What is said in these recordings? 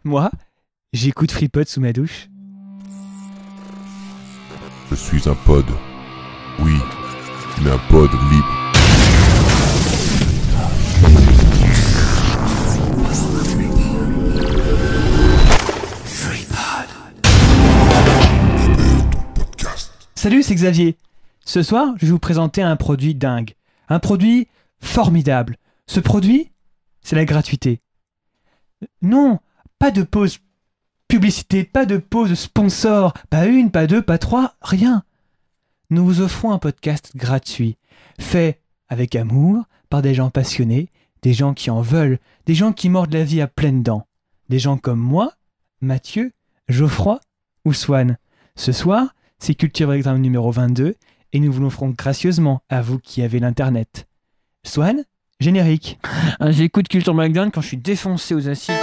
Moi, j'écoute FreePod sous ma douche. Je suis un pod. Oui, mais un pod libre. Salut, c'est Xavier. Ce soir, je vais vous présenter un produit dingue. Un produit formidable. Ce produit, c'est la gratuité. Non, pas de pause publicité, pas de pause sponsor, pas une, pas deux, pas trois, rien. Nous vous offrons un podcast gratuit, fait avec amour, par des gens passionnés, des gens qui en veulent, des gens qui mordent la vie à pleines dents. Des gens comme moi, Mathieu, Geoffroy ou Swan. Ce soir, c'est Culture Breakdown numéro 22 et nous vous l'offrons gracieusement à vous qui avez l'internet. Swan, générique. J'écoute Culture Breakdown quand je suis défoncé aux acides.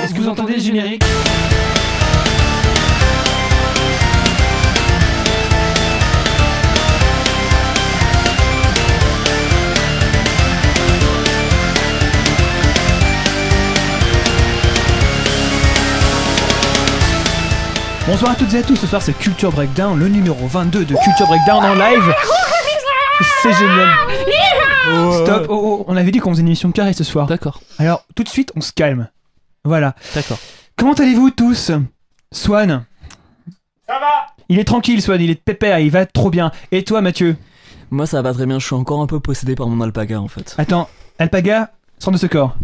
Est-ce que vous entendez le générique ? Bonsoir à toutes et à tous, ce soir c'est Culture Breakdown, le numéro 22 de Culture Breakdown en live. C'est génial. Stop, on avait dit qu'on faisait une émission de carré ce soir. D'accord. Alors tout de suite on se calme. Voilà. D'accord. Comment allez-vous tous ? Swan ? Ça va ? Il est tranquille Swan, il est pépère, il va trop bien. Et toi Mathieu ? Moi ça va pas très bien, je suis encore un peu possédé par mon alpaga en fait. Attends, alpaga, sors de ce corps.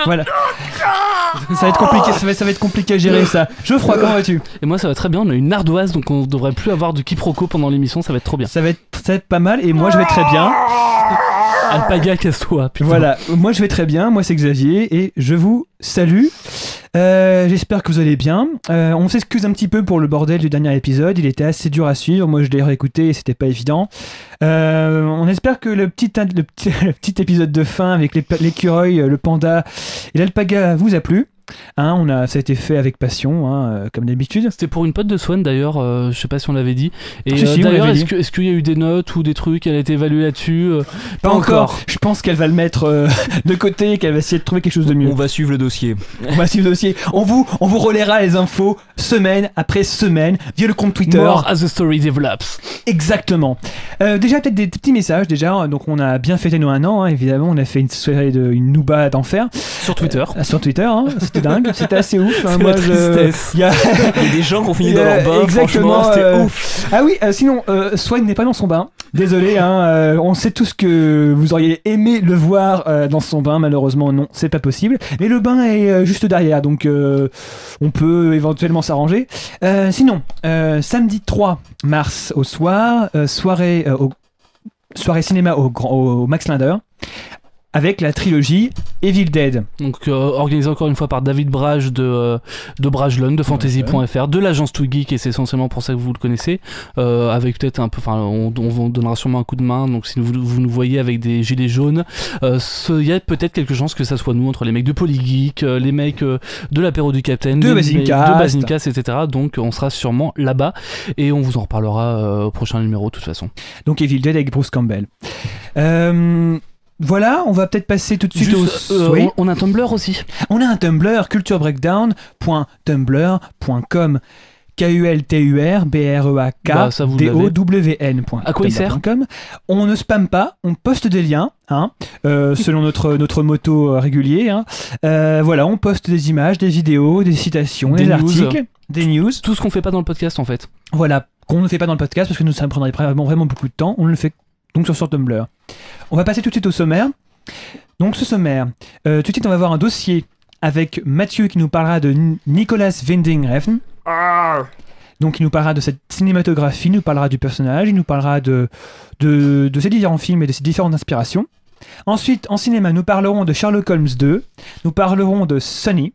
Voilà. Ça va être compliqué, ça va être compliqué à gérer ça. Geoffroy, comment vas-tu ? Et moi ça va très bien, on a une ardoise donc on devrait plus avoir de quiproquo pendant l'émission, ça va être trop bien. Ça va être pas mal et moi je vais très bien. Alpaga, casse-toi, putain. Voilà, moi je vais très bien, moi c'est Xavier et je vous salue. J'espère que vous allez bien. On s'excuse un petit peu pour le bordel du dernier épisode, il était assez dur à suivre, moi je l'ai réécouté et c'était pas évident. On espère que le petit épisode de fin avec l'écureuil, le panda et l'alpaga vous a plu. Hein, ça a été fait avec passion, hein, comme d'habitude. C'était pour une pote de Swan d'ailleurs, je sais pas si on l'avait dit. Et Si, d'ailleurs, est-ce qu'il y a eu des notes ou des trucs, elle a été évaluée là-dessus Pas encore. Je pense qu'elle va le mettre de côté et qu'elle va essayer de trouver quelque chose de mieux. On va suivre le dossier. On va suivre le dossier. On vous relaiera les infos semaine après semaine via le compte Twitter. More as the story develops. Exactement. Déjà peut-être des petits messages déjà. Donc on a bien fêté nos 1 an, hein, évidemment. On a fait une soirée une nouba d'enfer. Sur Twitter. Sur Twitter, hein. C'était dingue. C'était assez ouf. Hein. C'est la tristesse. Il y a des gens qui ont fini dans leur bain. Exactement. Franchement, c'était ouf. Ah oui. Sinon, Swan n'est pas dans son bain. Désolé. Hein, on sait tous que vous auriez aimé le voir dans son bain. Malheureusement, non, c'est pas possible. Mais le bain est juste derrière, donc on peut éventuellement s'arranger. Sinon, samedi 3 mars au soir, soirée cinéma au Max Linder. Avec la trilogie Evil Dead. Donc organisé encore une fois par David Brage de Bragelon, de Fantasy.fr, de l'agence Twiggy, et c'est essentiellement pour ça que vous le connaissez, avec peut-être un peu, enfin on vous donnera sûrement un coup de main, donc si vous nous voyez avec des gilets jaunes, il y a peut-être quelque chance que ça soit nous, entre les mecs de Polygeek, les mecs de l'apéro du Capitaine, de Basincast, etc. Donc on sera sûrement là-bas, et on vous en reparlera au prochain numéro de toute façon. Donc Evil Dead avec Bruce Campbell. Voilà, on va peut-être passer tout de suite oui. On a un Tumblr aussi. On a un Tumblr, culturebreakdown.tumblr.com. KULTURBREAKDOWN.com. À quoi il sert ? On ne spamme pas, on poste des liens, hein, selon notre motto régulier. Hein. Voilà, on poste des images, des vidéos, des citations, des articles, des news. Tout ce qu'on fait pas dans le podcast en fait. Voilà, qu'on ne fait pas dans le podcast parce que ça prendrait vraiment beaucoup de temps. On le fait donc sur Tumblr. On va passer tout de suite au sommaire. Donc ce sommaire, tout de suite on va voir un dossier avec Mathieu qui nous parlera de Nicolas Winding Refn. Donc il nous parlera de cette cinématographie, il nous parlera du personnage, il nous parlera de ses différents films et de ses différentes inspirations. Ensuite, en cinéma, nous parlerons de Sherlock Holmes 2, nous parlerons de Sunny,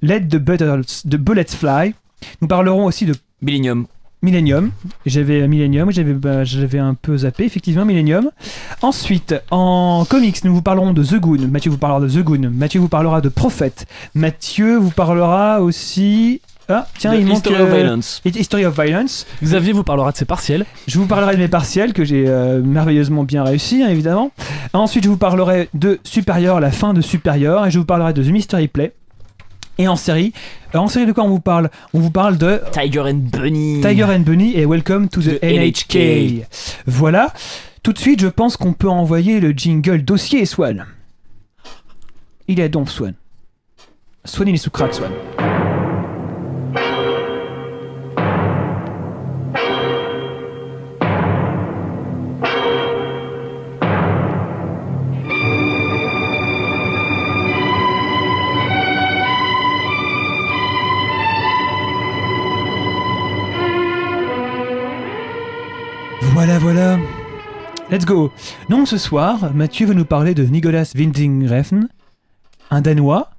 Let the Bullets Fly, nous parlerons aussi de Millennium, j'avais un peu zappé, effectivement, Millennium. Ensuite, en comics, nous vous parlerons de The Goon. Mathieu vous parlera de The Goon. Mathieu vous parlera de Prophète. Mathieu vous parlera aussi Ah, tiens, il manque History of Violence. History of Violence. Xavier vous parlera de ses partiels. Je vous parlerai de mes partiels que j'ai merveilleusement bien réussi, hein, évidemment. Ensuite, je vous parlerai de Superior, la fin de Superior, et je vous parlerai de The Mystery Play. Et en série de quoi on vous parle? On vous parle de Tiger and Bunny. Tiger and Bunny et Welcome to the NHK. Voilà. Tout de suite, je pense qu'on peut envoyer le jingle dossier Swan. Il est donc Swan. Swan, il est sous crack, Swan. Voilà. Let's go. Donc ce soir, Mathieu va nous parler de Nicolas Winding Refn, un Danois,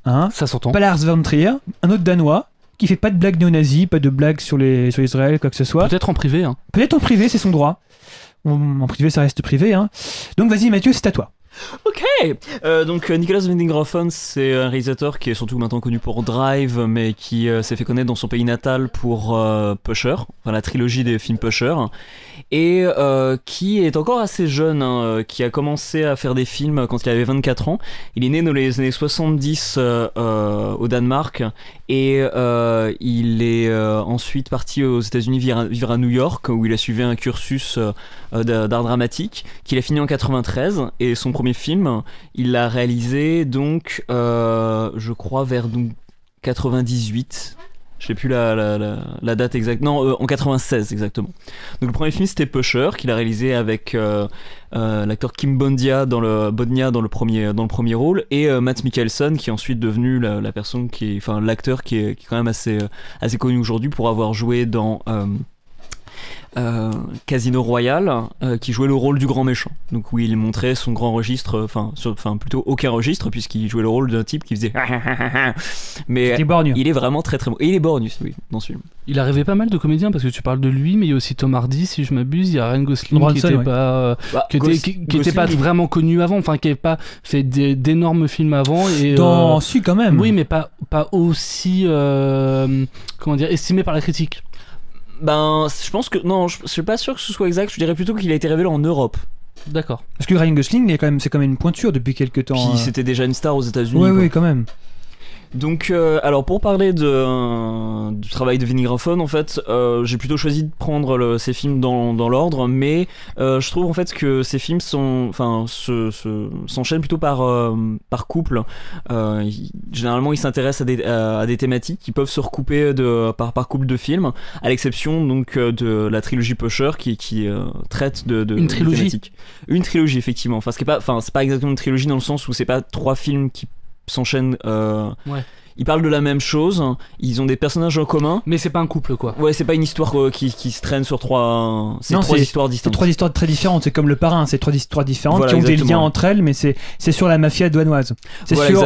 hein, Ça s'entend. pas Lars von Trier, un autre Danois, qui fait pas de blagues néo-nazis, pas de blagues sur Israël, quoi que ce soit. Peut-être en privé. Hein. Peut-être en privé, c'est son droit. En privé, ça reste privé. Hein. Donc vas-y Mathieu, c'est à toi. Ok. Donc Nicolas Winding Refn, c'est un réalisateur qui est surtout maintenant connu pour Drive, mais qui s'est fait connaître dans son pays natal pour Pusher, enfin la trilogie des films Pusher, et qui est encore assez jeune, hein, qui a commencé à faire des films quand il avait 24 ans. Il est né dans les années 70 au Danemark, et il est ensuite parti aux États-Unis vivre à New York, où il a suivi un cursus d'art dramatique qu'il a fini en 93, et son premier film il l'a réalisé donc je crois vers 98. Je sais plus la date exacte. Non, en 96 exactement. Donc le premier film c'était Pusher, qu'il a réalisé avec l'acteur Kim Bodnia dans le premier rôle, et Mads Mikkelsen, qui est ensuite devenu la personne l'acteur qui est quand même assez connu aujourd'hui pour avoir joué dans Casino Royale, qui jouait le rôle du grand méchant. Donc où il montrait son grand registre, enfin plutôt aucun registre, puisqu'il jouait le rôle d'un type qui faisait mais il est vraiment très très bon. Et il est borgne, oui, dans ce film. Il a rêvé pas mal de comédiens, parce que tu parles de lui, mais il y a aussi Tom Hardy, si je m'abuse, il y a Ryan Gosling qui était pas vraiment connu avant, enfin qui n'avait pas fait d'énormes films avant. Et, si quand même. Oui, mais pas aussi estimé par la critique. Ben, je pense que non, je suis pas sûr que ce soit exact. Je dirais plutôt qu'il a été révélé en Europe. D'accord. Parce que Ryan Gosling, c'est quand même une pointure depuis quelques temps. Puis c'était déjà une star aux États-Unis. Oui, quand même. Donc, alors pour parler du travail de Winding Refn, en fait, j'ai plutôt choisi de prendre ces films dans l'ordre, mais je trouve en fait que ces films s'enchaînent plutôt par couple. Généralement, ils s'intéressent à des thématiques qui peuvent se recouper par couple de films, à l'exception donc de la trilogie Pusher qui traite de une trilogie. thématiques. Une trilogie effectivement. Enfin, c'est pas exactement une trilogie dans le sens où c'est pas 3 films qui s'enchaînent. Ouais. Ils parlent de la même chose, ils ont des personnages en commun. Mais c'est pas un couple, quoi. Ouais, c'est pas une histoire qui se traîne sur 3. C'est 3 histoires distinctes. C'est 3 histoires très différentes, c'est comme Le Parrain, c'est 3 histoires différentes, voilà, qui ont exactement. des liens entre elles, mais c'est sur la mafia danoise. C'est voilà, sur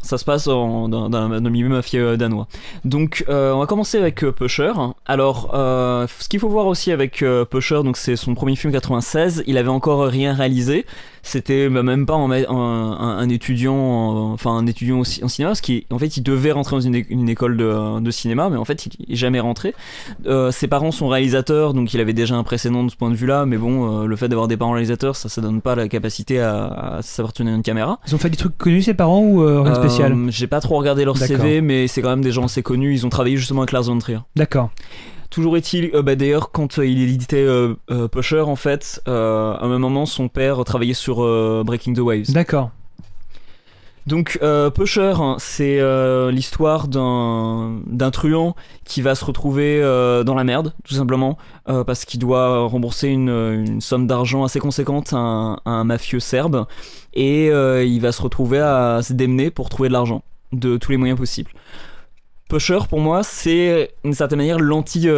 ça se passe dans le milieu mafieux danois. Donc, on va commencer avec Pusher. Alors, ce qu'il faut voir aussi avec Pusher, donc c'est son premier film 96, il avait encore rien réalisé. C'était même pas un étudiant, un étudiant aussi en cinéma, parce qu'en fait il devait rentrer dans une école de cinéma, mais en fait il est jamais rentré. Ses parents sont réalisateurs, donc il avait déjà un précédent de ce point de vue-là, mais bon, le fait d'avoir des parents réalisateurs, ça donne pas la capacité à savoir tenir une caméra. Ils ont fait des trucs connus ses parents ou rien de spécial? J'ai pas trop regardé leur CV, mais c'est quand même des gens assez connus. Ils ont travaillé justement avec Lars von Trier. D'accord. Toujours est-il, d'ailleurs, quand il éditait Pusher, en fait, à un moment, son père travaillait sur Breaking the Waves. D'accord. Donc, Pusher, c'est l'histoire d'un truand qui va se retrouver dans la merde, tout simplement, parce qu'il doit rembourser une somme d'argent assez conséquente à un mafieux serbe, et il va se retrouver à se démener pour trouver de l'argent, de tous les moyens possibles. Pusher, pour moi, c'est d'une certaine manière l'anti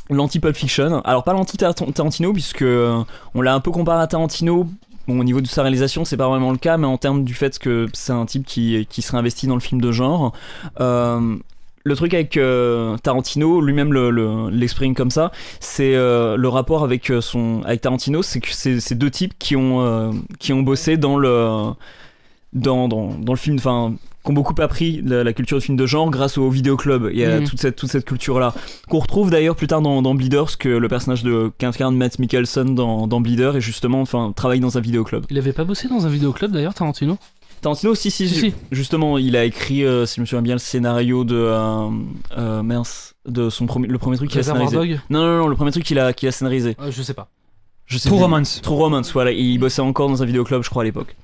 Pulp Fiction. Alors pas l'anti Tarantino, puisque on l'a un peu comparé à Tarantino. Bon, au niveau de sa réalisation, c'est pas vraiment le cas, mais en termes du fait que c'est un type qui serait investi dans le film de genre. Le truc avec Tarantino, lui-même l'exprime comme ça, c'est le rapport avec Tarantino, c'est que c'est deux types qui ont bossé dans le film, enfin, qui ont beaucoup appris la culture de film de genre grâce au vidéoclub. Il y a toute cette culture-là qu'on retrouve d'ailleurs plus tard dans Bleeders, que le personnage qu'incarne Matt Mikkelsen dans Bleeder est justement, travaille dans un vidéoclub. Il avait pas bossé dans un vidéoclub d'ailleurs, Tarantino? Tarantino, si. Justement, il a écrit, si je me souviens bien, le scénario de le premier truc qu'il a scénarisé. Dog. Non, le premier truc qu'il a scénarisé. Je sais pas. True Romance. True Romance, voilà. Il bossait encore dans un vidéoclub, je crois, à l'époque.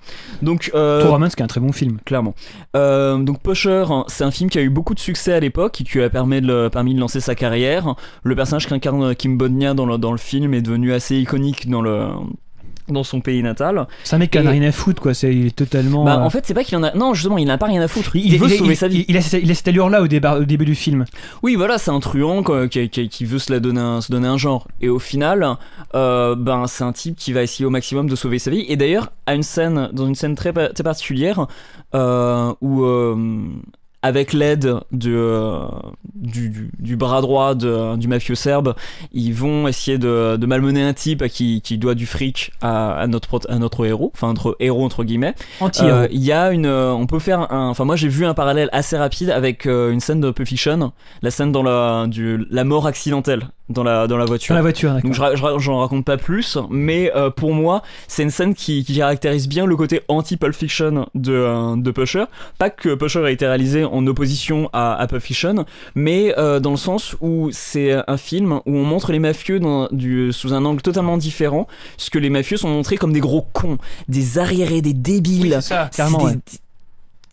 Donc, True Romance, qui est un très bon film. Clairement. Donc Pusher, c'est un film qui a eu beaucoup de succès à l'époque et qui lui a permis de lancer sa carrière. Le personnage qu'incarne Kim Bodnia dans le film est devenu assez iconique dans son pays natal. C'est un mec qui en a rien à foutre, quoi. C'est totalement. En fait, c'est pas qu'il en a. Non, justement, il n'a pas rien à foutre. Il veut sauver sa vie. Il a cette allure-là au début du film. Oui, voilà, c'est un truand qui veut se donner un genre. Et au final, c'est un type qui va essayer au maximum de sauver sa vie. Et d'ailleurs, dans une scène très particulière, où avec l'aide du bras droit du mafieux serbe, ils vont essayer de malmener un type qui doit du fric à notre héros, enfin notre héros entre guillemets. Anti-héros. Il y a on peut faire moi j'ai vu un parallèle assez rapide avec une scène de Pulp Fiction, la scène dans la mort accidentelle dans la voiture. Dans la voiture, d'accord. Donc j'en raconte pas plus, mais pour moi c'est une scène qui caractérise bien le côté anti-Pulp Fiction de Pusher. Pas que Pusher a été réalisé en opposition à Pulp Fiction, mais dans le sens où c'est un film où on montre les mafieux sous un angle totalement différent, puisque les mafieux sont montrés comme des gros cons, des arriérés, des débiles. Oui, c'est ça, carrément.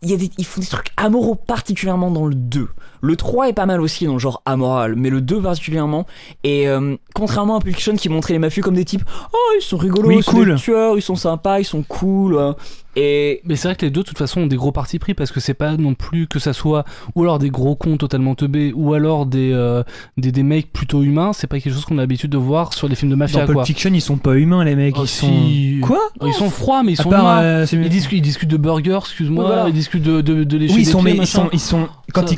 Ils font des trucs amoraux, particulièrement dans le 2. Le 3 est pas mal aussi dans le genre amoral, mais le 2 particulièrement. Et contrairement à Pulp Fiction qui montrait les mafieux comme des types, ils sont rigolos, oui, c'est cool. des tueurs, ils sont sympas, ils sont cool. Mais c'est vrai que les deux de toute façon ont des gros partis pris, parce que c'est pas non plus que ça soit ou alors des gros cons totalement teubés ou alors des mecs plutôt humains. C'est pas quelque chose qu'on a l'habitude de voir sur les films de mafia. Dans Pulp Fiction, ils sont pas humains, les mecs. Ils sont quoi? Ils sont froids, mais ils sont humains. Ils discutent de burgers, excuse-moi. Voilà. Ils discutent de lécher oui, des pieds, ils sont quand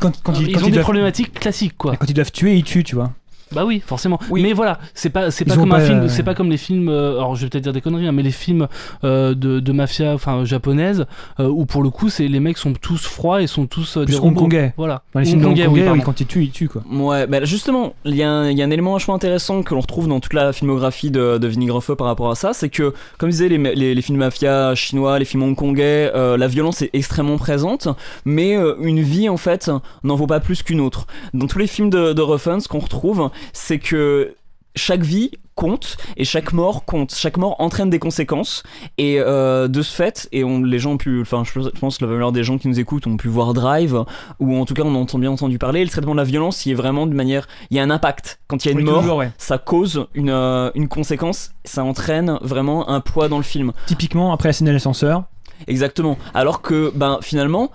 ils ont des problématiques classiques, quoi. Quand ils doivent tuer, ils tuent, tu vois. Bah oui, forcément. Oui. Mais voilà, c'est pas comme un film, c'est pas comme les films, alors je vais peut-être dire des conneries, hein, mais les films de mafia, japonaise, où pour le coup, les mecs sont tous froids et sont tous des robots. hongkongais. Voilà. Dans les films hongkongais, oui, quand ils tuent, quoi. Ouais, justement, il y a un élément vachement intéressant que l'on retrouve dans toute la filmographie de Vinnie Groffo par rapport à ça, c'est que, comme je disais, les films mafia chinois, les films hongkongais, la violence est extrêmement présente, mais une vie, en fait, n'en vaut pas plus qu'une autre. Dans tous les films de Ruffin, ce qu'on retrouve, c'est que chaque vie compte et chaque mort compte, chaque mort entraîne des conséquences, et de ce fait, et les gens ont pu, je pense que la plupart des gens qui nous écoutent ont pu voir Drive, ou en tout cas on a bien entendu parler. Le traitement de la violence, il est vraiment il y a un impact quand il y a une mort, toujours, ouais. Ça cause une conséquence, ça entraîne vraiment un poids dans le film. Typiquement après la scène de l'ascenseur. Exactement. Alors que finalement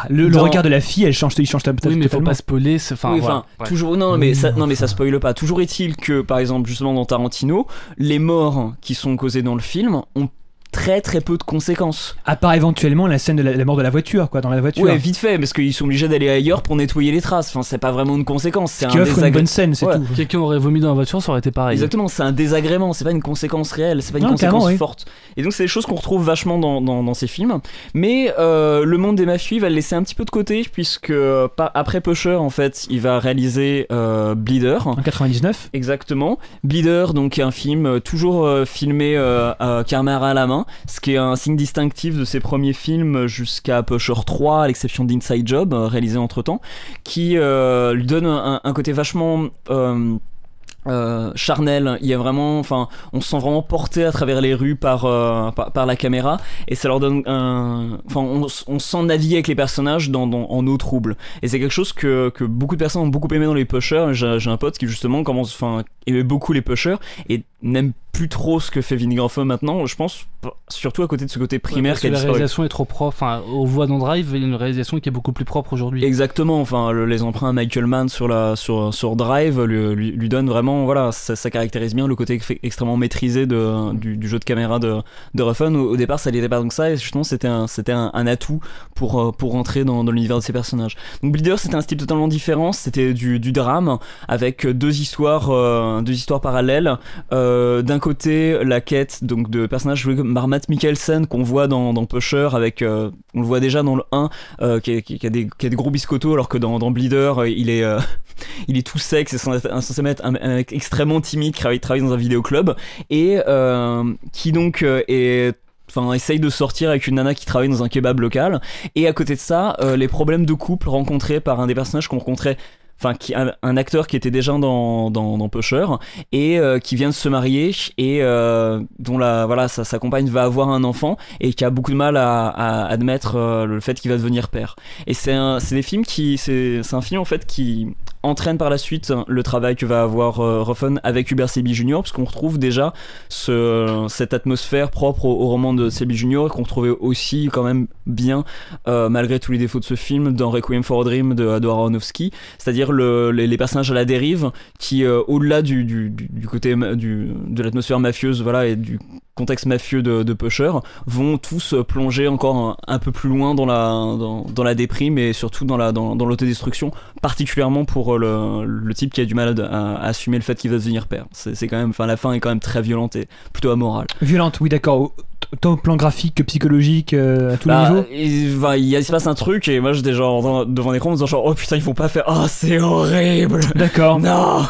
le regard de la fille, il change oui, mais faut pas spoiler. Toujours mais ça spoile pas. Toujours est-il que par exemple justement dans Tarantino, les morts qui sont causées dans le film ont très très peu de conséquences. À part éventuellement la scène de la mort de la voiture, quoi, dans la voiture. Ouais, vite fait, parce qu'ils sont obligés d'aller ailleurs pour nettoyer les traces. Enfin, c'est pas vraiment une conséquence. C'est qui offre une bonne scène, c'est tout. Quelqu'un aurait vomi dans la voiture, ça aurait été pareil. Exactement, c'est un désagrément, c'est pas une conséquence réelle, c'est pas une conséquence forte. Et donc c'est des choses qu'on retrouve vachement dans ces films. Mais le monde des mafieux, il va le laisser un petit peu de côté, puisque après Pusher, en fait, il va réaliser Bleeder. En 99. Exactement. Bleeder, donc un film toujours filmé caméra à la main, ce qui est un signe distinctif de ses premiers films jusqu'à Pusher 3, à l'exception d'Inside Job, réalisé entre temps, qui lui donne un côté vachement charnel. Il y a vraiment, on se sent vraiment porté à travers les rues par la caméra, et ça leur donne on se sent naviguer avec les personnages en eau trouble, et c'est quelque chose que beaucoup de personnes ont beaucoup aimé dans les Pushers. J'ai un pote qui justement aimait beaucoup les Pushers et n'aime plus trop ce que fait Vinnie Groffo maintenant, je pense, surtout à côté de ce côté primaire parce que la réalisation est trop propre. On voit dans Drive une réalisation qui est beaucoup plus propre aujourd'hui. Exactement, les emprunts à Michael Mann sur Drive lui donnent vraiment, voilà, ça caractérise bien le côté extrêmement maîtrisé du jeu de caméra de Ruffin. Au départ ça n'était pas donc ça, et justement c'était un atout pour rentrer dans l'univers de ces personnages. Donc Bleeder, c'était un style totalement différent, c'était du drame avec deux histoires parallèles, d'un côté la quête donc de personnages joués comme Matt Mikkelsen qu'on voit dans Pusher avec on le voit déjà dans le 1 qui a des gros biscottos, alors que dans Bleeder il est tout sec, c'est censé être un mec extrêmement timide qui travaille dans un vidéoclub et qui donc essaye de sortir avec une nana qui travaille dans un kebab local. Et à côté de ça, les problèmes de couple rencontrés par un des personnages qu'on rencontrait, un acteur qui était déjà dans Pusher et qui vient de se marier et dont sa compagne va avoir un enfant et qui a beaucoup de mal à admettre le fait qu'il va devenir père. Et c'est un film en fait qui entraîne par la suite le travail que va avoir Ruffin avec Hubert Selby Jr., parce qu'on retrouve déjà cette atmosphère propre au roman de Selby Jr. qu'on retrouvait aussi quand même bien malgré tous les défauts de ce film dans Requiem for a Dream de Aronofsky, c'est-à-dire les personnages à la dérive qui au-delà du côté de l'atmosphère mafieuse et du contexte mafieux de Pusher vont tous plonger encore un peu plus loin dans la déprime et surtout dans l'autodestruction, particulièrement pour le type qui a du mal à assumer le fait qu'il va devenir père. C'est quand même, la fin est quand même très violente et plutôt amorale. Violente, oui, d'accord. Tant au plan graphique que psychologique, à tous les niveaux. Il se passe un truc et moi j'étais genre devant l'écran en me disant genre oh putain ils vont pas faire, oh c'est horrible. D'accord. Non.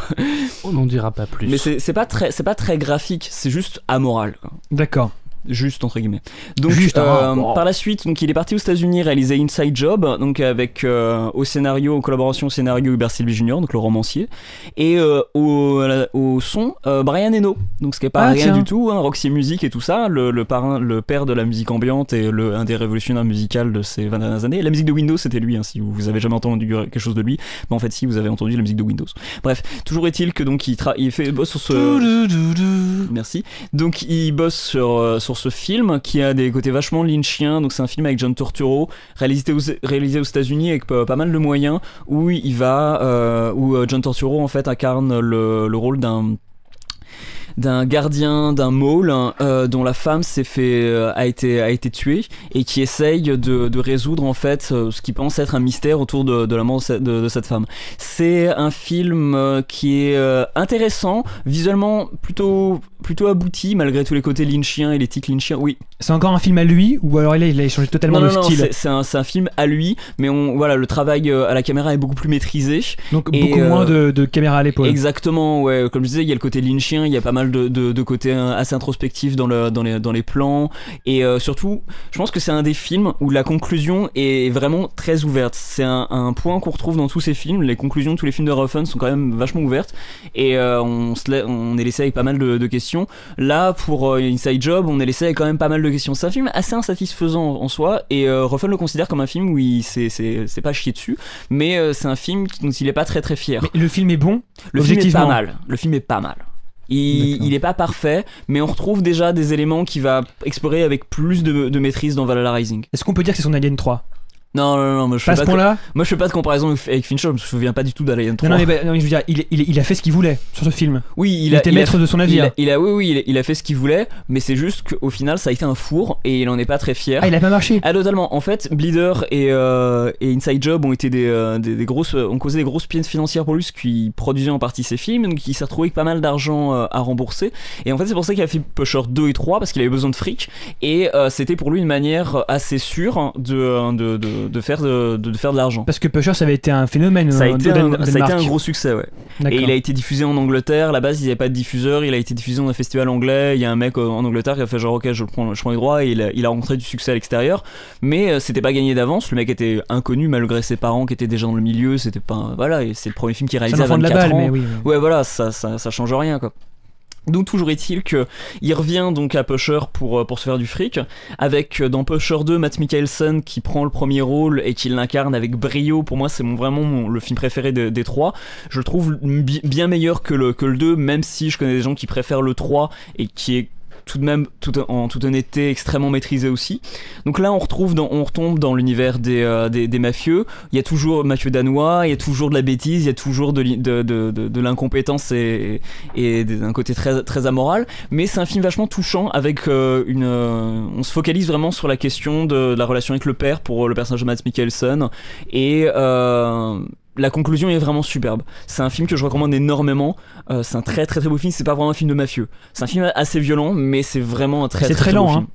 On n'en dira pas plus. Mais c'est pas très graphique, c'est juste amoral, quoi. D'accord. Juste entre guillemets. Donc par la suite, donc il est parti aux États-Unis réaliser Inside Job, donc avec en collaboration au scénario Hubert Selby Jr., donc le romancier, et au son Brian Eno, donc ce qui est pas rien du tout, Roxy Music et tout ça, le père de la musique ambiante et un des révolutionnaires musicaux de ces 20 dernières années. La musique de Windows c'était lui, si vous avez jamais entendu quelque chose de lui, mais en fait si vous avez entendu la musique de Windows. Bref, toujours est-il que donc il bosse sur ce merci. Donc il bosse sur ce film qui a des côtés vachement lynchiens. Donc c'est un film avec John Turturro réalisé aux États-Unis avec pas mal de moyens, où John Turturro en fait incarne le rôle d'un gardien d'un mall dont la femme a été tuée et qui essaye de résoudre en fait ce qu'il pense être un mystère autour de la mort de cette femme. C'est un film qui est intéressant, visuellement plutôt abouti malgré tous les côtés lynchiens et les tics lynchiens. Oui. C'est encore un film à lui ou alors il a changé totalement de style? C'est un film à lui, mais le travail à la caméra est beaucoup plus maîtrisé. Donc beaucoup moins de caméra à l'épaule. Exactement, ouais. Comme je disais, il y a le côté lynchien, il y a pas mal de côtés assez introspectifs dans les plans, et surtout je pense que c'est un des films où la conclusion est vraiment très ouverte. C'est un point qu'on retrouve dans tous ces films. Les conclusions de tous les films de Ruffin sont quand même vachement ouvertes et on est laissé avec pas mal de questions. Là pour Inside Job on est laissé avec quand même pas mal de questions. C'est un film assez insatisfaisant en soi et Ruffin le considère comme un film où c'est pas chier dessus, mais c'est un film dont il est pas très très fier. Mais le film est bon? Le film est pas mal. Le film est pas mal. Il est pas parfait, mais on retrouve déjà des éléments qu'il va explorer avec plus de maîtrise dans Valhalla Rising. Est-ce qu'on peut dire que c'est son Alien 3? Non, moi je fais pas de comparaison avec Fincher, je me souviens pas du tout d'Alien 3. Non, je veux dire, il a fait ce qu'il voulait sur ce film. Oui, il était maître de son avis. Il a fait ce qu'il voulait, mais c'est juste qu'au final ça a été un four et il en est pas très fier. Ah, il a pas marché. Ah, totalement. En fait, Bleeder et Inside Job ont été ont causé des grosses pièces financières pour lui, ce qui produisait en partie ses films, donc il s'est retrouvé avec pas mal d'argent à rembourser. Et en fait, c'est pour ça qu'il a fait Pusher 2 et 3 parce qu'il avait besoin de fric et c'était pour lui une manière assez sûre de faire de l'argent. Parce que Pusher ça avait été un phénomène. Ça a été un gros succès, ouais. D'accord. Et il a été diffusé en Angleterre. À la base, il n'y avait pas de diffuseur. Il a été diffusé dans un festival anglais. Il y a un mec en Angleterre qui a fait genre ok, je prends les droits. Et il a rencontré du succès à l'extérieur. Mais c'était pas gagné d'avance. Le mec était inconnu malgré ses parents qui étaient déjà dans le milieu. C'était pas et c'est le premier film qu'il réalisait à 24 ans. Mais oui. Ouais, voilà, ça change rien, quoi. Donc toujours est-il qu'il revient donc à Pusher pour se faire du fric, avec dans Pusher 2 Matt Mikkelsen qui prend le premier rôle et qui l'incarne avec brio. Pour moi c'est vraiment le film préféré des trois. Je le trouve bien meilleur que le 2, même si je connais des gens qui préfèrent le 3 et qui est tout de même, en toute honnêteté, extrêmement maîtrisé aussi. Donc là, on retombe dans l'univers des mafieux. Il y a toujours mafieux danois, il y a toujours de la bêtise, il y a toujours de l'incompétence et d'un côté très, très amoral. Mais c'est un film vachement touchant avec on se focalise vraiment sur la question de la relation avec le père pour le personnage de Mads Mikkelsen et la conclusion est vraiment superbe. C'est un film que je recommande énormément. C'est un très très très beau film. C'est pas vraiment un film de mafieux. C'est un film assez violent, mais c'est vraiment un très très lent, beau hein. film.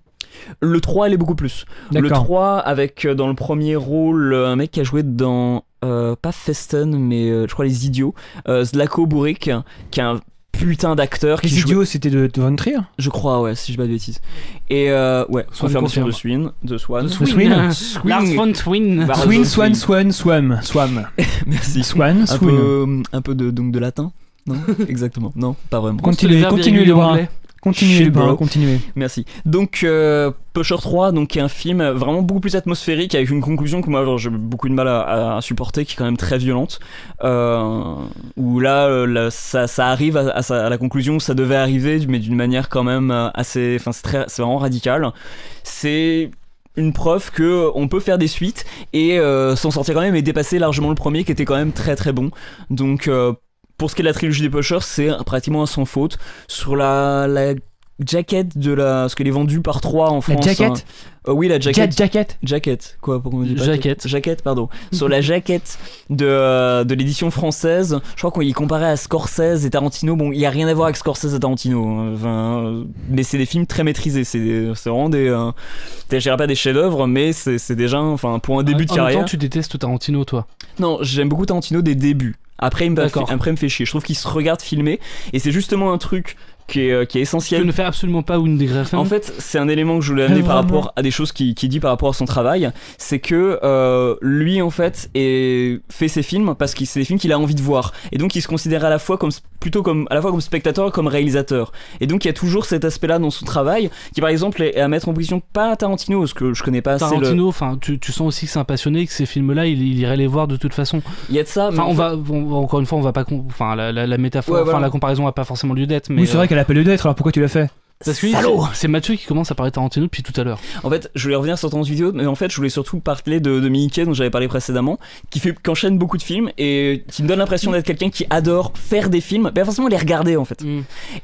Le 3 l'est beaucoup plus. D'accord. Le 3 avec dans le premier rôle un mec qui a joué dans pas Festen mais je crois Les Idiots, Zlatko Buric, qui est un putain d'acteur. Les Idiots, c'était de Von Trier. Je crois, ouais, si je dis pas de bêtises. Et ouais, confirmation de Swan. Lars von Swin. Swam. Merci. Swan. Un peu de latin. Non, exactement. Non, pas vraiment. Continuez les bras. Continuez. Merci. Donc Pusher 3, donc qui est un film vraiment beaucoup plus atmosphérique avec une conclusion que moi j'ai beaucoup de mal à supporter, qui est quand même très violente. Où là, ça arrive à la conclusion où ça devait arriver, mais d'une manière quand même assez, enfin c'est vraiment radical. C'est une preuve que on peut faire des suites et s'en sortir quand même et dépasser largement le premier qui était quand même très très bon. Donc pour ce qui est de la trilogie des Pushers, c'est pratiquement à sans faute. Sur la jaquette de ce qu'elle est vendue par 3 en France. La jaquette oui, la jaquette. Jaquette. Quoi, pourquoi on dit pas Jaquette, pardon. Sur la jaquette de l'édition française, je crois qu'il comparait à Scorsese et Tarantino. Bon, il y a rien à voir avec Scorsese et Tarantino. Mais c'est des films très maîtrisés. C'est vraiment je dirais pas des chefs-d'œuvre, mais c'est déjà, enfin, pour un début de carrière. En même temps, tu détestes Tarantino, toi? Non, j'aime beaucoup Tarantino des débuts. Après, il me fait chier. Je trouve qu'il se regarde filmer, et c'est justement un truc qui est essentiel. Tu ne fais absolument pas Wendy Griffin. En fait, c'est un élément que je voulais amener par rapport à des choses qu'il dit par rapport à son travail. C'est que lui, en fait, fait ses films parce que c'est des films qu'il a envie de voir. Et donc, il se considère à la fois comme spectateur, comme réalisateur. Et donc, il y a toujours cet aspect-là dans son travail, qui par exemple est à mettre en position, pas Tarantino, parce que je connais pas assez Tarantino, enfin, tu sens aussi que c'est un passionné, que ces films-là, il irait les voir de toute façon. Il y a de ça. Enfin, encore une fois, on va pas, enfin, la métaphore, enfin, la comparaison a pas forcément lieu d'être. Mais oui, c'est vrai qu'elle a pas lieu d'être. Alors pourquoi tu l'as fait? Parce que c'est Mathieu qui commence à parler Tarantino depuis tout à l'heure. En fait, je voulais revenir sur ton vidéo, mais en fait, je voulais surtout parler de Mickey, dont j'avais parlé précédemment, qui enchaîne beaucoup de films et qui me donne l'impression d'être quelqu'un qui adore faire des films, pas forcément les regarder en fait.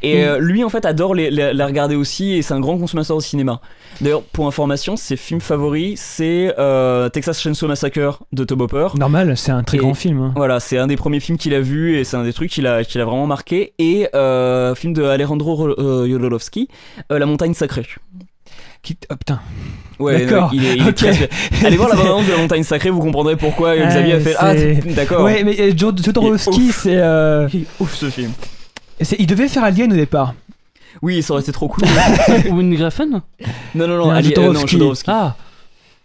Et lui, en fait, adore les regarder aussi, et c'est un grand consommateur de cinéma. D'ailleurs, pour information, ses films favoris, c'est Texas Chainsaw Massacre de Tobe Hooper. Normal, c'est un très grand film. Hein. Voilà, c'est un des premiers films qu'il a vu et c'est un des trucs qui l'a vraiment marqué. Et film de Alejandro Jodorowsky, La Montagne Sacrée. Oh putain. Ouais, d'accord. Il est très... Allez voir la bande-annonce de La Montagne Sacrée, vous comprendrez pourquoi Xavier a fait ah d'accord. Ouais, mais Jodorowsky, c'est il est ouf ce film. Il devait faire Alien au départ. Oui, ça aurait été trop cool. Wendy Griffin? Non, Jodorowsky. Ah.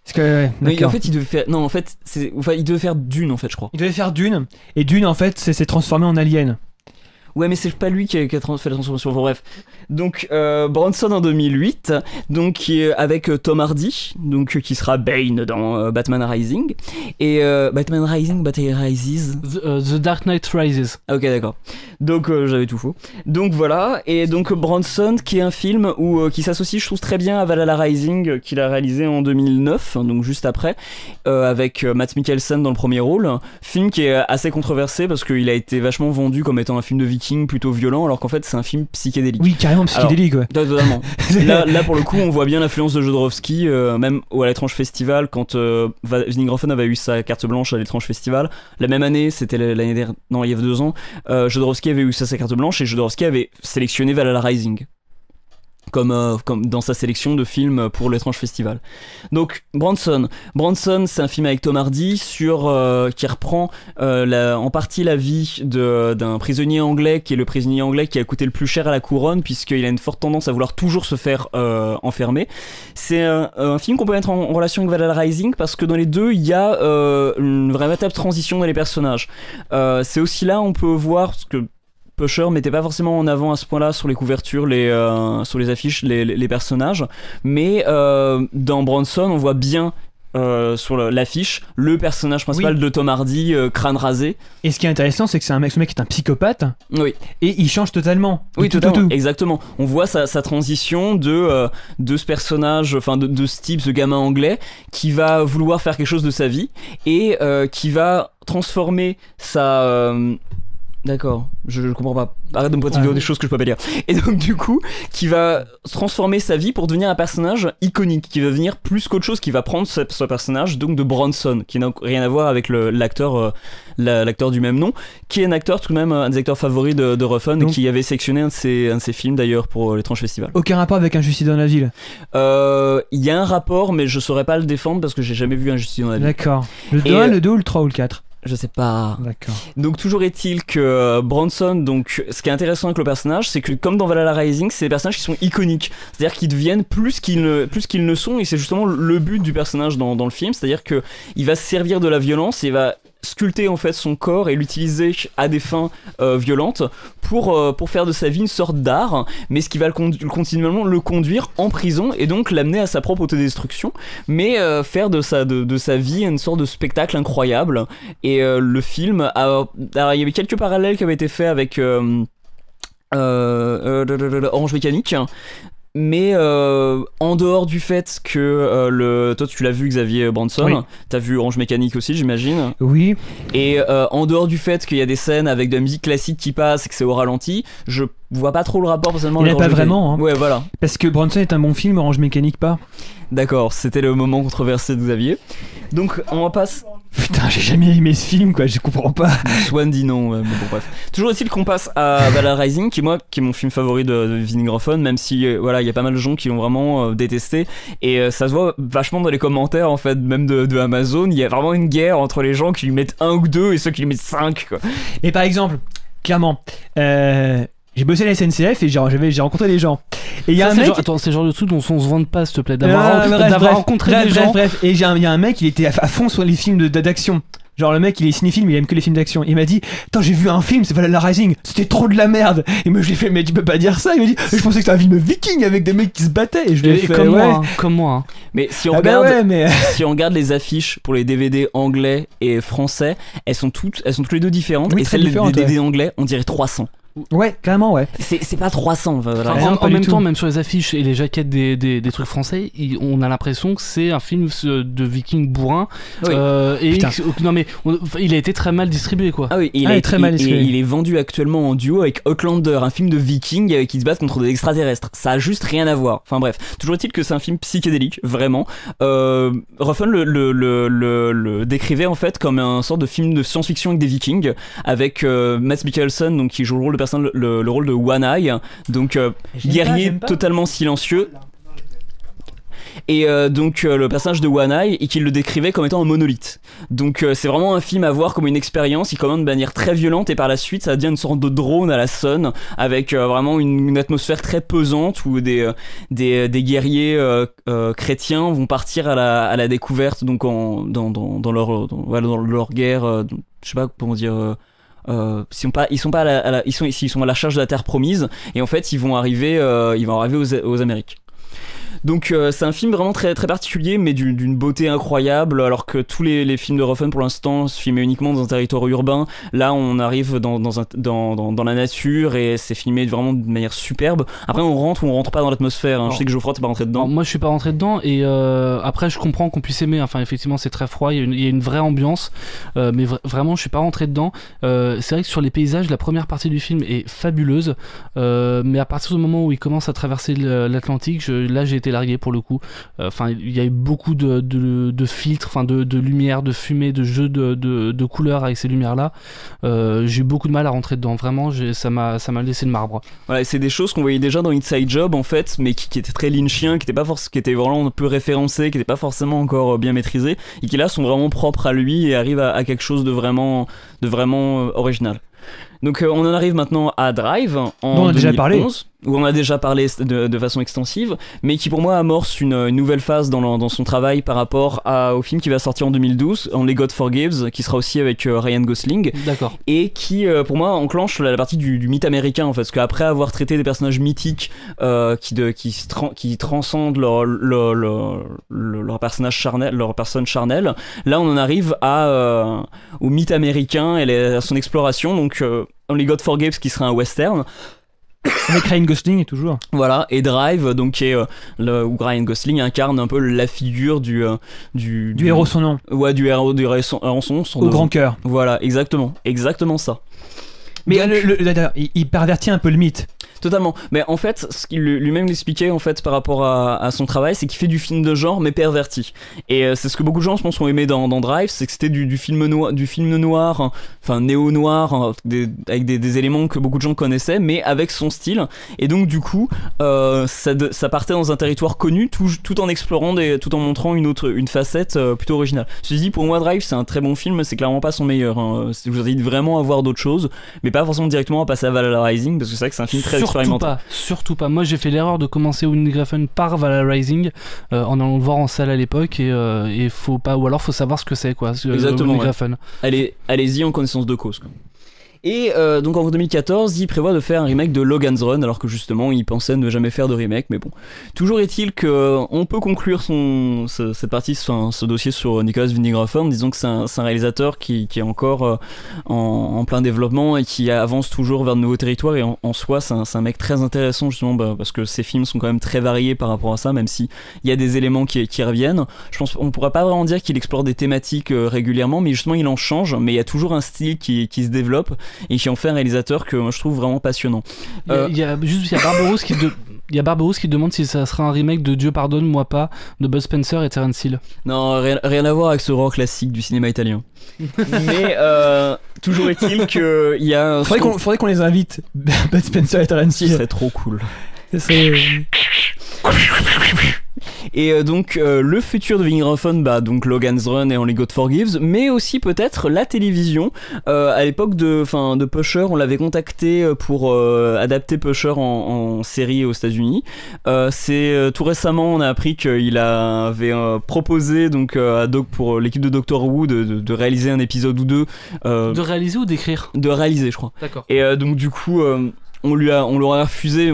Parce que mais en fait, il devait faire il devait faire Dune en fait, je crois. Il devait faire Dune, et Dune en fait, c'est transformé en Alien. Ouais, mais c'est pas lui qui a fait la transformation. Enfin, bref. Donc, Bronson en 2008, donc qui est avec Tom Hardy, donc qui sera Bane dans Batman Rising. Et Batman Rising, Batman Rises. The Dark Knight Rises. Ok, d'accord. Donc, j'avais tout faux. Donc voilà. Et donc Bronson, qui est un film qui s'associe, je trouve, très bien à Valhalla Rising, qu'il a réalisé en 2009, donc juste après, avec Matt Mikkelsen dans le premier rôle. Film qui est assez controversé parce qu'il a été vachement vendu comme étant un film de viking plutôt violent, alors qu'en fait c'est un film psychédélique. Oui, carrément psychédélique, ouais. Totalement. là pour le coup on voit bien l'influence de Jodorowsky, même à l'Étrange Festival, quand Vinnie Groffen avait eu sa carte blanche à l'Étrange Festival. La même année, c'était l'année dernière, non, il y a 2 ans, Jodorowsky avait eu sa carte blanche et Jodorowsky avait sélectionné Valhalla Rising comme dans sa sélection de films pour l'Étrange Festival. Donc Bronson, c'est un film avec Tom Hardy qui reprend en partie la vie d'un prisonnier anglais, qui est le prisonnier anglais qui a coûté le plus cher à la couronne, puisqu'il a une forte tendance à vouloir toujours se faire enfermer. C'est un film qu'on peut mettre en relation avec Valhalla Rising parce que dans les deux il y a une véritable transition dans les personnages. C'est aussi là on peut voir ce que Pusher mettait pas forcément en avant à ce point-là sur les couvertures, sur les affiches, les personnages, mais dans Bronson on voit bien sur l'affiche le personnage principal de Tom Hardy, crâne rasé. Et ce qui est intéressant, c'est que ce mec est un psychopathe. Oui. Et il change totalement. Oui, totalement. Exactement. On voit sa transition de ce personnage, enfin de ce type, ce gamin anglais qui va vouloir faire quelque chose de sa vie et qui va transformer D'accord, je comprends pas. Arrête de me pointer des choses que je peux pas dire. Et donc du coup, qui va transformer sa vie pour devenir un personnage iconique, qui va devenir plus qu'autre chose, qui va prendre ce personnage donc de Bronson, qui n'a rien à voir avec l'acteur du même nom, qui est un acteur tout de même, un des acteurs favoris de Ruffin, et qui avait sélectionné un de ses films d'ailleurs pour l'étrange festival. Aucun rapport avec Injustice dans la ville. Il y a un rapport, mais je saurais pas le défendre parce que j'ai jamais vu Injustice dans la ville. D'accord. Le 2, le 2 ou le 3 ou le 4? Je sais pas. D'accord. Donc toujours est-il que Bronson, donc ce qui est intéressant avec le personnage, c'est que comme dans Valhalla Rising, c'est des personnages qui sont iconiques. C'est-à-dire qu'ils deviennent plus qu'ils ne sont, et c'est justement le but du personnage dans le film. C'est-à-dire que il va se servir de la violence et il va sculpter en fait son corps et l'utiliser à des fins violentes pour faire de sa vie une sorte d'art, mais ce qui va continuellement le conduire en prison et donc l'amener à sa propre autodestruction, mais faire de sa vie une sorte de spectacle incroyable. Et le film alors, il y avait quelques parallèles qui avaient été faits avec Orange Mécanique. Mais en dehors du fait que toi tu l'as vu, Xavier Branson, oui. T'as vu Orange Mécanique aussi, j'imagine. Oui. Et en dehors du fait qu'il y a des scènes avec de la musique classique qui passe et que c'est au ralenti, je vois pas trop le rapport personnellement. Il n'y a pas vraiment. Hein. Ouais, voilà. Parce que Branson est un bon film, Orange Mécanique pas. D'accord, c'était le moment controversé de Xavier. Donc on passe. Putain, j'ai jamais aimé ce film, quoi, je comprends pas. Swan dit non, mais bon, bref. Toujours est-il qu'on passe à Valhalla Rising, qui est mon film favori de Vinnie Groffon, même si, voilà, il y a pas mal de gens qui l'ont vraiment détesté. Et ça se voit vachement dans les commentaires, en fait, même de Amazon. Il y a vraiment une guerre entre les gens qui lui mettent 1 ou 2 et ceux qui lui mettent 5, quoi. Et par exemple, clairement, j'ai bossé à la SNCF et j'ai rencontré des gens. Et il y a un mec. Attends, c'est le genre de truc dont on se vante pas, s'il te plaît, d'avoir rencontré des gens. Bref. Et il y a un mec, il était à fond sur les films d'action. Genre le mec il est cinéphile mais il aime que les films d'action. Il m'a dit attends j'ai vu un film c'est Valhalla Rising, c'était trop de la merde. Et moi je lui ai fait mais tu peux pas dire ça. Il m'a dit je pensais que c'était un film viking avec des mecs qui se battaient. Et je lui ai fait comme moi hein. Mais si on regarde si on regarde les affiches pour les DVD anglais et français, elles sont toutes les deux différentes. Oui, et celles des DVD anglais on dirait 300. Ouais, clairement, ouais. C'est pas 300. Voilà. En même temps, même sur les affiches et les jaquettes des trucs français, on a l'impression que c'est un film de viking bourrin. Oui. Non mais il a été très mal distribué, quoi. Ah oui, il est très mal distribué. Il est vendu actuellement en duo avec Outlander, un film de vikings qui se battent contre des extraterrestres. Ça a juste rien à voir. Enfin bref, toujours est-il que c'est un film psychédélique, vraiment. Ruffin le décrivait en fait comme un sorte de film de science-fiction avec des vikings, avec Mads Mikkelsen, donc qui joue le rôle de le rôle de One Eye, donc guerrier totalement silencieux. Et donc le personnage de One Eye et qu'il le décrivait comme étant un monolithe. Donc c'est vraiment un film à voir comme une expérience. Il commence de manière très violente et par la suite ça devient une sorte de drone à la Sun avec vraiment une atmosphère très pesante où des guerriers chrétiens vont partir à la découverte donc dans leur guerre. Je sais pas comment dire. Ils sont à la recherche de la terre promise et en fait ils vont arriver aux Amériques. Donc c'est un film vraiment très, très particulier mais d'une beauté incroyable alors que tous les films de Ruffin pour l'instant se filmaient uniquement dans un territoire urbain. Là on arrive dans la nature et c'est filmé vraiment de manière superbe. Après on rentre ou on rentre pas dans l'atmosphère hein. Je sais que Geoffroy t'es pas rentré dedans. Alors, moi je suis pas rentré dedans et après je comprends qu'on puisse aimer. Enfin effectivement c'est très froid, il y a une vraie ambiance mais vraiment je suis pas rentré dedans. C'est vrai que sur les paysages la première partie du film est fabuleuse mais à partir du moment où il commence à traverser l'Atlantique là j'ai été largué pour le coup. Enfin il y a eu beaucoup de filtres, enfin de lumière, de fumée, de jeux de couleurs avec ces lumières là. J'ai eu beaucoup de mal à rentrer dedans. Vraiment ça m'a laissé le marbre. Voilà, c'est des choses qu'on voyait déjà dans Inside Job en fait, mais qui étaient très lynchien, qui étaient vraiment un peu référencés, qui n'étaient pas forcément encore bien maîtrisés et qui là sont vraiment propres à lui et arrivent à quelque chose de vraiment original. Donc on en arrive maintenant à Drive en 2011, où on a déjà parlé de façon extensive, mais qui pour moi amorce une nouvelle phase dans son travail par rapport au film qui va sortir en 2012, Only God Forgives, qui sera aussi avec Ryan Gosling. D'accord. Et qui pour moi enclenche la partie du mythe américain en fait, parce qu'après avoir traité des personnages mythiques qui transcendent leur personnage charnel, leur personne charnelle, là on en arrive au mythe américain et à son exploration. Donc Only God Forgives qui sera un western avec Ryan Gosling toujours. Voilà, et Drive donc où Ryan Gosling incarne un peu la figure du héros sans nom. Ouais, du héros sans nom au grand cœur. Voilà, exactement ça. Mais Donc- d'ailleurs, il pervertit un peu le mythe. Totalement. Mais en fait, ce qu'il lui-même l'expliquait en fait par rapport à son travail, c'est qu'il fait du film de genre mais perverti. Et c'est ce que beaucoup de gens, je pense, ont aimé dans Drive, c'est que c'était du film noir, hein, enfin néo-noir, hein, avec des éléments que beaucoup de gens connaissaient, mais avec son style. Et donc du coup, ça partait dans un territoire connu, tout en explorant, tout en montrant une facette plutôt originale. Ceci dit, pour moi, Drive, c'est un très bon film, mais c'est clairement pas son meilleur. Hein. Je vous invite vraiment à voir d'autres choses, mais pas forcément directement à passer à Valhalla Rising, parce que c'est vrai que c'est un film très expérimental. Surtout pas. Moi, j'ai fait l'erreur de commencer Wind Waker par Valhalla Rising en allant le voir en salle à l'époque et faut pas, ou alors faut savoir ce que c'est quoi. Exactement. Wind Waker. Allez-y en connaissance de cause, quoi. Et donc en 2014, il prévoit de faire un remake de Logan's Run, alors que justement il pensait ne jamais faire de remake, mais bon. Toujours est-il qu'on peut conclure cette partie, ce dossier sur Nicolas Winding Refn en disant que c'est un réalisateur qui est encore en plein développement et qui avance toujours vers de nouveaux territoires, et en soi c'est un mec très intéressant justement parce que ses films sont quand même très variés par rapport à ça, même s'il y a des éléments qui reviennent. Je pense qu'on pourrait pas vraiment dire qu'il explore des thématiques régulièrement, mais justement il en change, mais il y a toujours un style qui se développe et qui en fait un réalisateur que moi je trouve vraiment passionnant. Il y a Barberousse qui demande si ça sera un remake de Dieu pardonne, moi pas, de Bud Spencer et Terence Hill. Non, rien à voir avec ce rock classique du cinéma italien. Mais toujours est-il qu'il y a... Faudrait qu'on les invite, Bud Spencer et Terence Hill. Ce serait trop cool. Et donc le futur de Winding Refn, donc Logan's Run et Only God Forgives, mais aussi peut-être la télévision. À l'époque de Pusher, on l'avait contacté pour adapter Pusher en série aux États-Unis. C'est tout récemment on a appris qu'il avait proposé donc pour l'équipe de Doctor Who de réaliser un épisode ou deux. De réaliser ou d'écrire ? De réaliser, je crois. D'accord. Et donc du coup. On lui a refusé,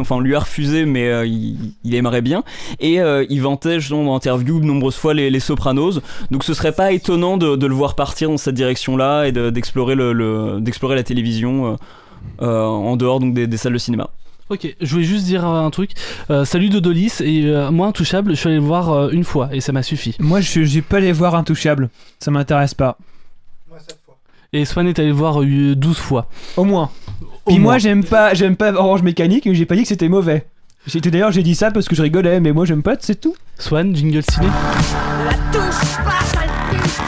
mais il aimerait bien. Et il vantait justement dans l'interview de nombreuses fois les Sopranos. Donc ce serait pas étonnant de le voir partir dans cette direction-là et d'explorer d'explorer la télévision en dehors donc des salles de cinéma. Ok, je voulais juste dire un truc. Salut Dodolis, et moi Intouchable, je suis allé le voir une fois et ça m'a suffi. Moi je peux aller voir Intouchable, ça m'intéresse pas. Moi, 7 fois. Et Swan est allé le voir 12 fois. Au moins. Puis moi j'aime pas Orange Mécanique et j'ai pas dit que c'était mauvais. D'ailleurs j'ai dit ça parce que je rigolais, mais moi j'aime pas, c'est tout. Swan, jingle ciné. La touche pas, sale pute.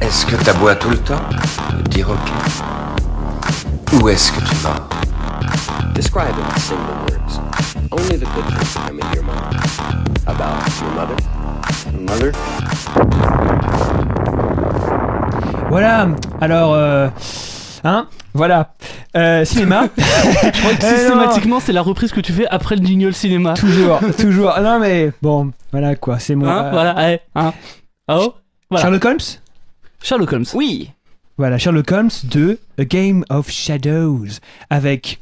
Est-ce que t'aboies tout le temps, petit roquet? Où est-ce que tu vas? Describe it in single words. Only the good things come in your mind. About your mother. Voilà, alors voilà. Cinéma. Je crois que systématiquement c'est la reprise que tu fais après le jingle cinéma. Toujours. Non mais bon, voilà quoi, c'est moi. Voilà, allez, Oh, voilà. Sherlock Holmes. Oui. Voilà, Sherlock Holmes de A Game of Shadows, avec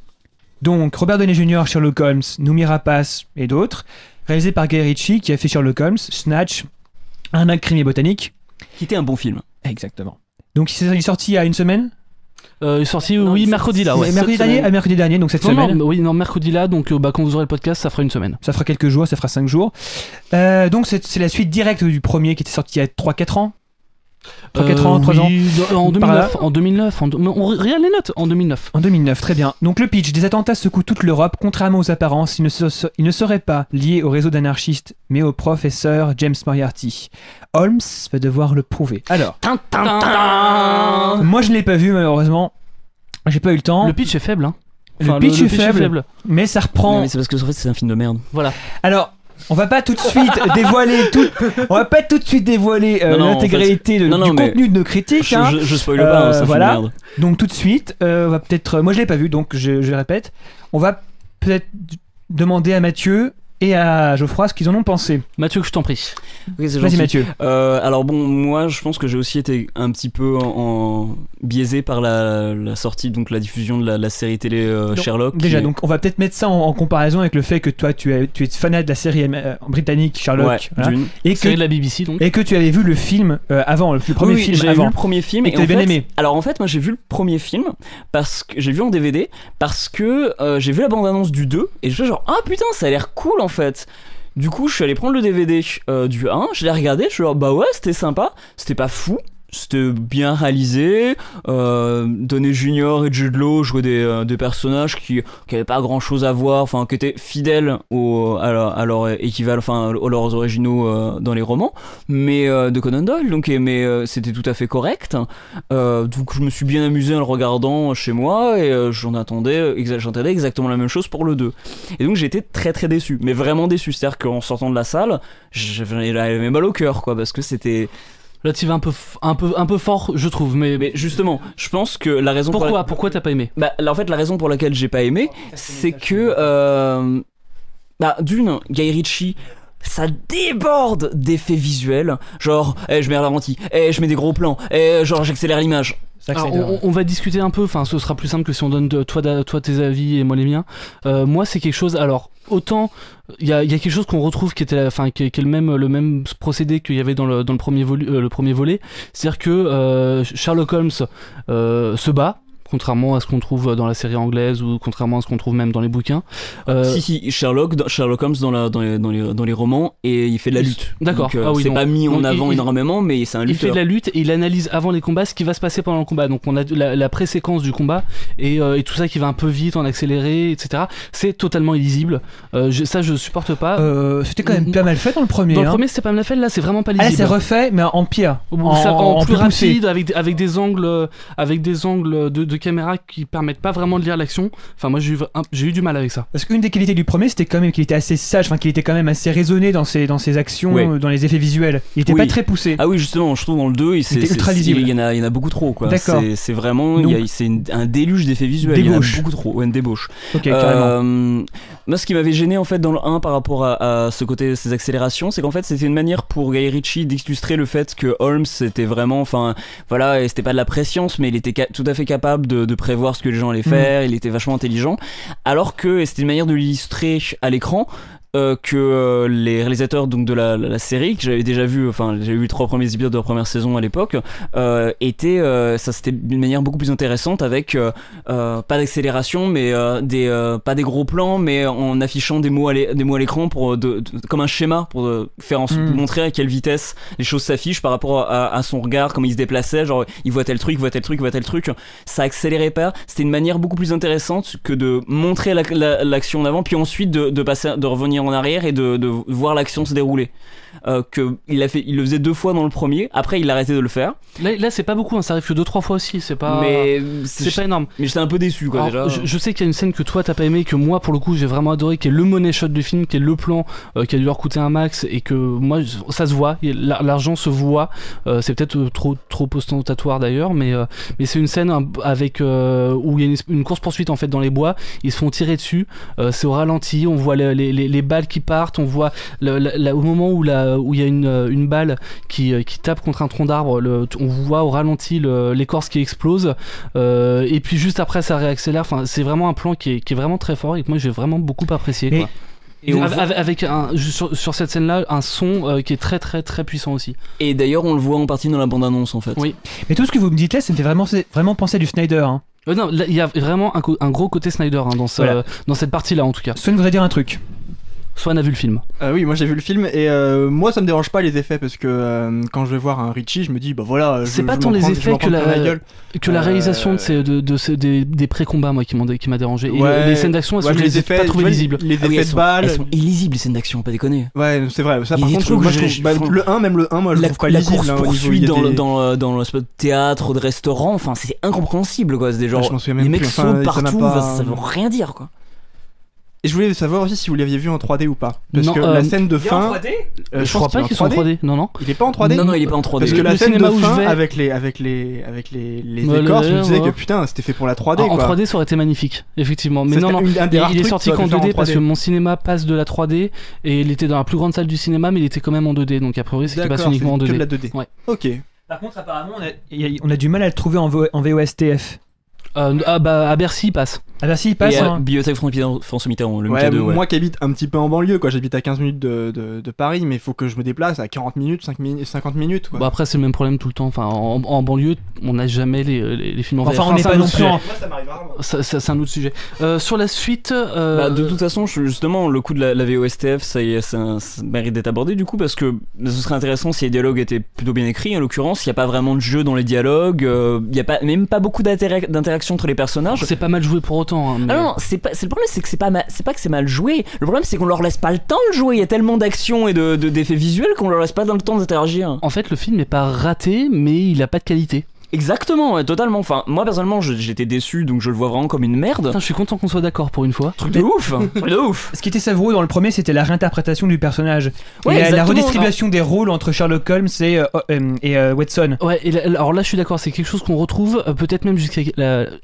donc Robert Downey Jr., Sherlock Holmes, Noomi Rapace et d'autres, réalisé par Guy Ritchie qui a fait Sherlock Holmes, Snatch, Un acte crime et botanique. Qui était un bon film. Exactement. Donc il est sorti il y a une semaine. Il est sorti mercredi là. Ouais. Mercredi dernier, donc cette semaine. Non, mercredi là, donc quand vous aurez le podcast, ça fera une semaine. Ça fera quelques jours, ça fera 5 jours. Donc c'est la suite directe du premier qui était sorti il y a 3-4 ans. 3 ans. En 2009. Regarde les notes, en 2009. En 2009, très bien. Donc le pitch, des attentats secouent toute l'Europe. Contrairement aux apparences, il ne serait pas lié au réseau d'anarchistes, mais au professeur James Moriarty. Holmes va devoir le prouver. Alors, moi je ne l'ai pas vu malheureusement. J'ai pas eu le temps. Le pitch est faible, hein. Le pitch est faible, mais ça reprend. Non, mais c'est parce que en fait c'est un film de merde. Voilà. Alors, on va pas tout de suite dévoiler l'intégralité du contenu de nos critiques. Je spoil pas, c'est un film de merde. Donc tout de suite, on va peut-être. Moi je l'ai pas vu, donc je répète. On va peut-être demander à Mathieu et à Geoffroy ce qu'ils en ont pensé. Mathieu, que je t'en prie. Okay, vas-y Mathieu. Alors bon, moi je pense que j'ai aussi été un petit peu biaisé par la sortie, donc la diffusion de la série télé Sherlock. Déjà, donc on va peut-être mettre ça en comparaison avec le fait que toi tu es fanat de la série britannique Sherlock, ouais, voilà, série de la BBC donc. Et que tu avais vu le film avant, le premier film j'avais avant. Vu le premier film et que tu as bien aimé. Alors en fait, moi j'ai vu le premier film parce que j'ai vu en DVD parce que j'ai vu la bande-annonce du 2 et je suis genre putain, ça a l'air cool en fait. Du coup, je suis allé prendre le DVD du 1, je l'ai regardé, je suis genre bah ouais, c'était sympa, c'était pas fou, c'était bien réalisé. Downey Jr. et Jude Law jouaient des personnages qui avaient pas grand chose à voir, enfin qui étaient fidèles à leur équivalent, enfin à leurs originaux dans les romans, mais de Conan Doyle. Donc, mais c'était tout à fait correct. Donc je me suis bien amusé en le regardant chez moi et j'entendais exactement la même chose pour le 2. Et donc j'ai été très très déçu, mais vraiment déçu. C'est-à-dire qu'en sortant de la salle, j'avais mal au cœur, quoi, parce que c'était. Là, tu vas un peu fort, je trouve. Mais justement, je pense que la raison. Pourquoi t'as pas aimé ? En fait, la raison pour laquelle j'ai pas aimé, c'est que d'une, Guy Ritchie. Ça déborde d'effets visuels, genre je mets un ralenti, je mets des gros plans, genre j'accélère l'image. Alors, on va discuter un peu, enfin ce sera plus simple que si on donne toi tes avis et moi les miens. Moi c'est quelque chose, alors autant il y a quelque chose qu'on retrouve qui était qui est le même procédé qu'il y avait dans le premier volet, c'est-à-dire que Sherlock Holmes se bat. Contrairement à ce qu'on trouve dans la série anglaise ou contrairement à ce qu'on trouve même dans les bouquins. Si, Sherlock Holmes dans les romans, et il fait de la lutte. D'accord. Donc, c'est pas mis en avant énormément, mais c'est un lutteur. Il fait de la lutte et il analyse avant les combats ce qui va se passer pendant le combat. Donc on a la pré-séquence du combat et tout ça qui va un peu vite, en accéléré, etc. C'est totalement illisible. Ça je supporte pas. C'était quand même pas mal fait dans le premier. Dans le premier c'était pas mal fait, là c'est vraiment pas lisible. Là c'est refait mais en pire. En plus rapide, avec des angles de caméra qui permettent pas vraiment de lire l'action. Enfin moi j'ai eu du mal avec ça. Parce qu'une des qualités du premier c'était quand même qu'il était assez sage, qu'il était quand même assez raisonné dans ses actions, ouais. Dans les effets visuels. Il était pas très poussé. Ah oui justement, je trouve dans le 2 c'était ultra lisible. Il y en a beaucoup trop, quoi. D'accord. C'est vraiment c'est un déluge d'effets visuels. Débauche. Il y en a beaucoup trop. Ouais, une débauche. Ok, carrément. Moi ce qui m'avait gêné en fait dans le 1 par rapport à ce côté, ces accélérations, c'est qu'en fait c'était une manière pour Guy Ritchie d'illustrer le fait que Holmes était vraiment, et c'était pas de la préscience, mais il était tout à fait capable de prévoir ce que les gens allaient faire, il était vachement intelligent, alors que c'était une manière de l'illustrer à l'écran que les réalisateurs donc de la série que j'avais déjà vu, j'ai vu les 3 premiers épisodes de la première saison à l'époque, c'était d'une manière beaucoup plus intéressante avec pas d'accélération mais pas des gros plans mais en affichant des mots à l'écran comme un schéma pour faire montrer à quelle vitesse les choses s'affichent par rapport à son regard, comment il se déplaçait, genre il voit tel truc, ça accélérait pas, c'était une manière beaucoup plus intéressante que de montrer l'action en avant puis ensuite de revenir en arrière et de voir l'action se dérouler. Il le faisait 2 fois dans le premier, après il a arrêté de le faire. Là c'est pas beaucoup, ça arrive que 2-3 fois aussi, c'est pas énorme. Mais j'étais un peu déçu, quoi. Alors, déjà. Je sais qu'il y a une scène que toi t'as pas aimé, que moi pour le coup j'ai vraiment adoré, qui est le money shot du film, qui est le plan qui a dû leur coûter un max et que moi ça se voit, l'argent se voit, c'est peut-être trop ostentatoire d'ailleurs, mais c'est une scène avec où il y a une course poursuite en fait dans les bois, ils se font tirer dessus, c'est au ralenti, on voit les balles qui partent, on voit au moment où il y a une balle qui tape contre un tronc d'arbre, on voit au ralenti l'écorce qui explose, et puis juste après ça réaccélère. C'est vraiment un plan qui est vraiment très fort et que moi j'ai vraiment beaucoup apprécié, quoi. Et avec sur cette scène-là un son qui est très très très puissant aussi. Et d'ailleurs on le voit en partie dans la bande-annonce en fait. Oui. Mais tout ce que vous me dites là, ça me fait vraiment penser à du Snyder. Hein. Non, il y a vraiment un gros côté Snyder dans cette partie-là en tout cas. Swan voudrait dire un truc. Swan a vu le film. Oui, moi j'ai vu le film et moi ça me dérange pas les effets parce que quand je vais voir un Ritchie, je me dis c'est pas tant les effets que la réalisation des pré-combats moi qui m'a dérangé. Ouais, et les scènes d'action, je les ai pas trouvées lisibles. Les effets de balles, elles sont illisibles, les scènes d'action, pas déconner. Ouais, c'est vrai. Ça par contre, moi je trouve le 1 moi je trouve pas lisible. La course poursuite dans le spot de théâtre, de restaurant, c'est incompréhensible, quoi. C'est des genres, les mecs sautent partout, ça veut rien dire, quoi. Et je voulais savoir aussi si vous l'aviez vu en 3D ou pas. Parce que la scène de fin. Je crois pas qu'ils sont en 3D. Non. Il est pas en 3D. Non, il est pas en 3D. Parce que la scène de fin avec les écorces, je me disais que putain, c'était fait pour la 3D. En 3D, ça aurait été magnifique, effectivement. Mais non, il est sorti qu'en 2D parce que mon cinéma passe de la 3D et il était dans la plus grande salle du cinéma, mais il était quand même en 2D. Donc a priori, c'est qu'il passe uniquement en 2D. Que de la 2D. Ouais. Ok. Par contre, apparemment, on a du mal à le trouver en VOSTF. À Bercy, il passe. Ah bah si, il passe. Et Hein. Bibliothèque François Mitterrand, le Ouais, MK2, ouais. moi qui habite un petit peu en banlieue, quoi, j'habite à 15 minutes de Paris, mais il faut que je me déplace à 40 minutes, 50 minutes. Quoi. Bon, après, c'est le même problème tout le temps. Enfin, en banlieue, on n'a jamais les films en VF. Enfin, on n'est pas non plus en. Moi, ça m'arrive rarement. C'est un autre sujet. Sur la suite. Bah, de toute façon, justement, le coup de la VOSTF, ça mérite d'être abordé du coup, parce que ce serait intéressant si les dialogues étaient plutôt bien écrits. En l'occurrence, il n'y a pas vraiment de jeu dans les dialogues, il n'y a même pas beaucoup d'interaction entre les personnages. C'est pas mal joué pour autant. Hein, mais... Ah non, c'est le problème, c'est que c'est pas que c'est mal joué. Le problème, c'est qu'on leur laisse pas le temps de jouer. Il y a tellement d'action et d'effets visuels qu'on leur laisse pas le temps d'interagir. En fait, le film est pas raté, mais il a pas de qualité. Exactement, ouais, totalement. Enfin, moi personnellement, j'étais déçu, donc je le vois vraiment comme une merde. Putain, je suis content qu'on soit d'accord pour une fois. Truc de ouf, truc de ouf. Ce qui était savoureux dans le premier, c'était la réinterprétation du personnage. Ouais, et la exactement. redistribution des rôles entre Sherlock Holmes et Watson. Ouais, alors là je suis d'accord, c'est quelque chose qu'on retrouve peut-être même jusqu'à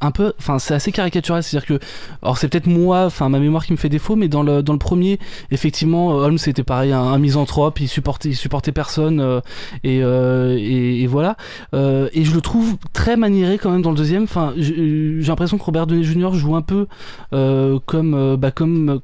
un peu, enfin c'est assez caricatural, c'est-à-dire que, alors c'est peut-être moi, enfin ma mémoire qui me fait défaut, mais dans le premier, effectivement, Holmes c'était pareil, un misanthrope, il supportait personne, et voilà, et je le trouve très maniéré quand même dans le deuxième. Enfin, j'ai l'impression que Robert Downey Jr. joue un peu comme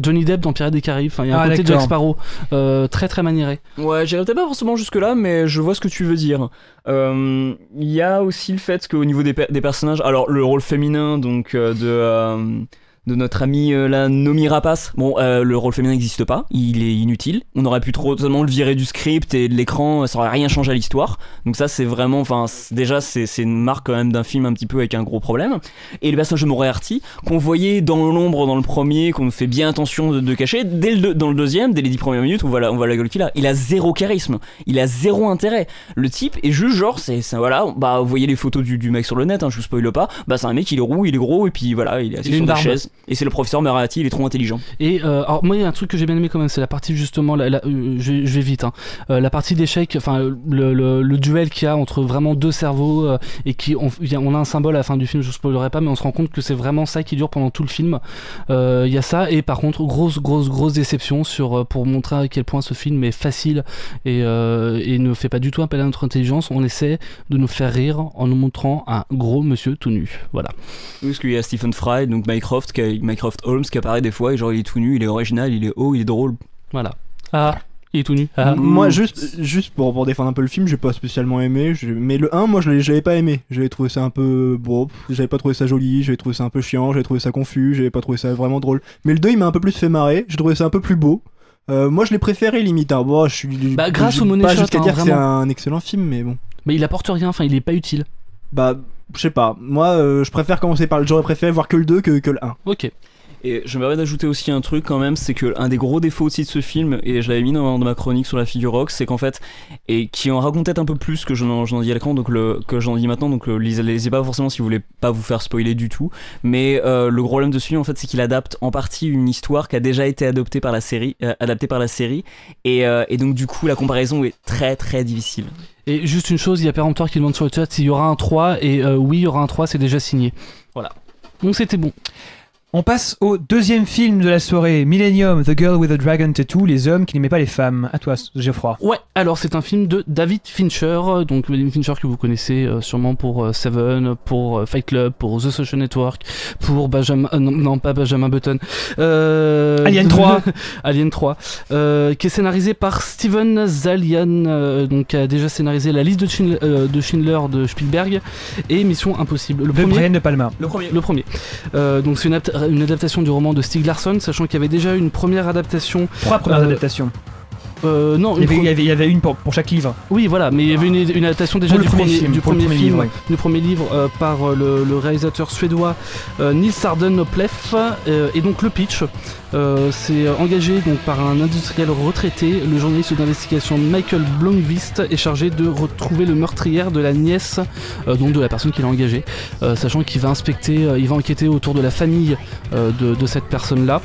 Johnny Depp dans Pirates des Caraïbes. Enfin, il y a un côté de Jack Sparrow très très maniéré. Ouais, j'irai peut-être pas forcément jusque là, mais je vois ce que tu veux dire. Il y a aussi le fait qu'au niveau des personnages, alors le rôle féminin donc de notre ami la Noomi Rapace. Bon, le rôle féminin n'existe pas, il est inutile. On aurait pu totalement le virer du script et de l'écran, ça aurait rien changé à l'histoire. Donc ça, c'est vraiment, enfin, déjà, c'est une marque quand même d'un film un petit peu avec un gros problème. Et le personnage de Moriarty, qu'on voyait dans l'ombre dans le premier, qu'on fait bien attention de cacher, dans le deuxième, dès les 10 premières minutes, on voit la gueule qu'il a. Il a zéro charisme, il a zéro intérêt. Le type est juste genre, c'est voilà, bah, vous voyez les photos du mec sur le net, hein, je vous spoil pas, bah, c'est un mec, il est roux, il est gros, et puis voilà, il est assis sur une chaise. Et c'est le professeur Moriarty, il est trop intelligent. Et alors moi il y a un truc que j'ai bien aimé quand même, c'est la partie justement, je vais vite, hein, la partie d'échec, enfin le duel qu'il y a entre vraiment deux cerveaux et on a un symbole à la fin du film, je spoilerai pas, mais on se rend compte que c'est vraiment ça qui dure pendant tout le film. Il y a ça, et par contre grosse déception pour montrer à quel point ce film est facile et ne fait pas du tout appel à notre intelligence. On essaie de nous faire rire en nous montrant un gros monsieur tout nu, voilà. Oui, parce qu'il y a Stephen Fry, donc Mycroft Holmes qui apparaît des fois et genre il est tout nu, il est original, il est haut, il est drôle. Voilà. Ah, il est tout nu. Ah. Moi juste pour défendre un peu le film, j'ai pas spécialement aimé, mais le 1 moi j'avais pas aimé. J'avais trouvé ça un peu bon, j'avais pas trouvé ça joli, j'avais trouvé ça un peu chiant, j'avais trouvé ça confus, j'avais pas trouvé ça vraiment drôle. Mais le 2 il m'a un peu plus fait marrer, j'ai trouvé ça un peu plus beau. Moi je l'ai préféré limite. Hein. Bon, grâce au money pas shot, jusqu'à dire que c'est vraiment. un excellent film, mais bon. Mais il apporte rien, enfin il est pas utile. Bah je sais pas, moi je préfère commencer par j'aurais préféré voir que le 2 que le 1. Ok. Et je me permets d'ajouter aussi un truc quand même, c'est que un des gros défauts aussi de ce film, et je l'avais mis dans ma chronique sur la fille du rock, c'est qu'en fait, et qui en raconte peut-être un peu plus que j'en dis à l'écran, donc que j'en dis maintenant, donc lisez pas forcément si vous voulez pas vous faire spoiler du tout, mais le gros problème de ce film en fait, c'est qu'il adapte en partie une histoire qui a déjà été adaptée par la série, et donc du coup la comparaison est très très difficile. Et juste une chose, il y a Péremptoire qui demande sur le chat s'il y aura un 3, et oui il y aura un 3, c'est déjà signé. Voilà. Donc c'était bon. On passe au deuxième film de la soirée, Millennium, The Girl with a Dragon Tattoo, les hommes qui n'aimaient pas les femmes. À toi, Geoffroy. Ouais, alors c'est un film de David Fincher, donc David Fincher que vous connaissez sûrement pour Seven, pour Fight Club, pour The Social Network, pour non pas Benjamin Button, Alien 3, Alien 3, qui est scénarisé par Steven Zaillian, donc qui a déjà scénarisé La Liste de Schindler de Spielberg et Mission Impossible. Le Brian De Palma. Le premier. Donc c'est une adaptation du roman de Stieg Larsson, sachant qu'il y avait déjà une première adaptation. 3 premières adaptations. Non, il y avait une pour chaque livre. Oui, voilà, mais il y avait une adaptation déjà du premier livre par le réalisateur suédois Nils Arden Pleff, et donc le pitch. C'est engagé donc par un industriel retraité. Le journaliste d'investigation Michael Blomqvist est chargé de retrouver le meurtrière de la nièce donc de la personne qu'il a engagée, sachant qu'il va enquêter autour de la famille de cette personne-là.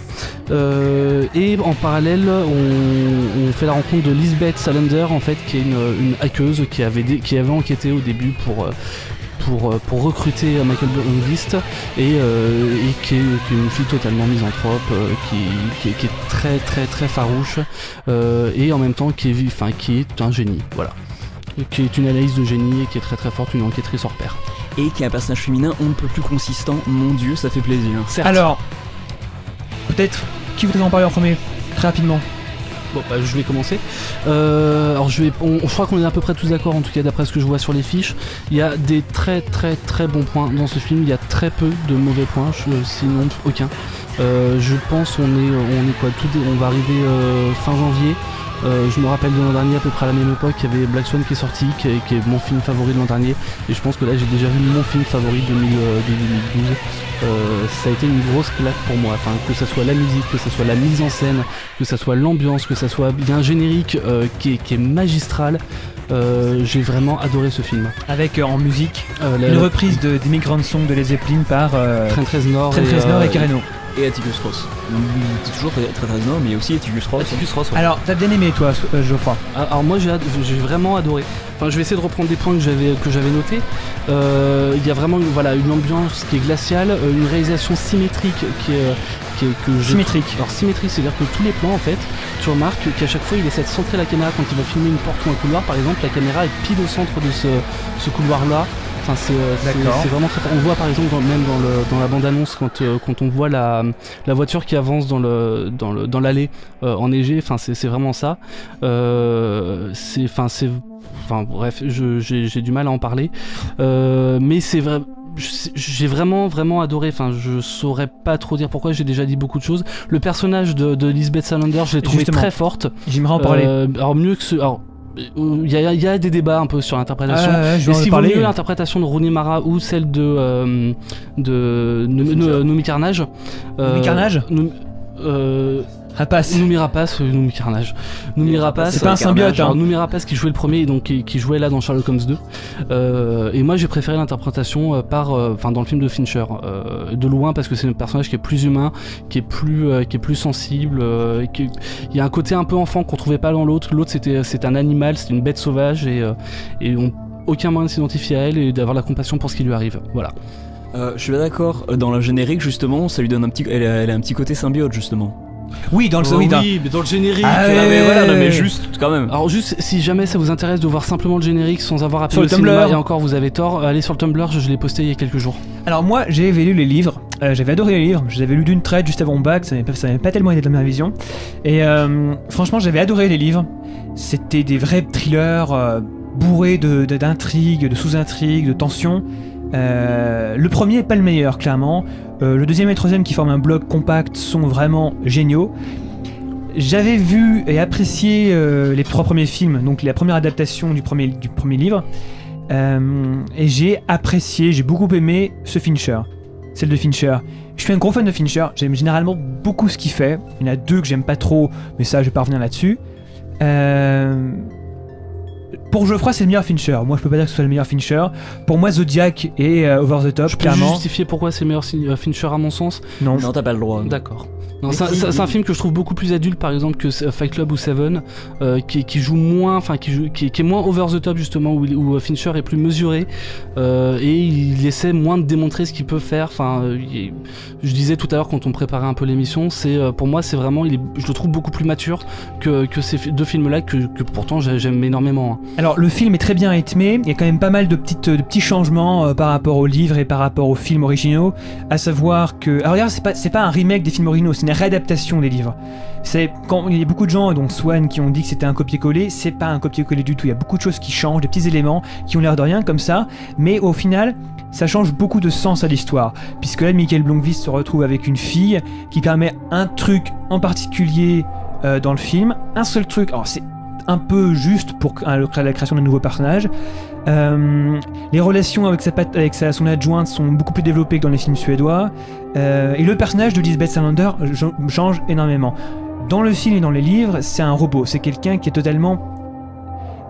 Et en parallèle, on fait la rencontre de Lisbeth Salander, en fait, qui est une hackeuse qui avait enquêté au début pour recruter Michael Blomqvist et qui est une fille totalement misanthrope, qui est très très très farouche, et en même temps qui est un génie, voilà, qui est une analyse de génie et qui est très très forte, une enquêtrice hors pair. et qui est un personnage féminin on ne peut plus consistant. Mon Dieu, ça fait plaisir. Certes. Alors, peut-être, qui voudrait en parler en premier? Très rapidement. Bon, bah, je vais commencer. Alors je crois qu'on est à peu près tous d'accord, en tout cas d'après ce que je vois sur les fiches. Il y a des très très très bons points dans ce film. Il y a très peu de mauvais points, sinon aucun. Je pense on est quoi, on va arriver fin janvier. Je me rappelle de l'an dernier, à peu près à la même époque, il y avait Black Swan qui est sorti, qui est mon film favori de l'an dernier. Et je pense que là j'ai déjà vu mon film favori de 2012. Ça a été une grosse claque pour moi, enfin, que ça soit la musique, que ça soit la mise en scène, que ça soit l'ambiance, que ça soit... Il y a un générique qui est magistral. J'ai vraiment adoré ce film. Avec en musique une reprise d'Immigrant Song de Led Zeppelin par Trent Reznor et Carreno. Et Atticus Ross. C'est toujours très non, mais aussi Atticus Ross. Ouais. Alors, t'as bien aimé toi, Geoffroy? Alors moi j'ai vraiment adoré. Enfin, je vais essayer de reprendre des points que j'avais notés. Il y a vraiment une ambiance qui est glaciale, une réalisation symétrique symétrique. Alors symétrique, c'est-à-dire que tous les plans en fait, tu remarques qu'à chaque fois il essaie de centrer la caméra quand il va filmer une porte ou un couloir par exemple, la caméra est pile au centre de ce couloir-là. Enfin, c'est vraiment très... On voit par exemple dans la bande-annonce quand on voit la voiture qui avance dans l'allée enneigée. Enfin, c'est vraiment ça. Bref, j'ai du mal à en parler. Mais c'est vrai. J'ai vraiment adoré, enfin je saurais pas trop dire pourquoi, j'ai déjà dit beaucoup de choses. Le personnage de Lisbeth Salander, je l'ai trouvé très forte. J'aimerais en parler. Alors mieux que il y a des débats un peu sur l'interprétation. Est-ce qu'il vaut mieux l'interprétation de Rooney Mara ou celle de Noomi Carnage? Noomi Carnage Rapace. Noomi Carnage. Noomi Rapace. C'est pas un symbiote. Noomi Rapace qui jouait le premier et donc qui jouait là dans Sherlock Holmes 2. Et moi j'ai préféré l'interprétation dans le film de Fincher. De loin parce que c'est un personnage qui est plus humain, qui est plus sensible. Il y a un côté un peu enfant qu'on trouvait pas dans l'autre. L'autre c'est un animal, c'est une bête sauvage et aucun moyen de s'identifier à elle et d'avoir la compassion pour ce qui lui arrive. Voilà. Je suis d'accord. Dans le générique justement, ça lui donne elle a un petit côté symbiote justement. Oui, mais dans le générique. Mais juste quand même. Alors juste, si jamais ça vous intéresse de voir simplement le générique sans avoir appelé le cinéma, et encore vous avez tort, allez sur le Tumblr, je l'ai posté il y a quelques jours. Alors moi, j'avais lu les livres, j'avais adoré les livres, je les avais lus d'une traite juste avant mon bac, ça n'avait pas tellement été de ma vision. Et franchement, j'avais adoré les livres. C'était des vrais thrillers bourrés d'intrigues, de sous-intrigues, de tensions. Le premier est pas le meilleur, clairement. Le deuxième et le troisième qui forment un bloc compact sont vraiment géniaux. J'avais vu et apprécié les trois premiers films, donc la première adaptation du premier livre, et j'ai beaucoup aimé celle de Fincher. Je suis un gros fan de Fincher, j'aime généralement beaucoup ce qu'il fait. Il y en a deux que j'aime pas trop, mais ça je vais pas revenir là-dessus. Pour Geoffroy, c'est le meilleur Fincher. Moi, je peux pas dire que ce soit le meilleur Fincher. Pour moi, Zodiac est over the top, je peux clairement. Justifier pourquoi c'est le meilleur Fincher à mon sens? Non, t'as pas le droit. D'accord. Non, c'est un film que je trouve beaucoup plus adulte, par exemple, que Fight Club ou Seven, qui joue moins, enfin qui est moins over the top justement, où Fincher est plus mesuré et il essaie moins de démontrer ce qu'il peut faire. Enfin, je disais tout à l'heure quand on préparait un peu l'émission, pour moi c'est vraiment, je le trouve beaucoup plus mature que ces deux films-là que pourtant j'aime énormément. Hein. Alors le film est très bien rythmé, il y a quand même pas mal de petits changements par rapport au livre et par rapport aux films originaux, à savoir que, alors regarde, c'est pas un remake des films originaux, c'est une réadaptation des livres. Quand il y a beaucoup de gens, dont Swan, qui ont dit que c'était un copier-coller, c'est pas un copier-coller du tout, il y a beaucoup de choses qui changent, des petits éléments qui ont l'air de rien comme ça, mais au final ça change beaucoup de sens à l'histoire, puisque là Michael Blomqvist se retrouve avec une fille qui permet un truc en particulier dans le film, un seul truc, alors c'est un peu juste pour la création d'un nouveau personnage. Les relations avec son adjointe sont beaucoup plus développées que dans les films suédois, et le personnage de Lisbeth Salander change énormément. Dans le film et dans les livres, c'est un robot, c'est quelqu'un qui est totalement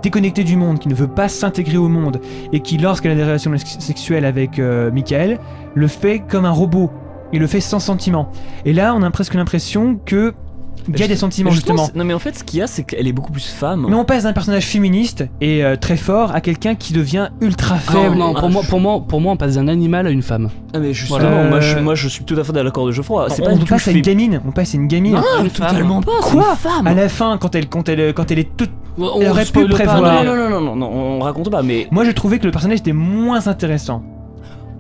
déconnecté du monde, qui ne veut pas s'intégrer au monde, et qui, lorsqu'elle a des relations sexuelles avec Michael, le fait comme un robot, il le fait sans sentiment. Et là, on a presque l'impression que il y a des sentiments justement. Non mais en fait ce qu'il y a c'est qu'elle est beaucoup plus femme. Mais on passe d'un personnage féministe et très fort à quelqu'un qui devient ultra faible. Non, pour moi on passe d'un animal à une femme. Ah mais justement moi je suis tout à fait d'accord de Geoffroy. C'est on passe à une gamine. On passe à une gamine. Non, totalement pas. Quoi? Une femme. À la fin quand elle est toute, elle aurait pu prévoir. Non, on raconte pas mais moi je trouvais que le personnage était moins intéressant.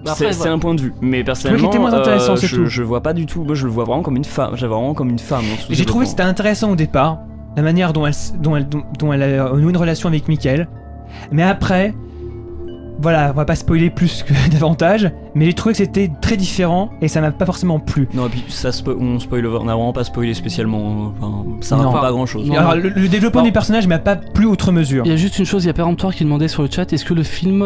Après, c'est un point de vue, mais qui personnellement, était moins intéressant, c'est tout. je vois pas du tout. Moi, je le vois vraiment comme une femme. J'avais vraiment comme une femme. dans tout ce J'ai trouvé que développement. c'était intéressant au départ, la manière dont elle a noué une relation avec Michael. Mais après, voilà, on va pas spoiler plus que davantage, mais j'ai trouvé que c'était très différent et ça m'a pas forcément plu. Non, et puis on a vraiment pas spoilé spécialement. Enfin, ça Non. raconte pas grand chose. Non. Alors, le développement Non. des personnages m'a pas plu outre mesure. Il y a juste une chose, il y a Péremptoire qui demandait sur le chat, est-ce que le film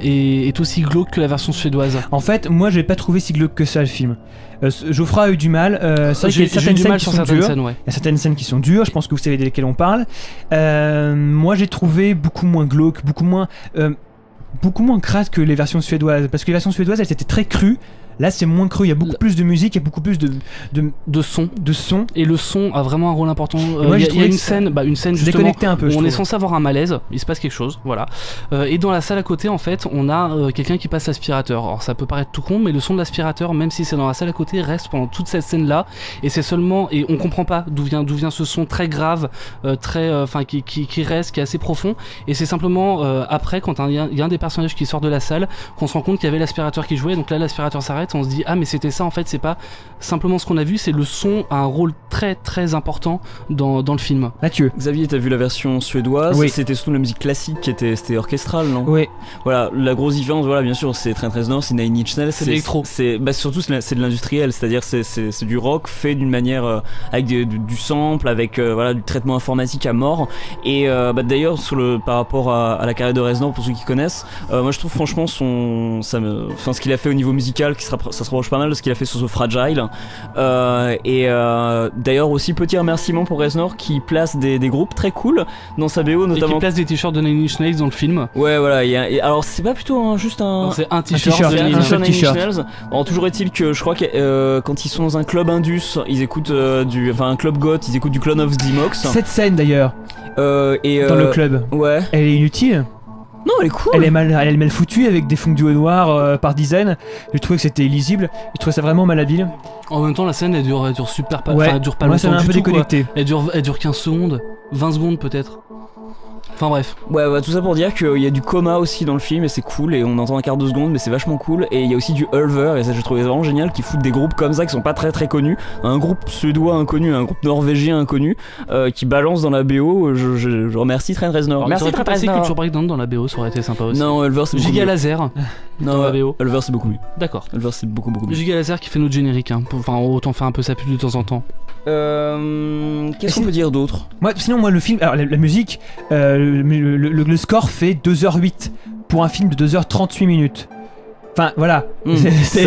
est aussi glauque que la version suédoise? En fait, moi, j'ai pas trouvé si glauque que ça le film. Geoffroy a eu du mal. C'est vrai qu'il y a J'ai eu certaines du scènes mal qui sur sont certaines dures. scènes, ouais. Il y a certaines scènes qui sont dures, je pense que vous savez desquelles on parle. Moi j'ai trouvé beaucoup moins glauque, beaucoup moins crade que les versions suédoises. Parce que les versions suédoises elles étaient très crues. Là c'est moins cru, il y a beaucoup plus de musique, il y a beaucoup plus de son. son. Et le son a vraiment un rôle important. moi, Il j'ai y a trouvé une que scène, une scène Je justement déconnectais un peu, où je on est trouve. censé avoir un malaise, il se passe quelque chose, voilà. Et dans la salle à côté, en fait, on a quelqu'un qui passe l'aspirateur. Alors ça peut paraître tout con, mais le son de l'aspirateur, même si c'est dans la salle à côté, reste pendant toute cette scène-là. Et c'est seulement, et on comprend pas d'où vient ce son très grave, qui reste, qui est assez profond. Et c'est simplement après, quand il y a un des personnages qui sort de la salle, qu'on se rend compte qu'il y avait l'aspirateur qui jouait. Donc là, l'aspirateur s'arrête, on se dit ah mais c'était ça en fait, c'est pas simplement ce qu'on a vu, c'est le son a un rôle très très important dans le film. Mathieu. Xavier, t'as vu la version suédoise? Oui. C'était surtout la musique classique c'était orchestral, non? Oui. Voilà, la grosse différence, voilà, bien sûr, c'est Trent Reznor, c'est Nine Inch Nails, C'est de l'électro. Surtout c'est de l'industriel, c'est-à-dire c'est du rock fait d'une manière avec du sample, avec voilà du traitement informatique à mort. Et d'ailleurs par rapport à la carrière de Reznor, pour ceux qui connaissent, moi je trouve franchement ce qu'il a fait au niveau musical, ça se rapproche pas mal de ce qu'il a fait sur The Fragile. D'ailleurs aussi petit remerciement pour Reznor qui place des groupes très cool dans sa BO, Et qui notamment. place des t-shirts de Nine Inch Nails dans le film. Ouais, voilà. Alors c'est pas plutôt juste un. Non, c'est un t-shirt. t-shirt, de Nine un Inch seul Nails. t-shirt. Alors toujours est-il que je crois que quand ils sont dans un club indus, ils écoutent un club goth, ils écoutent du Clone of the Mox. Cette scène d'ailleurs, Dans dans le club, Ouais. elle est inutile. Non, elle est cool. Elle est mal foutue avec des fonds duo noirs par dizaines. J'ai trouvé que c'était illisible. J'ai trouvé ça vraiment malhabile. En même temps, la scène elle dure super pas, Ouais. enfin, elle dure pas Moi longtemps ça m'a un du peu tout, quoi. déconnecté. Elle dure 15 secondes, 20 secondes peut-être. Enfin bref. Ouais, tout ça pour dire qu'il y a du coma aussi dans le film et c'est cool et on entend un quart de seconde mais c'est vachement cool. Et il y a aussi du Ulver et ça je trouvais vraiment génial qui foutent des groupes comme ça qui sont pas très très connus. Un groupe suédois inconnu, un groupe norvégien inconnu qui balance dans la BO. Je remercie Trent Reznor. Merci Trent passer Reznor. Culture Breakdown dans la BO, ça aurait été sympa aussi. Non, Ulver c'est beaucoup Giga mieux. Laser dans Non, la BO. Ulver c'est beaucoup mieux. D'accord. Ulver c'est beaucoup mieux. Giga Laser qui fait notre générique, hein. Enfin, autant faire un peu sa pub de temps en temps. Qu'est-ce qu'on peut dire d'autre? Sinon, le film, alors la musique, le score fait 2h08 pour un film de 2h38 minutes. Enfin voilà, c'est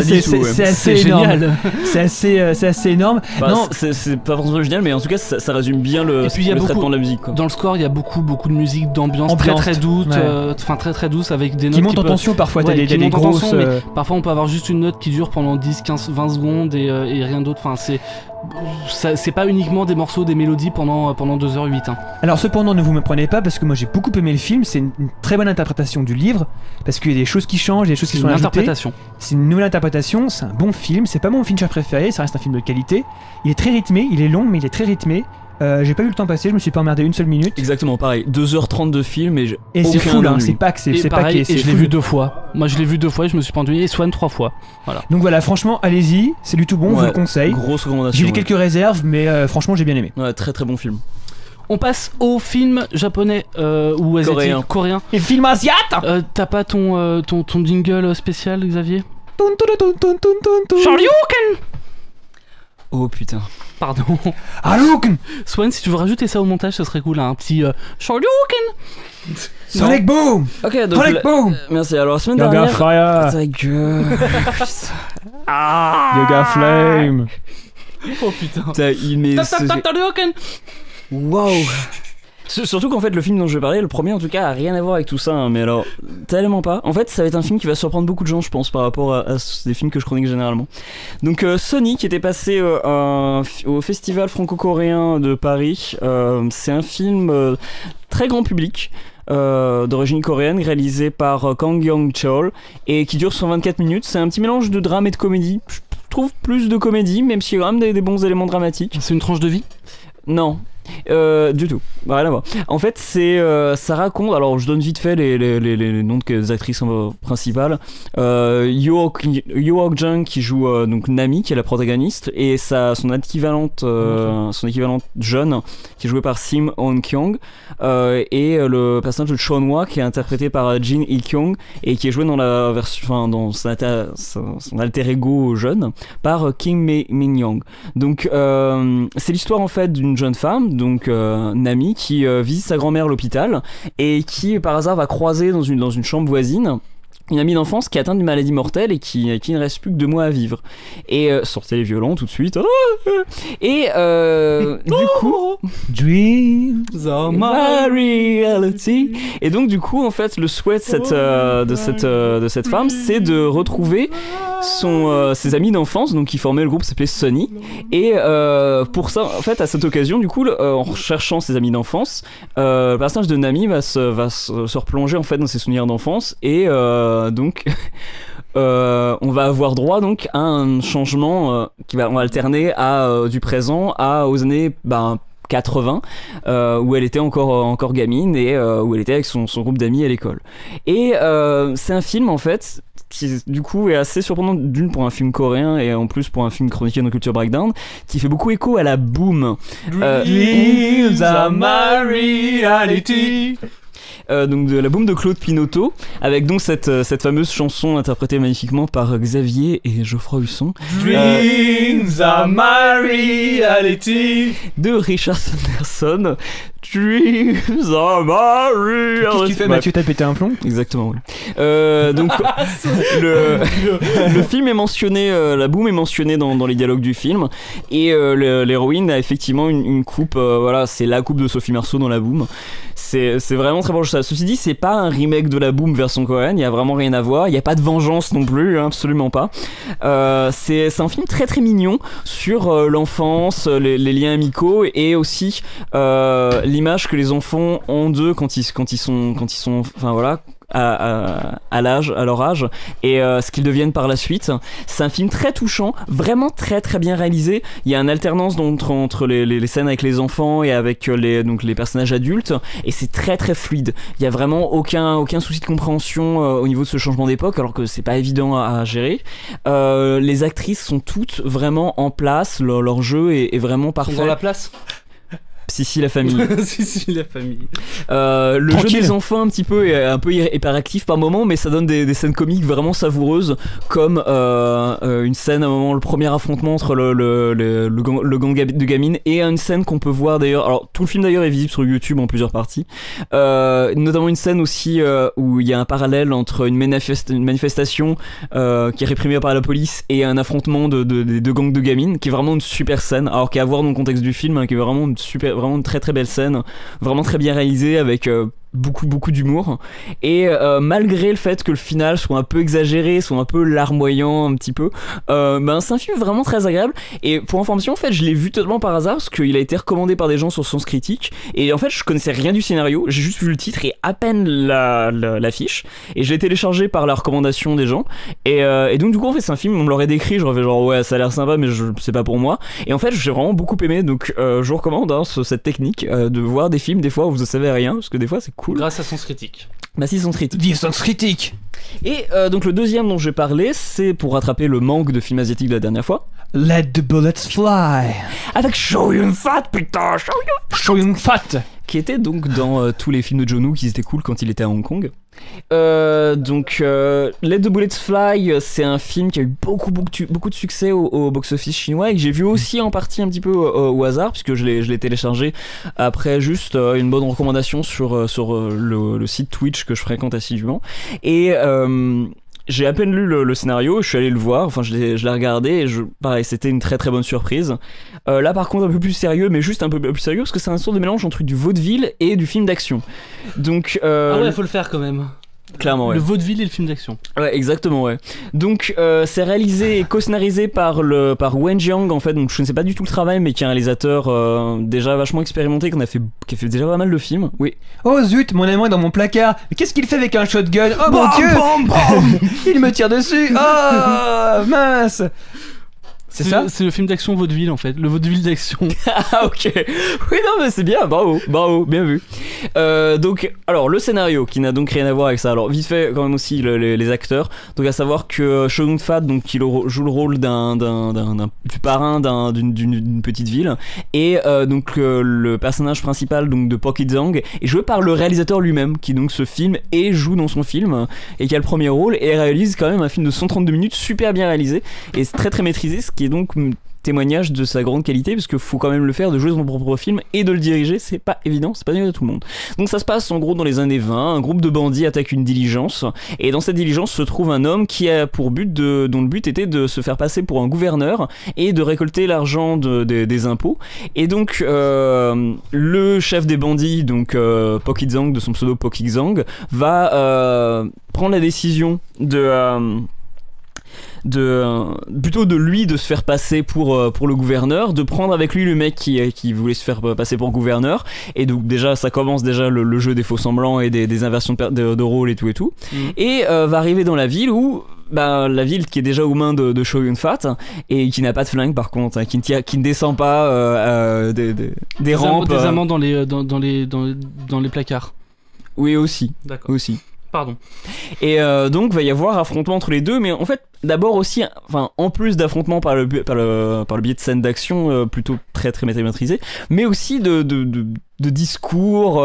assez énorme. Génial. C'est assez énorme. Non, C'est pas forcément génial, mais en tout cas ça résume bien le Et puis, il y a le beaucoup- traitement de la musique, quoi. Dans le score, il y a beaucoup de musique d'ambiance Ambiance, très douce, ouais. très douce avec des notes qui monte en peuvent- tension parfois. Ouais, T'as qui des monte en grosses. tension, mais parfois on peut avoir juste une note qui dure pendant 10, 15, 20 secondes et rien d'autre. Enfin, c'est pas uniquement des morceaux, des mélodies pendant 2h08. Hein. Alors cependant, ne vous me prenez pas parce que moi j'ai beaucoup aimé le film. C'est une très bonne interprétation du livre parce qu'il y a des choses qui changent, il y a des choses qui C'est sont une ajoutées. interprétation. C'est une nouvelle interprétation, c'est un bon film, c'est pas mon Fincher préféré, ça reste un film de qualité. Il est très rythmé, il est long mais il est très rythmé. J'ai pas eu le temps passer, je me suis pas emmerdé une seule minute. Exactement pareil, 2h30 de film et Et c'est aucun full, hein, ennui. c'est pas que Et c'est pas pareil, que et c'est je l'ai full. vu 2 fois. Moi je l'ai vu 2 fois et je me suis pas ennuyé. Et Swan 3 fois. Voilà. Donc voilà, franchement, allez-y, c'est du tout bon, je vous Ouais, le conseille. Grosse recommandation. J'ai eu ouais. quelques réserves, mais franchement j'ai bien aimé. Ouais, très très bon film. On passe au film japonais ou asiatique, coréen. Et film asiat. T'as pas ton jingle spécial, Xavier? Shoryuken. Shoryuken. Oh putain. Pardon. Hadouken. Swan, si tu veux rajouter ça au montage, ça serait cool, hein, un petit Shoryuken. Sonic Boom. Ok, donc Sonic Boom. merci. Alors la semaine Yoga dernière. Fire. Ta gueule. Yoga Flame. Oh putain. Putain, il met. Shoryuken. Waouh. Surtout qu'en fait le film dont je vais parler, le premier en tout cas, a rien à voir avec tout ça, hein, mais alors tellement pas. En fait ça va être un film qui va surprendre beaucoup de gens je pense par rapport à des films que je chronique généralement. Donc Sony qui était passé au festival franco-coréen de Paris, c'est un film très grand public. D'origine coréenne réalisé par Kang Young-chol et qui dure 124 minutes. C'est un petit mélange de drame et de comédie. Je trouve plus de comédie même s'il y a quand même des bons éléments dramatiques. C'est une tranche de vie? Non, Du tout, rien à voir. En fait, ça raconte. Alors, je donne vite fait les noms des actrices principales. Yoo Ok-jung qui joue donc Nami, qui est la protagoniste, et son équivalente jeune, qui est jouée par Sim Eun-kyung, et le personnage de Chon-hwa qui est interprété par Jin Il-kyung et qui est joué dans la version, dans son alter ego jeune par Kim Min-young. Donc, c'est l'histoire en fait d'une jeune femme, donc Nami, qui visite sa grand-mère à l'hôpital et qui par hasard va croiser dans une chambre voisine une amie d'enfance qui est atteinte d'une maladie mortelle et qui ne reste plus que 2 mois à vivre. Et sortez les violons tout de suite. Et du coup, Dreams are my reality. Et donc du coup en fait le souhait de cette femme, c'est de retrouver ses amis d'enfance, donc qui formaient le groupe, s'appelait Sunny. Et pour ça en fait à cette occasion du coup en recherchant ses amis d'enfance, le personnage de Nami va se replonger en fait dans ses souvenirs d'enfance et donc on va avoir droit donc à un changement on va alterner du présent aux années 80 où elle était encore gamine et où elle était avec son groupe d'amis à l'école. Et c'est un film en fait qui du coup est assez surprenant, d'une pour un film coréen et en plus pour un film chroniqué dans Culture Breakdown, qui fait beaucoup écho à la Boom. Dreams are my reality. Donc de la Boom de Claude Pinoteau, avec donc cette fameuse chanson interprétée magnifiquement par Xavier et Geoffroy Husson. Dreams are my reality. De Richard Sanderson. Dreams are my reality. Qu'est-ce que tu fais, Mathieu? T'as pété un plomb? Exactement, oui. Donc le film est mentionné, la Boom est mentionnée dans les dialogues du film, et l'héroïne a effectivement une coupe, voilà, c'est la coupe de Sophie Marceau dans la Boom. C'est vraiment très proche de ça. Ceci dit, c'est pas un remake de la Boom version coréenne, il y a vraiment rien à voir, il y a pas de vengeance non plus, hein, absolument pas. C'est un film très très mignon sur l'enfance, les liens amicaux, et aussi l'image que les enfants ont d'eux quand ils sont enfin voilà, à leur âge, et ce qu'ils deviennent par la suite. C'est un film très touchant, vraiment très très bien réalisé. Il y a une alternance entre les scènes avec les enfants et avec les personnages adultes, et c'est très très fluide. Il y a vraiment aucun souci de compréhension au niveau de ce changement d'époque, alors que c'est pas évident à gérer. Les actrices sont toutes vraiment en place, leur jeu est vraiment parfait. Dans la place. Si la famille. Si la famille. Le jeu des enfants un petit peu est un peu hyperactif par moment, mais ça donne des scènes comiques vraiment savoureuses, comme une scène à un moment, le premier affrontement entre le gang de gamines, et une scène qu'on peut voir d'ailleurs. Alors tout le film d'ailleurs est visible sur YouTube en plusieurs parties. Notamment une scène aussi où il y a un parallèle entre une manifestation qui est réprimée par la police et un affrontement des 2 gangs de gamines, qui est vraiment une super scène. Alors qu'à voir dans le contexte du film, hein, qui est vraiment une très très belle scène, vraiment très bien réalisée, avec beaucoup d'humour, et malgré le fait que le final soit un peu exagéré, soit un peu larmoyant un petit peu, c'est un film vraiment très agréable. Et pour information, en fait, je l'ai vu totalement par hasard parce qu'il a été recommandé par des gens sur Sens Critique, et en fait je connaissais rien du scénario, j'ai juste vu le titre et à peine l'affiche, et je l'ai téléchargé par la recommandation des gens, et donc du coup en fait c'est un film, on me l'aurait décrit, j'aurais fait genre ouais ça a l'air sympa mais c'est pas pour moi, et en fait j'ai vraiment beaucoup aimé. Donc je vous recommande cette technique de voir des films des fois où vous ne savez rien, parce que des fois c'est cool. Grâce à Sens Critique. Merci Sens Critique. Vive Sens Critique. Et donc le deuxième dont je vais parler, c'est pour rattraper le manque de films asiatiques de la dernière fois. Let the bullets fly. Avec Chow Yun-fat, putain, Chow Yun-fat, qui était donc dans tous les films de John Woo qui étaient cool quand il était à Hong Kong. Let the Bullets Fly, c'est un film qui a eu beaucoup de succès au box-office chinois, et que j'ai vu aussi en partie un petit peu au hasard, puisque je l'ai téléchargé après juste une bonne recommandation sur le site Twitch que je fréquente assidûment. Et j'ai à peine lu le scénario, je suis allé le voir, enfin je l'ai regardé, et pareil, c'était une très très bonne surprise. Là par contre un peu plus sérieux, mais juste un peu plus sérieux, parce que c'est un sorte de mélange entre du vaudeville et du film d'action. Donc ah ouais, faut le faire quand même. Clairement, ouais. Le vaudeville et le film d'action. Ouais, exactement, ouais. Donc, c'est réalisé et co-scénarisé par Wen Jiang, en fait. Donc, je ne sais pas du tout le travail, mais qui est un réalisateur déjà vachement expérimenté, qui a fait déjà pas mal de films. Oui. Oh zut, mon aimant est dans mon placard. Mais qu'est-ce qu'il fait avec un shotgun? Oh mon dieu, il me tire dessus. Oh mince. C'est ça ? C'est le film d'action vaudeville en fait, le vaudeville d'action. Ah ok. Oui non mais c'est bien, bravo, bien vu. Donc alors le scénario qui n'a donc rien à voir avec ça. Alors vite fait quand même aussi les acteurs. Donc à savoir que Chow Yun-fat donc qui joue le rôle du parrain d'une petite ville et donc le personnage principal donc de Park Hee-jung est joué par le réalisateur lui-même qui donc se filme et joue dans son film et qui a le premier rôle et réalise quand même un film de 132 minutes super bien réalisé et c'est très très maîtrisé, ce qui est donc témoignage de sa grande qualité parce qu'il faut quand même le faire de jouer son propre film et de le diriger, c'est pas évident, c'est pas donné à tout le monde. Donc ça se passe en gros dans les années 20, un groupe de bandits attaque une diligence et dans cette diligence se trouve un homme qui a pour but dont le but était de se faire passer pour un gouverneur et de récolter l'argent des impôts et donc le chef des bandits donc Park Hee-jung de son pseudo Park Hee-jung va prendre la décision plutôt de lui de se faire passer pour le gouverneur, de prendre avec lui le mec qui voulait se faire passer pour gouverneur et donc déjà ça commence déjà le jeu des faux semblants et des inversions de rôle et tout et va arriver dans la ville où la ville qui est déjà aux mains de Chow Yun-fat et qui n'a pas de flingue par contre, hein, qui ne descend pas des rampes, des amants dans les placards. Oui aussi. D'accord. Aussi. Pardon. Et donc va y avoir affrontement entre les deux, mais en fait d'abord aussi, en plus d'affrontements par le biais de scènes d'action plutôt très très maîtrisées, mais aussi de discours,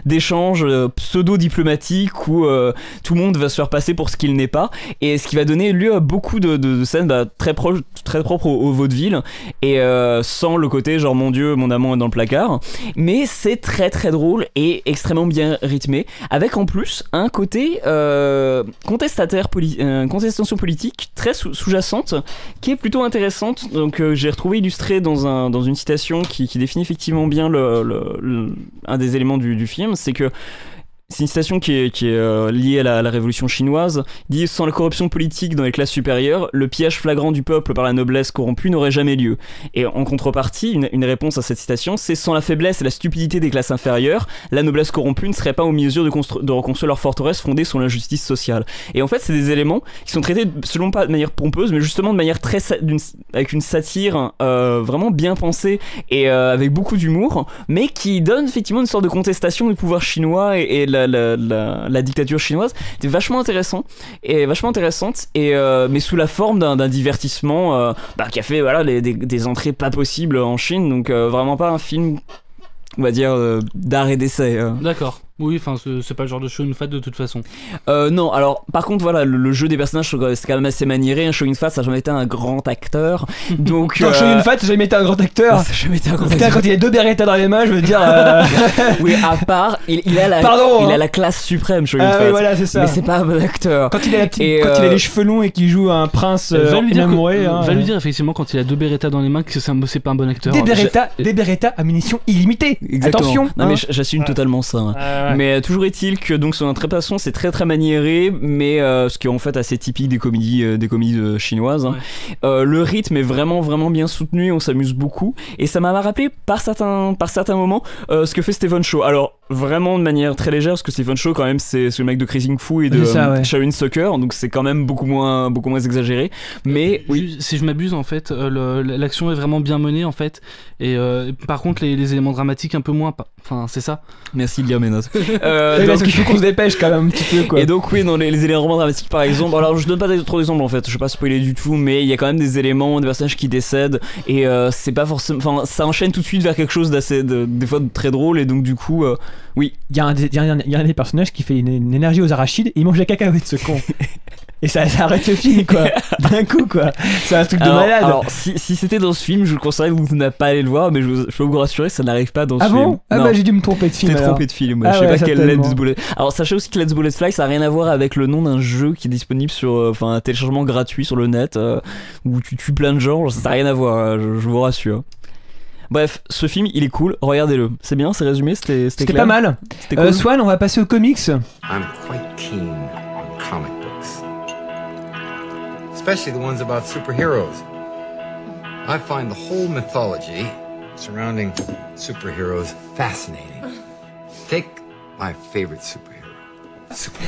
d'échanges pseudo-diplomatiques où tout le monde va se faire passer pour ce qu'il n'est pas, et ce qui va donner lieu à beaucoup de scènes très propres au vaudeville, et sans le côté genre mon dieu, mon amant est dans le placard, mais c'est très très drôle et extrêmement bien rythmé, avec en plus un côté contestation politique très sous-jacente qui est plutôt intéressante. Donc j'ai retrouvé illustré dans une citation qui définit effectivement bien un des éléments du film, c'est que c'est une citation qui est liée à la révolution chinoise. Il dit: sans la corruption politique dans les classes supérieures, le pillage flagrant du peuple par la noblesse corrompue n'aurait jamais lieu. Et en contrepartie, une réponse à cette citation, c'est: sans la faiblesse et la stupidité des classes inférieures, la noblesse corrompue ne serait pas en mesure de reconstruire leur forteresse fondée sur l'injustice sociale. Et en fait, c'est des éléments qui sont traités selon pas de manière pompeuse, mais justement de manière avec une satire vraiment bien pensée et avec beaucoup d'humour, mais qui donne effectivement une sorte de contestation du pouvoir chinois et la dictature chinoise. C'était vachement intéressante et mais sous la forme d'un divertissement qui a fait des entrées pas possibles en Chine, donc vraiment pas un film on va dire d'art et d'essai. D'accord. Oui, enfin, c'est pas le genre de Chow Yun-fat de toute façon. Non, alors par contre, voilà, le jeu des personnages, c'est quand même assez maniéré. Chow Yun-fat, ça n'a jamais été un grand acteur. Donc. Chow Yun-fat, ça n'a jamais été un grand acteur. Ça n'a jamais été un grand acteur. Quand il a 2 Beretta dans les mains, je veux dire. Oui, à part, il a la classe suprême, Chow Yun-fat. Oui, voilà, c'est ça. Mais c'est pas un bon acteur. Quand il a il a les cheveux longs et qu'il joue un prince va lui dire effectivement quand il a 2 Beretta dans les mains que c'est pas un bon acteur. Des Beretta à munitions illimitées. Exactement. Attention. Non mais j'assume totalement ça. Ouais. Mais toujours est-il que donc son interprétation c'est très très maniéré, mais ce qui est en fait assez typique des comédies chinoises. Ouais. Le rythme est vraiment vraiment bien soutenu, on s'amuse beaucoup et ça m'a rappelé par certains moments ce que fait Stephen Chow. Alors vraiment de manière très légère, parce que Stephen Chow quand même c'est le mec de Crazy Fu et de Shaolin Soccer, donc c'est quand même beaucoup moins exagéré. Mais oui, si je m'abuse en fait, l'action est vraiment bien menée en fait, et par contre les éléments dramatiques un peu moins. Enfin c'est ça. Merci de lire mes notes. Parce qu'il faut qu'on se dépêche quand même un petit peu quoi. Et donc oui, dans les éléments dramatiques par exemple, alors je donne pas trop d'exemples en fait, je vais pas spoiler du tout, mais il y a quand même des éléments, des personnages qui décèdent et c'est pas forcément, enfin ça enchaîne tout de suite vers quelque chose d'assez des fois très drôle, et donc du coup oui. Il y a un des personnages qui fait une énergie aux arachides et il mange la cacahuète, ce con. Et ça arrête le film quoi, d'un coup quoi. C'est un truc de malade. Alors si c'était dans ce film, je vous conseillerais que vous n'avez pas aller le voir, mais je peux vous rassurer, ça n'arrive pas dans ce film. Ah bon ? Ah bah j'ai dû me tromper de film. T'es trompé de film, je sais pas quel Let's Bullet. Alors sachez aussi que Let's Bullet Fly, ça a rien à voir avec le nom d'un jeu qui est disponible sur un téléchargement gratuit sur le net où tu tues plein de gens, ça n'a rien à voir, je vous rassure. Bref, ce film il est cool, regardez-le. C'est bien, c'est résumé, c'était clair. Pas mal. Cool. Swan, on va passer aux comics. I'm quite keen on comic books, especially the ones about superheroes. I find the whole mythology surrounding superheroes fascinating. Take my favorite superhero.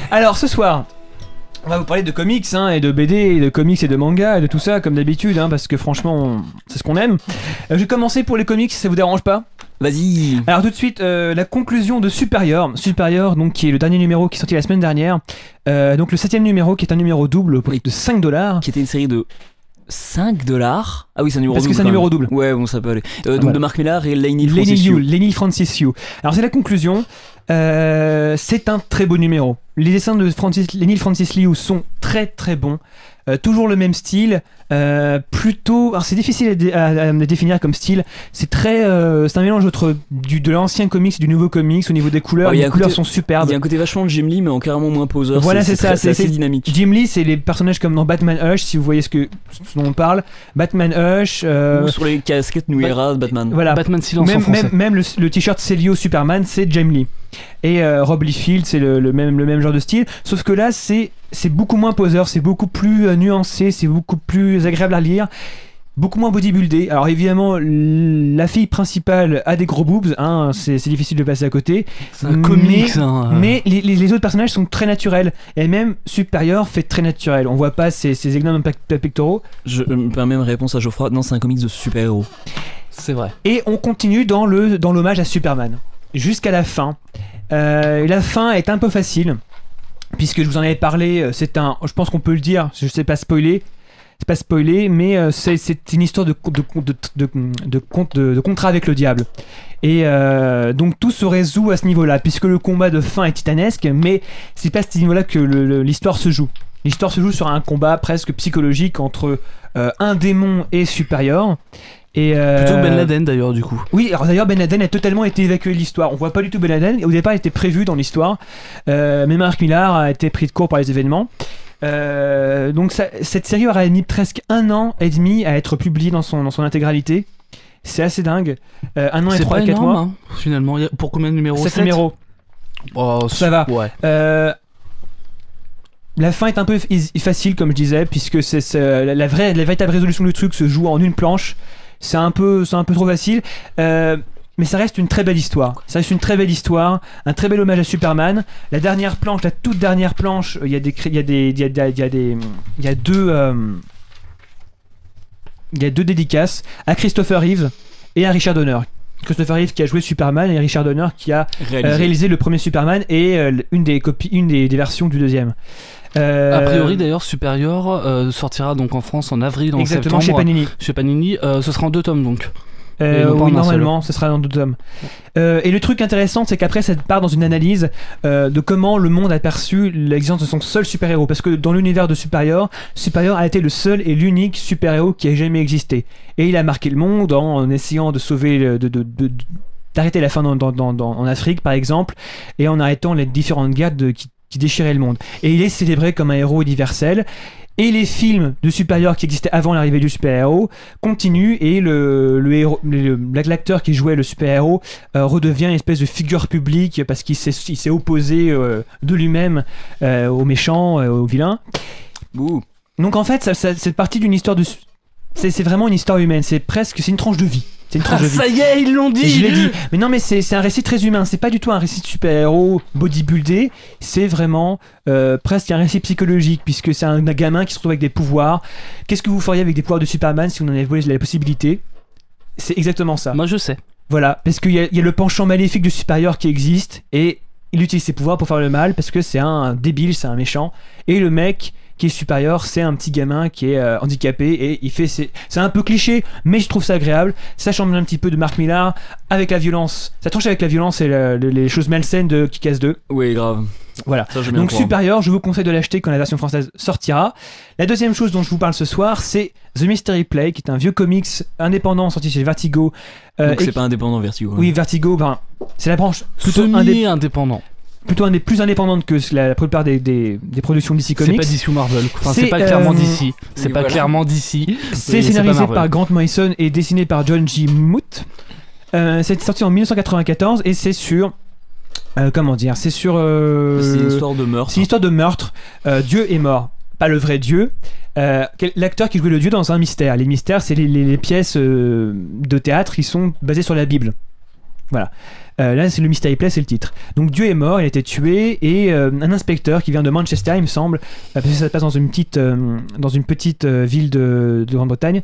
Alors ce soir, On va vous parler de comics, hein, et de BD, et de comics et de manga, et de tout ça, comme d'habitude, hein, parce que franchement, c'est ce qu'on aime. Je vais commencer pour les comics, si ça vous dérange pas. Vas-y. Alors tout de suite, la conclusion de Superior, donc qui est le dernier numéro qui est sorti la semaine dernière. Donc le 7ème numéro, qui est un numéro double au prix de $5. Qui était une série de $5. Ah oui, c'est un numéro double. Parce que c'est un numéro double. Ouais, bon, ça peut aller. Donc voilà. de Mark Millar et Leinil Francis Yu. Alors c'est la conclusion. C'est un très beau numéro. Les dessins de Leinil Francis Liu sont très très bons. Toujours le même style. Plutôt. Alors c'est difficile à définir comme style. C'est très. C'est un mélange entre de l'ancien comics et du nouveau comics au niveau des couleurs. Les couleurs sont superbes. Il y a un côté vachement de Jim Lee, mais en carrément moins poseur. Voilà, c'est ça. C'est assez dynamique. Jim Lee, c'est les personnages comme dans Batman Hush, si vous voyez ce dont on parle. Batman Hush. Ou sur les casquettes New Era de Batman. Voilà. Batman Silence en français. Même le t-shirt Celio Superman, c'est Jim Lee. Et Rob Liefeld, c'est le même genre de style. Sauf que là, c'est beaucoup moins poseur, c'est beaucoup plus nuancé, c'est beaucoup plus agréable à lire, beaucoup moins bodybuildé. Alors évidemment, la fille principale a des gros boobs, hein, c'est difficile de passer à côté. C'est un comics, hein. Mais les autres personnages sont très naturels. Et même Superior fait très naturel. On voit pas ces énormes pectoraux. Je me permets une réponse à Geoffroy. Non, c'est un comics de super-héros. C'est vrai. Et on continue dans l'hommage à Superman. Jusqu'à la fin. La fin est un peu facile. Puisque je vous en avais parlé, je pense qu'on peut le dire, je sais pas spoiler, c'est pas spoiler, mais c'est une histoire de contrat avec le diable. Et donc tout se résout à ce niveau-là, puisque le combat de fin est titanesque, mais c'est pas à ce niveau-là que l'histoire se joue. L'histoire se joue sur un combat presque psychologique entre un démon et Superior. Et plutôt Ben Laden d'ailleurs du coup. Oui, alors d'ailleurs Ben Laden a totalement été évacué de l'histoire. On voit pas du tout Ben Laden. Au départ, il était prévu dans l'histoire, mais Mark Millar a été pris de court par les événements. Donc cette série aura mis presque 1 an et demi à être publiée dans son intégralité. C'est assez dingue. 1 an et 3 et 4 mois. Hein, finalement, pour combien de numéros? 7 numéros. Oh, ça va. Ouais. La fin est un peu facile, comme je disais, puisque la véritable résolution du truc se joue en une planche. C'est un peu trop facile, mais ça reste une très belle histoire. Ça reste une très belle histoire, un très bel hommage à Superman. La toute dernière planche, il y a deux dédicaces à Christopher Reeve et à Richard Donner. Christopher Reeve qui a joué Superman et Richard Donner qui a réalisé le premier Superman et une des versions du deuxième. A priori d'ailleurs Superior sortira donc en France en avril, en septembre chez Panini. Chez Panini, ce sera en 2 tomes donc. Oui, normalement, ce sera dans 2 tomes. Et le truc intéressant, c'est qu'après, ça part dans une analyse de comment le monde a perçu l'existence de son seul super-héros. Parce que dans l'univers de Superior a été le seul et l'unique super-héros qui ait jamais existé. Et il a marqué le monde en essayant de sauver, d'arrêter la faim en Afrique, par exemple, et en arrêtant les différentes guerres qui déchiraient le monde. Et il est célébré comme un héros universel. Et les films de super-héros qui existaient avant l'arrivée du super-héros continuent et l'acteur qui jouait le super-héros redevient une espèce de figure publique parce qu'il s'est opposé de lui-même aux méchants, aux vilains. Ouh. Donc en fait, c'est partie d'une histoire c'est vraiment une histoire humaine, c'est une tranche de vie. C'est une tranche de vie. Ça y est, ils l'ont dit. Je l'ai dit. Mais non, mais c'est un récit très humain. C'est pas du tout un récit de super-héros bodybuildé. C'est vraiment presque un récit psychologique, puisque c'est un gamin qui se retrouve avec des pouvoirs. Qu'est-ce que vous feriez avec des pouvoirs de Superman si vous en avez la possibilité? C'est exactement ça. Moi, je sais. Voilà, parce qu'il y a le penchant maléfique de Superior qui existe, et il utilise ses pouvoirs pour faire le mal, parce que c'est un débile, c'est un méchant. Et le mec qui est Superior, c'est un petit gamin qui est handicapé et il fait c'est un peu cliché, mais je trouve ça agréable. Ça change un petit peu de Mark Millar avec la violence. Ça tranche avec la violence et les choses malsaines de Kick-Ass 2. Oui, grave. Voilà. Donc Superior, je vous conseille de l'acheter quand la version française sortira. La deuxième chose dont je vous parle ce soir, c'est The Mystery Play, qui est un vieux comics indépendant sorti chez Vertigo. Donc c'est pas indépendant Vertigo. Oui, Vertigo, c'est la branche plutôt indépendant. Plutôt plus indépendante que la plupart des productions DC Comics. C'est pas DC ou Marvel. Enfin, c'est pas clairement DC. C'est pas clairement DC. C'est scénarisé par Grant Morrison et dessiné par John G. Moot. C'est sorti en 1994 et c'est sur... comment dire? C'est sur... c'est une histoire de meurtre. C'est une histoire de meurtre. Dieu est mort. Pas le vrai Dieu. L'acteur qui jouait le Dieu dans un mystère. Les mystères, c'est les pièces de théâtre qui sont basées sur la Bible. Voilà. Là, c'est le Mystery Place, c'est le titre. Donc Dieu est mort, il a été tué, et un inspecteur qui vient de Manchester, il me semble, parce que ça se passe dans une petite ville de Grande-Bretagne,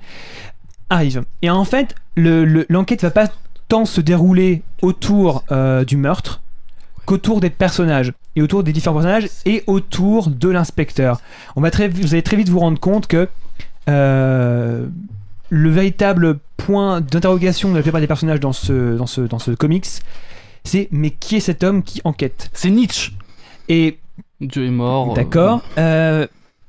arrive. Et en fait, l'enquête va pas tant se dérouler autour du meurtre qu'autour des personnages, et autour des différents personnages, et autour de l'inspecteur. Vous allez très vite vous rendre compte que le véritable point d'interrogation de la plupart des personnages dans ce comics, c'est mais qui est cet homme qui enquête ? C'est Nietzsche. Et Dieu est mort. D'accord.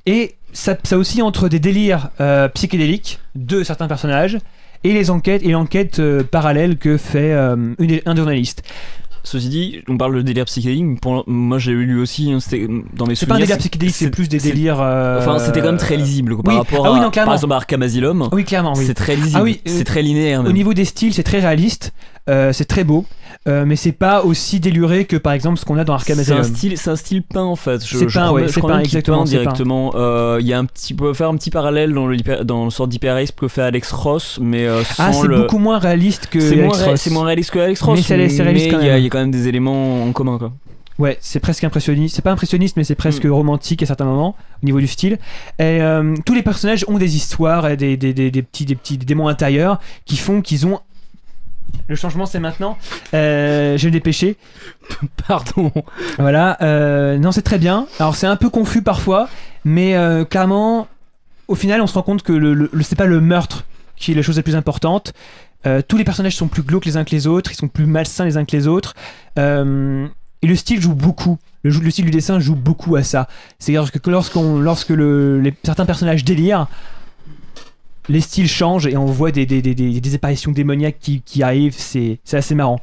Et ça aussi entre des délires psychédéliques de certains personnages et l'enquête parallèle que fait un journaliste. Ceci dit, on parle de délire psychédélique. Moi, j'ai lu aussi. C'était dans mes souvenirs. C'est pas un délire psychédélique, c'est plus des délires. Enfin, c'était quand même très lisible par rapport non, à, par exemple, à Arkham Asylum. Oui, clairement. Oui. C'est très lisible. C'est très linéaire. Même. Au niveau des styles, c'est très réaliste. C'est très beau. Mais c'est pas aussi déluré que par exemple ce qu'on a dans Arkham Asylum. C'est un style peint en fait. C'est peint exactement. Directement. Il y a on peut faire un petit parallèle dans le sort d'hyperréalisme que fait Alex Ross, mais sans c'est beaucoup moins réaliste que Alex Ross. C'est moins réaliste que Alex Ross. Mais c'est réaliste quand même. Il y a quand même des éléments en commun quoi. Ouais, c'est presque impressionniste. C'est pas impressionniste, mais c'est presque romantique à certains moments au niveau du style. Et tous les personnages ont des histoires et des petits démons intérieurs qui font qu'ils ont. Le changement c'est maintenant. Je vais me dépêcher. Pardon. Voilà. Non, c'est très bien. Alors c'est un peu confus parfois, mais clairement, au final, on se rend compte que c'est pas le meurtre qui est la chose la plus importante. Tous les personnages sont plus glauques les uns que les autres. Ils sont plus malsains les uns que les autres. Et le style joue beaucoup. Le style du dessin joue beaucoup à ça. C'est-à-dire que lorsque certains personnages délirent, les styles changent et on voit des apparitions démoniaques qui arrivent, c'est assez marrant.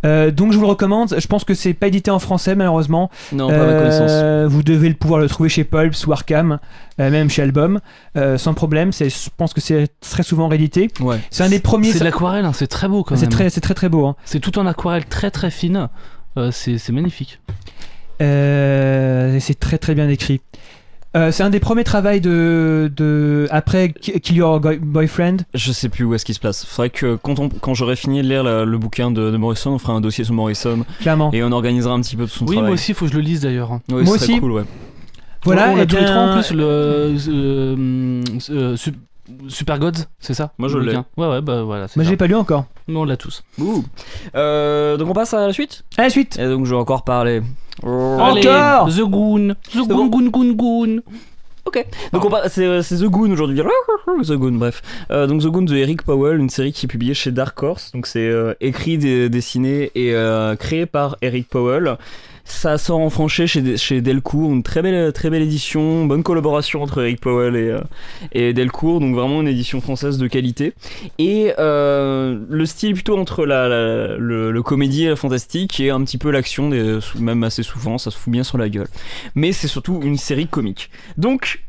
Donc je vous le recommande. Je pense que c'est pas édité en français malheureusement. Non, pas à ma connaissance. Vous devez pouvoir le trouver chez Pulps ou Arkham, même chez Album, sans problème. Je pense que c'est très souvent réédité. Ouais. C'est un des premiers. C'est de l'aquarelle, hein, c'est très beau quand même. C'est très beau. Hein. C'est tout en aquarelle très très fine. C'est magnifique. C'est très très bien écrit. C'est un des premiers travaux après Kill Your Boyfriend. Je sais plus où est-ce qu'il se place. Faudrait que quand j'aurai fini de lire le bouquin de Morrison, on fera un dossier sur Morrison. Clairement. Et on organisera un petit peu de son travail. Oui, moi aussi, il faut que je le lise d'ailleurs. Oui, moi aussi. Cool, ouais. Voilà. On a tous les trois en plus le Super Gods, c'est ça? Moi je l'ai. Ouais, bah voilà. Moi je l'ai pas lu encore. Mais on l'a tous. Donc on passe à la suite. À la suite. Et donc je vais encore parler. Encore The Goon. Goon. Ok. Donc c'est The Goon aujourd'hui. The Goon, bref. Donc The Goon de Eric Powell, une série qui est publiée chez Dark Horse. Donc c'est écrit, dessiné et créé par Eric Powell. Ça sort en français chez Delcourt, une très belle édition, bonne collaboration entre Eric Powell et Delcourt, donc vraiment une édition française de qualité. Et le style plutôt entre le comédie et la fantastique et un petit peu l'action, même assez souvent, ça se fout bien sur la gueule. Mais c'est surtout une série comique. Donc,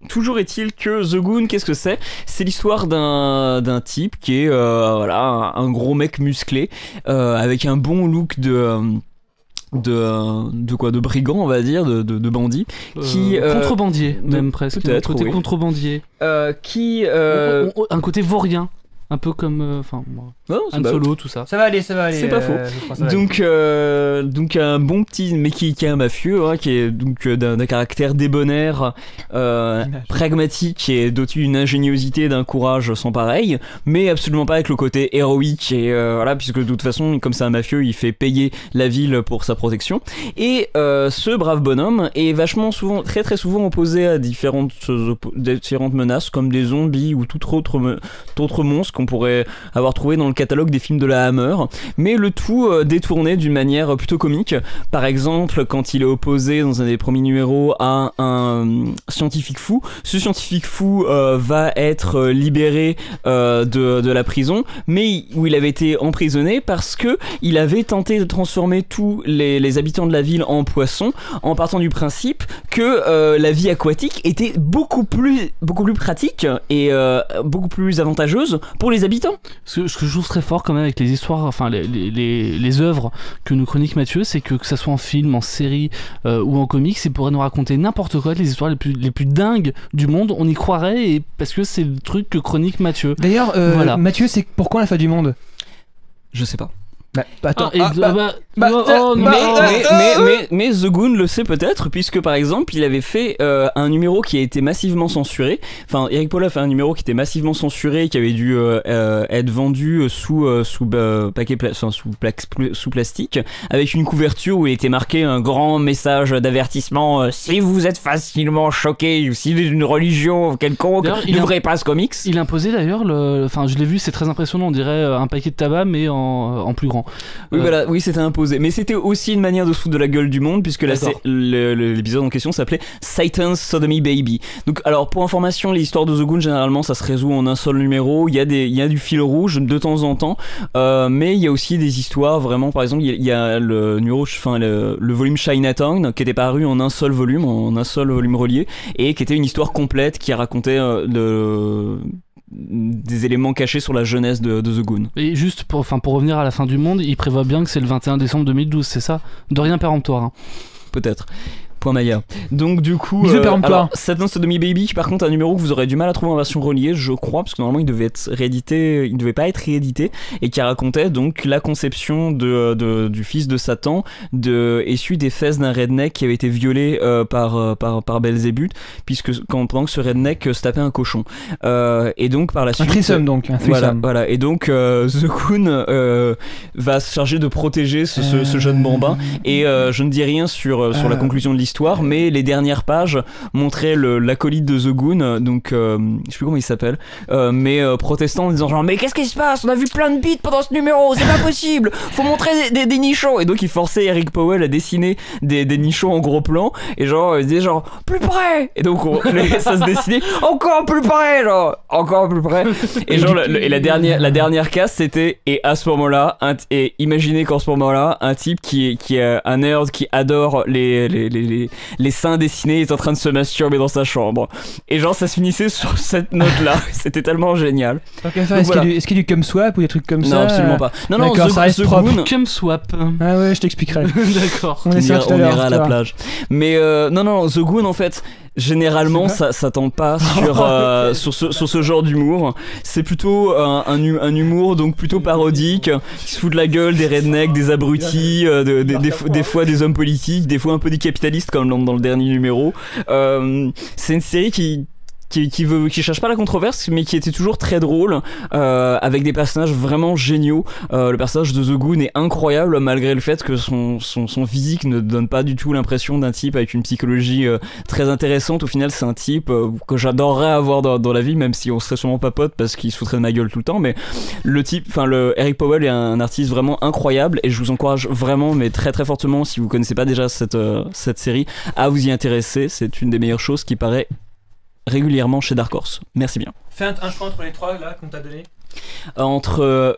toujours est-il que The Goon, qu'est-ce que c'est ? C'est l'histoire d'un type qui est un gros mec musclé avec un bon look de brigand, on va dire, de bandit, qui contrebandier même presque, peut-être, un côté oui. contrebandier, un côté vaurien, un peu comme Han Solo, tout ça. Ça va aller. C'est pas faux. Donc un bon petit, mais qui est un mafieux, hein, qui est donc d'un caractère débonnaire, pragmatique et doté d'une ingéniosité, d'un courage sans pareil, mais absolument pas avec le côté héroïque et puisque de toute façon, comme c'est un mafieux, il fait payer la ville pour sa protection. Et ce brave bonhomme est vachement souvent, très très souvent opposé à différentes menaces comme des zombies ou tout autre monstre qu'on pourrait avoir trouvé dans le catalogue des films de la Hammer, mais le tout détourné d'une manière plutôt comique. Par exemple, quand il est opposé dans un des premiers numéros à un scientifique fou, ce scientifique fou va être libéré de la prison, mais où il avait été emprisonné parce que il avait tenté de transformer tous les habitants de la ville en poissons, en partant du principe que la vie aquatique était beaucoup plus pratique et beaucoup plus avantageuse pour les habitants. Ce que je trouve très fort quand même avec les histoires, enfin les œuvres que nous chronique Mathieu, c'est que ça soit en film, en série ou en comics, il pourrait nous raconter n'importe quoi, les histoires les plus dingues du monde, on y croirait, et parce que c'est le truc que chronique Mathieu. D'ailleurs, voilà. Mathieu, c'est pourquoi la fin du monde ? Je sais pas. Attends, mais The Goon le sait peut-être, puisque par exemple il avait fait un numéro qui a été massivement censuré. Enfin, Eric Powell a fait un numéro qui était massivement censuré, qui avait dû être vendu sous plastique, avec une couverture où il était marqué un grand message d'avertissement si vous êtes facilement choqué ou si vous êtes d'une religion quelconque, n'ouvrez pas ce comics. Il imposait d'ailleurs enfin je l'ai vu, c'est très impressionnant, on dirait un paquet de tabac mais en plus grand. Oui, voilà, oui, c'était imposé. Mais c'était aussi une manière de se foutre de la gueule du monde, puisque là, l'épisode en question s'appelait Satan's Sodomy Baby. Donc, alors, pour information, l'histoire de The Goon, généralement, ça se résout en un seul numéro. Il y a du fil rouge de temps en temps, mais il y a aussi des histoires vraiment. Par exemple, il y a le numéro, enfin, le volume Chinatown, qui était paru en un seul volume relié, et qui était une histoire complète qui racontait des éléments cachés sur la jeunesse de The Goon. Et juste pour revenir à la fin du monde, il prévoit bien que c'est le 21 décembre 2012, c'est ça ? De rien péremptoire. Hein. Peut-être. Point Maya. Donc du coup, Satan's Sodomy Baby, par contre, un numéro que vous aurez du mal à trouver en version reliée, je crois, parce que normalement il devait pas être réédité, et qui racontait donc la conception du fils de Satan, issu des fesses d'un redneck qui avait été violé par Belzébuth, pendant que ce redneck se tapait un cochon. Et donc par la suite, un threesome donc. Voilà. Et donc The Goon va se charger de protéger ce jeune bambin. Et je ne dis rien sur la conclusion de l'histoire, mais les dernières pages montraient l'acolyte de The Goon, donc je sais plus comment il s'appelle, mais protestant en disant genre mais qu'est-ce qui se passe, on a vu plein de bites pendant ce numéro, c'est pas possible, faut montrer des nichons. Et donc il forçait Eric Powell à dessiner des nichons en gros plan, et genre il disait genre plus près, et donc ça se dessinait encore plus près, et genre et la dernière case c'était et à ce moment-là et imaginez qu'en ce moment-là un type qui est un nerd qui adore les seins dessinés est en train de se masturber dans sa chambre, et genre ça se finissait sur cette note là. C'était tellement génial. Est-ce qu'il y a du cum swap ou des trucs comme ça? Non, absolument pas. Non, ça reste propre. Cum swap. Ah ouais, je t'expliquerai. D'accord. On ira à la plage. Mais non, The Goon en fait, généralement ça tente pas sur ce genre d'humour. C'est plutôt un humour donc plutôt parodique, qui se fout de la gueule des rednecks, des abrutis, des fois des hommes politiques, des fois un peu des capitalistes comme dans le dernier numéro. C'est une série qui cherche pas la controverse, mais qui était toujours très drôle, avec des personnages vraiment géniaux. Le personnage de The Goon est incroyable, malgré le fait que son physique ne donne pas du tout l'impression d'un type avec une psychologie très intéressante. Au final, c'est un type que j'adorerais avoir dans la vie, même si on serait sûrement pas potes parce qu'il se foutrait de ma gueule tout le temps. Mais Eric Powell est un artiste vraiment incroyable, et je vous encourage vraiment, mais très très fortement, si vous connaissez pas déjà cette série, à vous y intéresser. C'est une des meilleures choses qui paraît régulièrement chez Dark Horse. Merci bien. Fais un choix entre les trois là qu'on t'a donné. Entre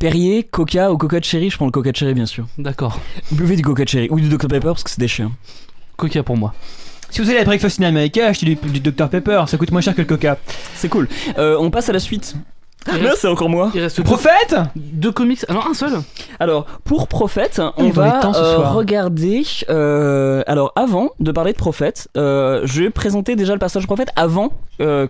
Perrier, Coca ou Coca Cherry. Je prends le Coca Cherry bien sûr. D'accord. Buvez du Coca Cherry ou du Dr Pepper parce que c'est des chiens. Coca pour moi. Si vous allez à Breakfast in America, achetez du Dr Pepper, ça coûte moins cher que le Coca. C'est cool. On passe à la suite. Là, c'est encore moi. Il reste Prophète. Deux comics. Alors un seul. Alors pour Prophète, on va regarder. Alors avant de parler de Prophète, je vais présenter déjà le personnage Prophète avant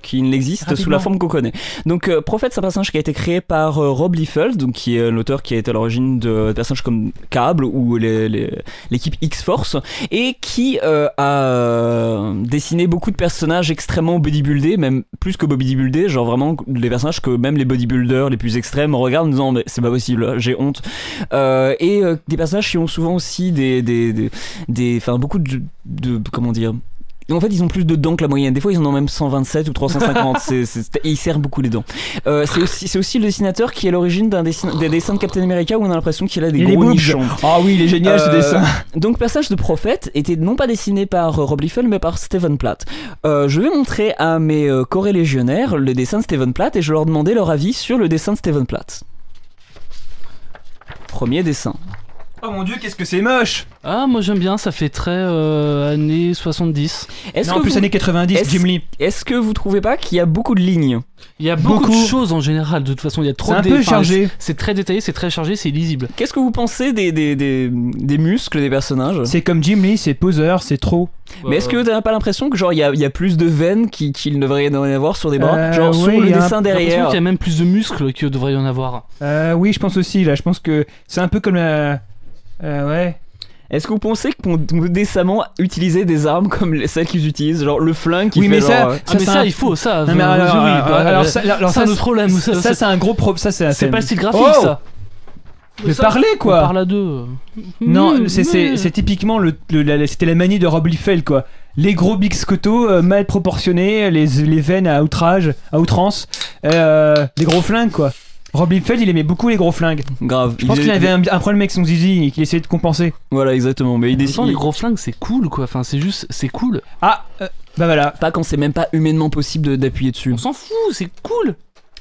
qu'il n'existe sous la forme qu'on connaît. Donc Prophète, c'est un personnage qui a été créé par Rob Liefeld, donc qui est l'auteur qui a été à l'origine de personnages comme Cable ou l'équipe X-Force, et qui a dessiné beaucoup de personnages extrêmement bodybuildés, même plus que bodybuildés, genre vraiment des personnages que même les bodybuilders les plus extrêmes regardent en disant mais c'est pas possible, j'ai honte. Et des personnages qui ont souvent aussi beaucoup de comment dire. En fait, ils ont plus de dents que la moyenne. Des fois, ils en ont même 127 ou 350. Ils serrent beaucoup les dents. C'est aussi le dessinateur qui est à l'origine des dessins de Captain America où on a l'impression qu'il a des gros nichons. Ah oui, il est génial ce dessin. Donc, le passage de Prophète était non pas dessiné par Rob Liefeld, mais par Stephen Platt. Je vais montrer à mes corélégionnaires le dessin de Stephen Platt et je leur demander leur avis sur le dessin de Stephen Platt. Premier dessin. Oh mon dieu, qu'est-ce que c'est moche! Ah, moi j'aime bien, ça fait très années 70. Non, plus années 90, Jim Lee. Est-ce que vous trouvez pas qu'il y a beaucoup de lignes? Il y a beaucoup de choses en général, de toute façon, il y a trop C'est un peu chargé. C'est très détaillé, c'est très chargé, c'est lisible. Qu'est-ce que vous pensez des muscles des personnages? C'est comme Jim Lee, c'est poseur, c'est trop. Mais est-ce que t'as pas l'impression que genre il y a plus de veines qu'il ne devrait y en avoir sur des bras? Genre sur oui, le il y a dessin J'ai l'impression derrière. qu'il y a même plus de muscles qu'il devrait y en avoir. Oui, je pense aussi, là. Je pense que c'est un peu comme la. Ouais. Est-ce que vous pensez qu'on peut décemment utiliser des armes comme celles qu'ils utilisent? Genre le flingue qui Oui, fait mais genre, ça, Ah, mais ça, il faut, ça. Non, mais alors, c'est ça, un autre problème. ça, c'est un gros problème. Ça, C'est pas le style graphique, Oh ça. Mais Ça, parlez, quoi. On parle à deux. Non, c'est typiquement c'était la manie de Rob Liefeld, quoi. Les gros biscottos mal proportionnés, les veines à outrance, les gros flingues, quoi. Rob Liefeld, il aimait beaucoup les gros flingues. grave. Je pense qu'il avait un problème avec son zizi et qu'il essayait de compenser. Voilà, exactement. Mais il Pourtant, décide. les gros flingues, c'est cool, quoi. Enfin, c'est juste, c'est cool. Ah, bah voilà. Pas quand c'est même pas humainement possible d'appuyer dessus. On s'en fout, c'est cool.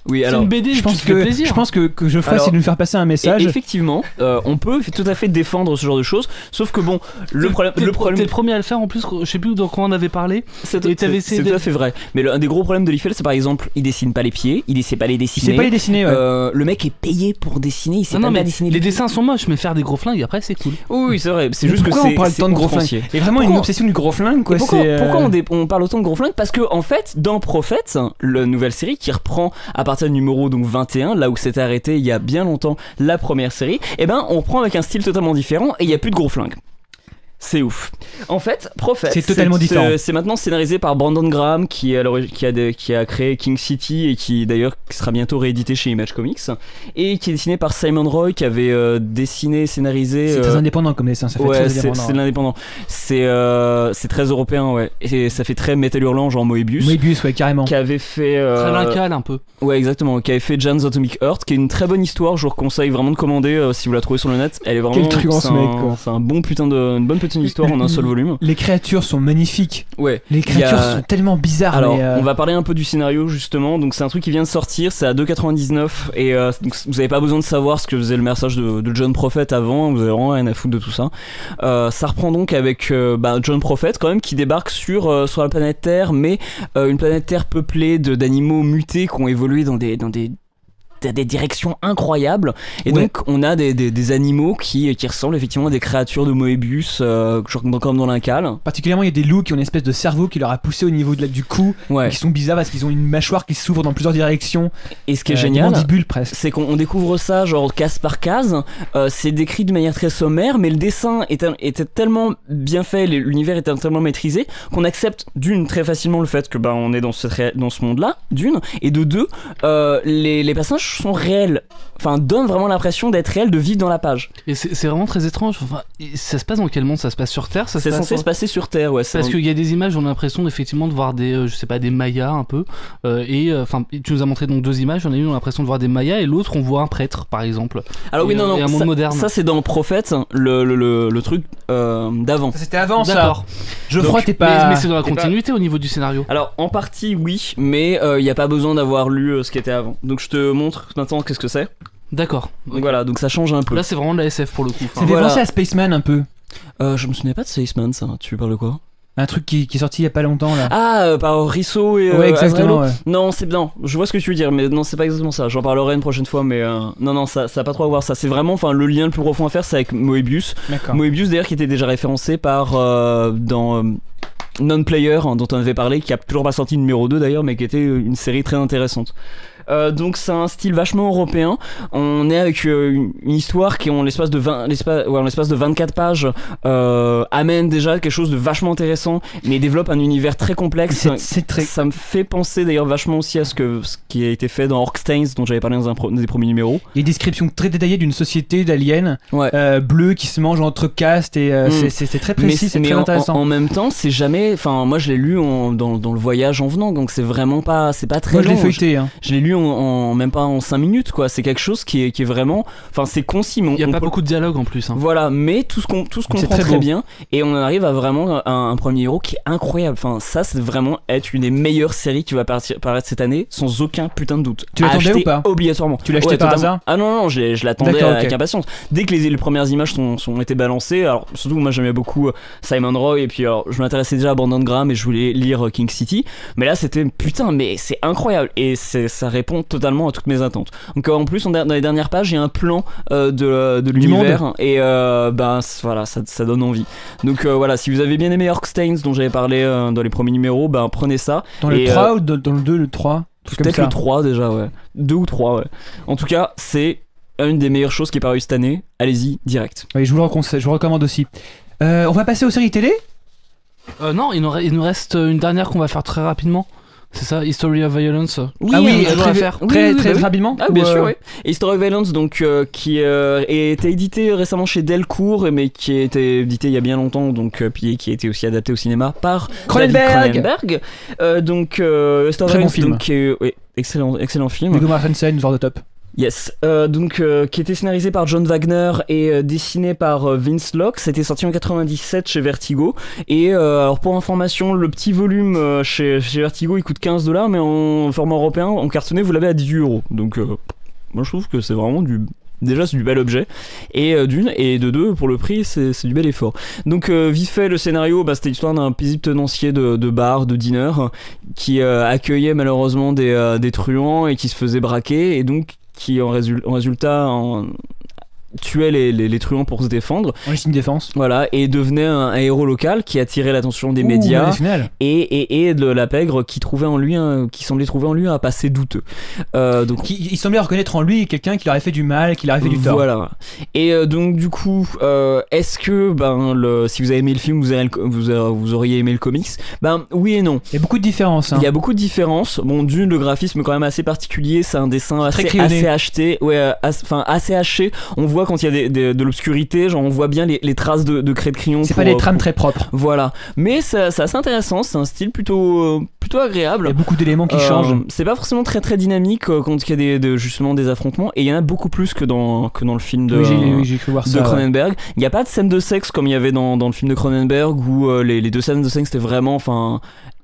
Oui, C'est alors. une BD, Je pense tu te fais plaisir. je pense que Geoffrey, Alors, c'est de nous faire passer un message. Effectivement, on peut tout à fait défendre ce genre de choses. Sauf que bon, le problème. T'es le premier à le faire en plus, je sais plus dans quoi on avait parlé. C'est Et t'avais essayé tout à fait vrai. Mais un des gros problèmes de Liefeld, c'est par exemple, il dessine pas les pieds, il sait pas les Il dessiner. sait pas les dessiner, ouais. Le mec est payé pour dessiner, il sait Non, pas mais bien dessiner les dessins sont moches, mais faire des gros flingues après c'est cool. Oui, c'est vrai. C'est Mais juste que pourquoi c'est. on parle c'est tant de gros outrancier. flingues? Il y a vraiment une Pourquoi- obsession du gros flingue, quoi. Et pourquoi, c'est, pourquoi on parle autant de gros flingues? Parce que en fait, dans Prophet, la nouvelle série qui reprend à partir du numéro donc 21, là où s'était arrêté il y a bien longtemps la première série, et ben on reprend avec un style totalement différent et il y a plus de gros flingues. C'est ouf. En fait, Prophet, C'est totalement différent. C'est maintenant scénarisé par Brandon Graham qui a créé King City et qui d'ailleurs sera bientôt réédité chez Image Comics, et qui est dessiné par Simon Roy qui avait dessiné, scénarisé. C'est très indépendant comme dessin, ça fait Ouais, très c'est indépendant. de l'indépendant. C'est très européen, ouais. Et ça fait très Metal Hurlant, genre Moebius. Moebius, ouais, carrément. Qui avait fait. Très lincal un peu. Ouais, exactement. Qui avait fait Jan's Atomic Heart, qui est une très bonne histoire. Je vous conseille vraiment de commander si vous la trouvez sur le net. Elle est vraiment. Quel truand, ce mec, quoi. C'est un bon putain une bonne petite histoire en un seul volume. Les créatures sont magnifiques. Ouais. Les Il y a- créatures sont tellement bizarres. Alors, mais, on va parler un peu du scénario justement. Donc, c'est un truc qui vient de sortir, c'est à 2,99 et donc, vous avez pas besoin de savoir ce que faisait le message de John Prophet avant. Vous avez vraiment rien à foutre de tout ça. Ça reprend donc avec John Prophet quand même qui débarque sur la planète Terre, mais une planète Terre peuplée d'animaux mutés qui ont évolué dans des directions incroyables, et Ouais. donc on a des animaux qui ressemblent effectivement à des créatures de Moebius, genre comme dans l'Incal. Particulièrement, il y a des loups qui ont une espèce de cerveau qui leur a poussé au niveau du cou, Ouais. qui sont bizarres parce qu'ils ont une mâchoire qui s'ouvre dans plusieurs directions. Et ce qui est Des génial, mandibules presque. c'est qu'on découvre ça genre case par case. C'est décrit de manière très sommaire, mais le dessin était tellement bien fait, l'univers était tellement maîtrisé qu'on accepte d'une très facilement le fait que on est dans ce monde-là, d'une, et de deux, les passages sont réels. Enfin, donnent vraiment l'impression d'être réels, de vivre dans la page. Et c'est vraiment très étrange. Enfin, ça se passe dans quel monde? Ça se passe sur Terre? C'est censé se passer sur Terre, ouais. Parce qu'il y a des images, on a l'impression effectivement de voir des, je sais pas, des Mayas un peu. Enfin, tu nous as montré donc deux images. On a eu l'impression de voir des Mayas et l'autre on voit un prêtre, par exemple. Alors oui, Et, non, et un monde ça, moderne. ça c'est dans Prophète, le truc d'avant. Ça, c'était avant ça. D'accord. Geoffroy, Donc, t'es pas. Mais c'est dans la t'es continuité au niveau du scénario. Alors en partie oui, mais il n'y a pas besoin d'avoir lu ce qui était avant. Donc je te montre maintenant qu'est-ce que c'est. D'accord. Donc voilà, donc ça change un peu. Là, c'est vraiment de la SF pour le coup. Ça Enfin, fait Voilà. penser à Spaceman un peu. Je me souviens pas de Spaceman, ça. Tu parles de quoi? Un truc qui est sorti il y a pas longtemps là. Ah, par Risso et Ouais, exactement, Azraello. ouais. Non, je vois ce que tu veux dire, mais non, c'est pas exactement ça. J'en parlerai une prochaine fois, mais non, ça a pas trop à voir ça. C'est vraiment, enfin, le lien le plus profond à faire, c'est avec Moebius. D'accord. Moebius d'ailleurs qui était déjà référencé par dans Non-Player, dont on avait parlé, qui a toujours pas sorti numéro 2 d'ailleurs, mais qui était une série très intéressante. Donc c'est un style vachement européen. On est avec une histoire qui en l'espace de 24 pages amène déjà quelque chose de vachement intéressant, mais développe un univers très complexe. C'est très. Ça me fait penser d'ailleurs vachement aussi à ce qui a été fait dans Orksteins, dont j'avais parlé dans un des premiers numéros. Il y a une description très détaillée d'une société d'aliens Ouais. bleus qui se mangent entre castes et c'est très précis, c'est très intéressant. En même temps, c'est jamais. Enfin, moi je l'ai lu dans le voyage en venant, donc c'est vraiment pas. C'est pas très Moi je l'ai long. feuilleté. Hein. Je l'ai lu lu même pas en 5 minutes, quoi. C'est quelque chose qui est vraiment, enfin c'est concis, mais il y a pas beaucoup de dialogue en plus. Voilà, mais tout se comprend très bien, et on arrive à vraiment un premier héros qui est incroyable. Enfin, ça, c'est vraiment être une des meilleures séries qui va paraître cette année, sans aucun putain de doute. Tu l'attendais ou pas? Obligatoirement. Tu l'as acheté par hasard? Ah non, je l'attendais avec impatience. Dès que les premières images sont été balancées, alors surtout moi j'aimais beaucoup Simon Roy, et puis alors je m'intéressais déjà à Brandon Graham et je voulais lire King City, mais là c'était putain, mais c'est incroyable, et ça répond totalement à toutes mes attentes. Donc en plus dans les dernières pages il y a un plan de l'univers, et voilà, ça donne envie. Donc voilà, si vous avez bien aimé Orksteins dont j'avais parlé dans les premiers numéros, prenez ça. Dans le 3 ou dans le 2, le 3? Peut-être le 3 déjà, ouais. 2 ou 3, ouais. En tout cas, c'est une des meilleures choses qui est parue cette année. Allez-y, direct. Oui, je vous le recommande aussi. On va passer aux séries télé? Non, il nous reste une dernière qu'on va faire très rapidement. C'est ça, History of Violence. Oui, très rapidement. Ah, bien sûr, oui. History of Violence, donc qui a été édité récemment chez Delcourt, mais qui a été édité il y a bien longtemps, donc puis qui a été aussi adapté au cinéma par Cronenberg. Donc History of Violence, donc oui, excellent film. Viggo Mortensen, genre de top. Yes, qui était scénarisé par John Wagner et dessiné par Vince Locke. C'était sorti en 97 chez Vertigo. Et alors pour information, le petit volume chez Vertigo il coûte $15, mais en format européen, en cartonné, vous l'avez à 18€. Donc moi je trouve que c'est vraiment déjà c'est du bel objet, et de deux, pour le prix c'est du bel effort. Donc vite fait, le scénario, c'était l'histoire d'un paisible tenancier de bar, de diner, qui accueillait malheureusement des truands et qui se faisait braquer, et donc qui en résultat tuait les truands pour se défendre. En légitime défense. Voilà, et devenait un héros local qui attirait l'attention des médias et de la pègre qui semblait trouver en lui un passé douteux. Donc il semblait reconnaître en lui quelqu'un qui leur avait fait du mal, qui leur avait fait du tort. Voilà. Et donc du coup, est-ce que si vous avez aimé le film, vous auriez aimé le comics? Oui et non. Il y a beaucoup de différences. Il y a beaucoup de différences. Bon, le graphisme est quand même assez particulier. C'est un dessin assez haché. Assez haché. On voit quand il y a de l'obscurité, genre on voit bien les traces de craie de crayon. C'est pas des trames très propres. Voilà, mais c'est assez intéressant, c'est un style plutôt agréable. Il y a beaucoup d'éléments qui changent. C'est pas forcément très très dynamique quand il y a justement des affrontements, et il y en a beaucoup plus que dans le film de Cronenberg. Il n'y a pas de scène de sexe comme il y avait dans le film de Cronenberg, où les deux scènes de sexe c'était vraiment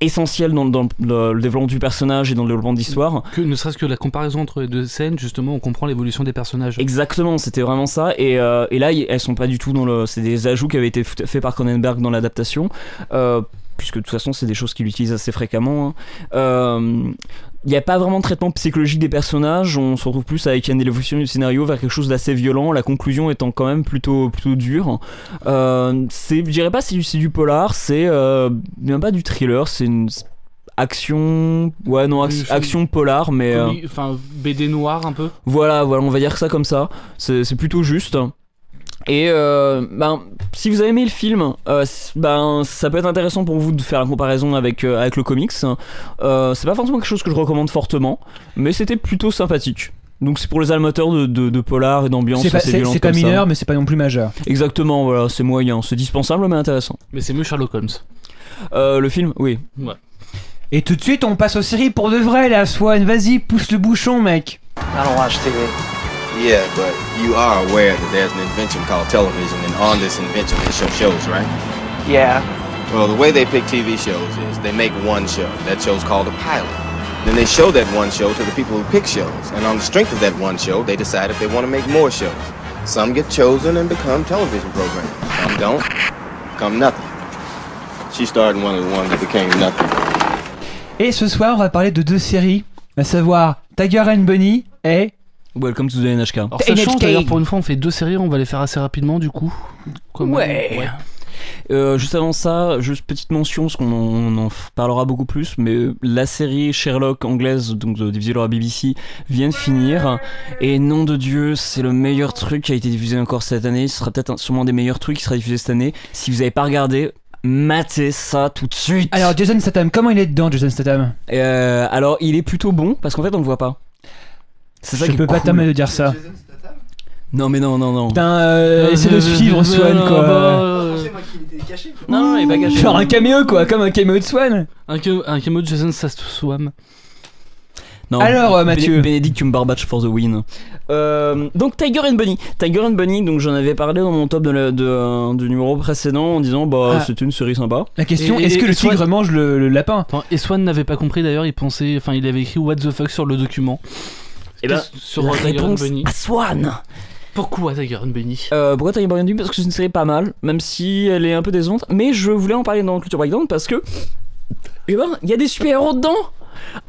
essentiel dans le développement du personnage et dans le développement de l'histoire. Ne serait-ce que la comparaison entre les deux scènes, justement, on comprend l'évolution des personnages. Exactement, c'était vraiment ça. Et là, elles sont pas du tout c'est des ajouts qui avaient été faits par Cronenberg dans l'adaptation, puisque de toute façon, c'est des choses qu'il utilise assez fréquemment. Il n'y a pas vraiment de traitement psychologique des personnages, on se retrouve plus avec une évolution du scénario vers quelque chose d'assez violent, la conclusion étant quand même plutôt dure. Je dirais pas c'est du polar, c'est même pas du thriller, c'est une action action polar, mais BD noir un peu. Voilà, on va dire ça comme ça, c'est plutôt juste. Et si vous avez aimé le film, ça peut être intéressant pour vous de faire la comparaison avec le comics. C'est pas forcément quelque chose que je recommande fortement, mais c'était plutôt sympathique. Donc c'est pour les amateurs de polar et d'ambiance assez violente. C'est pas mineur, mais c'est pas non plus majeur. Exactement, voilà, c'est moyen, c'est dispensable mais intéressant. Mais c'est mieux Sherlock Holmes. Le film, oui. Ouais. Et tout de suite on passe aux séries pour de vrai, là, Swan. Vas-y, pousse le bouchon, mec. I don't watch TV. Yeah, but you are aware that there's an invention called television, and on this invention they show shows, right? Yeah. Well, the way they pick TV shows is they make one show. That show's called a pilot. Then they show that one show to the people who pick shows, and on the strength of that one show, they decide if they want to make more shows. Some get chosen and become television programs. Some don't. Become nothing. She started one of the ones that became nothing. Et ce soir, on va parler de 2 séries, à savoir Tiger and Bunny et Welcome to the NHK. Alors ça change d'ailleurs, pour une fois on fait 2 séries, on va les faire assez rapidement du coup. Ouais. Juste avant ça, juste petite mention, parce qu'on en parlera beaucoup plus, mais la série Sherlock anglaise, donc diffusée par la BBC, vient de finir, et nom de Dieu, c'est le meilleur truc qui a été diffusé encore cette année. Ce sera peut-être sûrement un des meilleurs trucs qui sera diffusé cette année. Si vous n'avez pas regardé, matez ça tout de suite. Alors Jason Statham, comment il est dedans, Jason Statham? Alors il est plutôt bon, parce qu'en fait on le voit pas. C'est ça. Je peux pas t'amener de dire ça. Non. Putain, essaie de suivre Swan, quoi. Non, il est pas caché. Genre un caméo, quoi, comme un caméo de Swan. Un caméo de Jason Statham. Non, Alors, Mathieu. Benedict Cumberbatch for the win. Donc Tiger and Bunny, donc j'en avais parlé dans mon top du numéro précédent en disant c'était une série sympa. La question, est-ce que le tigre mange le lapin? Et Swan n'avait pas compris d'ailleurs, il avait écrit what the fuck sur le document. Et ben, sur la Tiger and réponse Bunny. à Swan. Pourquoi Tiger and Bunny? Pourquoi Tiger and Bunny? Parce que c'est une série pas mal, même si elle est un peu décevante. Mais je voulais en parler dans Culture Breakdown parce que il y a des super-héros dedans.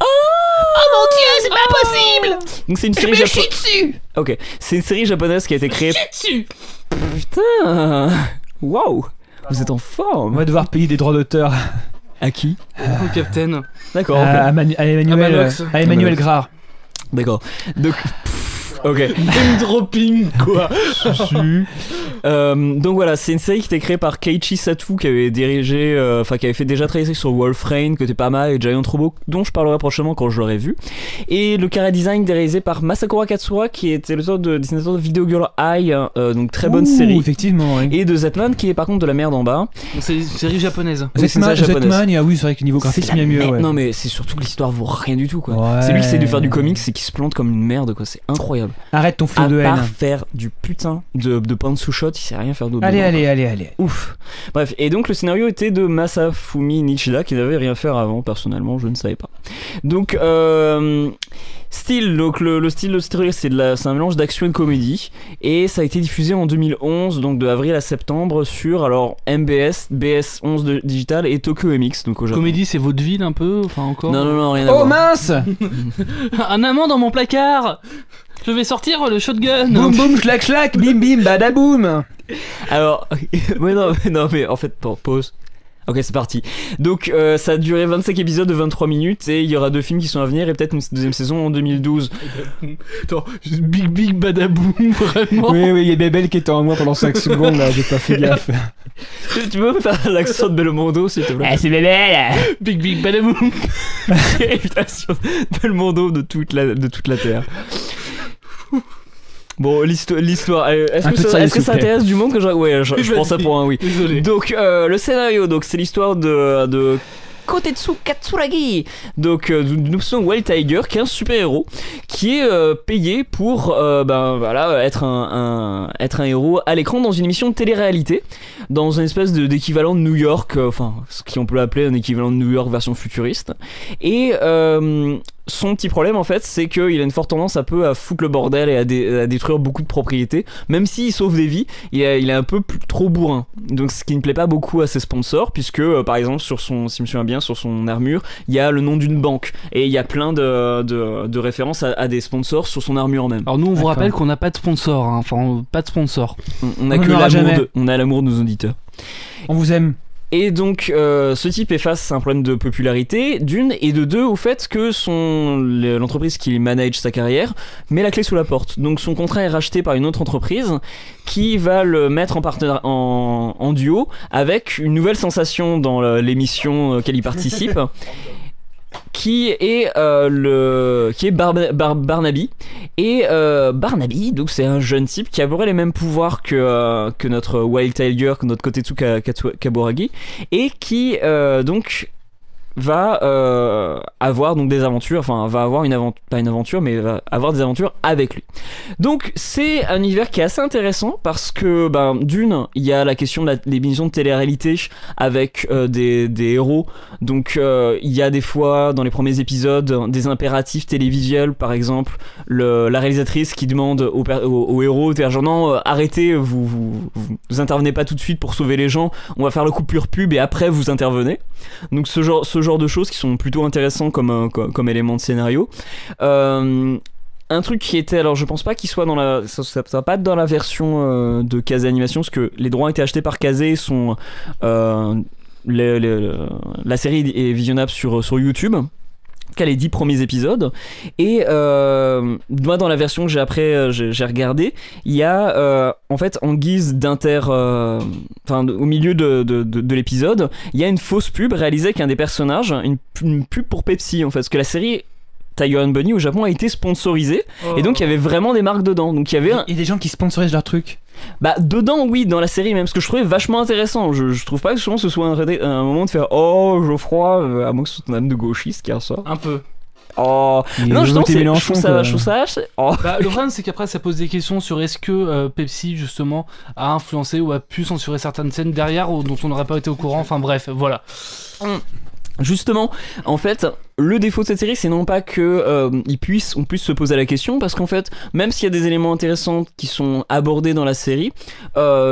Oh mon dieu, c'est pas possible! Donc c'est une série japonaise. Ok, c'est une série japonaise qui a été créée. Putain, waouh, vous êtes en forme. On va devoir payer des droits d'auteur. À qui? Au Captain. D'accord. À Emmanuel Grard. D'accord. Donc. Ok. Name dropping quoi. Donc voilà, c'est une série qui était créée par Keiichi Sato qui avait dirigé, qui avait fait déjà travailler sur Wolf Rain, que était pas mal, et Giant Robot, dont je parlerai prochainement quand je l'aurai vu. Et le chara design est réalisé par Masakura Katsura, qui était le dessinateur de Video Girl Eye, donc très bonne série. Effectivement, oui. Et de Zetman, qui est par contre de la merde en bas. C'est une série japonaise. Zetman, oui, c'est vrai que niveau graphique c'est bien mieux. Ouais. Non mais c'est surtout que l'histoire vaut rien du tout quoi. Ouais. C'est lui qui essaie de faire du comics et qui se plante comme une merde quoi, c'est incroyable. Arrête ton flot de haine. À part faire du putain de Pantsu Shot, il sait rien faire d'autre. Allez. Ouf. Bref, et donc le scénario était de Masafumi Nishida qui n'avait rien fait avant, personnellement, je ne savais pas. Donc, style, donc le style de série, c'est un mélange d'action et de comédie, et ça a été diffusé en 2011, donc de avril à septembre sur MBS, BS11 de Digital et Tokyo MX, donc au Japon. Comédie, c'est vaudeville un peu, enfin encore. Non, rien à voir. Oh mince. Un amant dans mon placard. Je vais sortir le shotgun. Boum boum schlac schlac, bim bim badaboum. Alors, non mais en fait, pause. Ok, c'est parti. Donc ça a duré 25 épisodes de 23 minutes et il y aura 2 films qui sont à venir et peut-être une deuxième saison en 2012. Attends, big badaboum, vraiment. Oui, il y a Bébel qui était en moi pendant 5 secondes là, j'ai pas fait gaffe. Tu peux me faire l'accent de Belmondo s'il te plaît? Ah, c'est Bébel. Big badaboum. Imitation Belmondo de toute la Terre. Bon, l'histoire, est-ce que ça intéresse du monde que je prends ça pour un oui. Désolé. Donc, le scénario, donc c'est l'histoire de Kotetsu Katsuragi, donc d'une option Wild Tiger, qui est un super-héros qui est payé pour être un héros à l'écran dans une émission de télé-réalité, dans une espèce d'équivalent de New York, ce qu'on peut appeler un équivalent de New York version futuriste. Et son petit problème en fait, c'est qu'il a une forte tendance un peu à foutre le bordel et à détruire beaucoup de propriétés, même s'il sauve des vies, il est un peu trop bourrin. Donc ce qui ne plaît pas beaucoup à ses sponsors, puisque par exemple si je me souviens bien, sur son armure, il y a le nom d'une banque et il y a plein de références à des sponsors sur son armure même. Alors nous on vous rappelle qu'on n'a pas de sponsor, hein. Enfin pas de sponsor. On a l'amour de nos auditeurs. On vous aime. Et donc ce type est face à un problème de popularité, d'une, et de deux au fait que l'entreprise qui manage sa carrière met la clé sous la porte. Donc son contrat est racheté par une autre entreprise qui va le mettre en duo avec une nouvelle sensation dans l'émission auquel il participe. Qui est Barnaby. Et Barnaby, donc c'est un jeune type qui a à peu près les mêmes pouvoirs que notre Wild Tiger, que notre Kotetsu Kaburagi, et qui donc va avoir donc des aventures, va avoir pas une aventure, mais va avoir des aventures avec lui. Donc c'est un univers qui est assez intéressant parce que d'une, il y a la question de l'émission de télé-réalité avec des héros. Donc il y a des fois dans les premiers épisodes des impératifs télévisuels, par exemple la réalisatrice qui demande au héros de faire genre non, arrêtez, vous intervenez pas tout de suite pour sauver les gens, on va faire le coupure pub et après vous intervenez. Donc ce genre de choses qui sont plutôt intéressants comme élément de scénario. Un truc qui était, alors je pense pas qu'il soit dans ça va pas être dans la version de Kazé Animation, parce que les droits ont été achetés par Kazé, la série est visionnable sur YouTube. Les 10 premiers épisodes, et moi dans la version que j'ai regardé, il y a en fait en guise au milieu de l'épisode, il y a une fausse pub réalisée avec un des personnages, une pub pour Pepsi en fait, parce que la série Tiger and Bunny au Japon a été sponsorisée, et donc il y avait vraiment des marques dedans, donc il y avait des gens qui sponsorisent leurs trucs. Dedans oui, dans la série même, ce que je trouvais vachement intéressant. Je trouve pas que souvent ce soit un moment de faire oh Geoffroy, à moins que ce soit ton âme de gauchiste qui ressort. Un peu. Oh Il non, veut justement, voter Mélenchon, je quoi. trouve ça oh. Bah, le problème, c'est qu'après, ça pose des questions sur est-ce que Pepsi, justement, a influencé ou a pu censurer certaines scènes derrière dont on n'aurait pas été au courant. Enfin, bref, voilà. Justement, en fait, le défaut de cette série, c'est non pas que on puisse se poser la question, parce qu'en fait, même s'il y a des éléments intéressants qui sont abordés dans la série,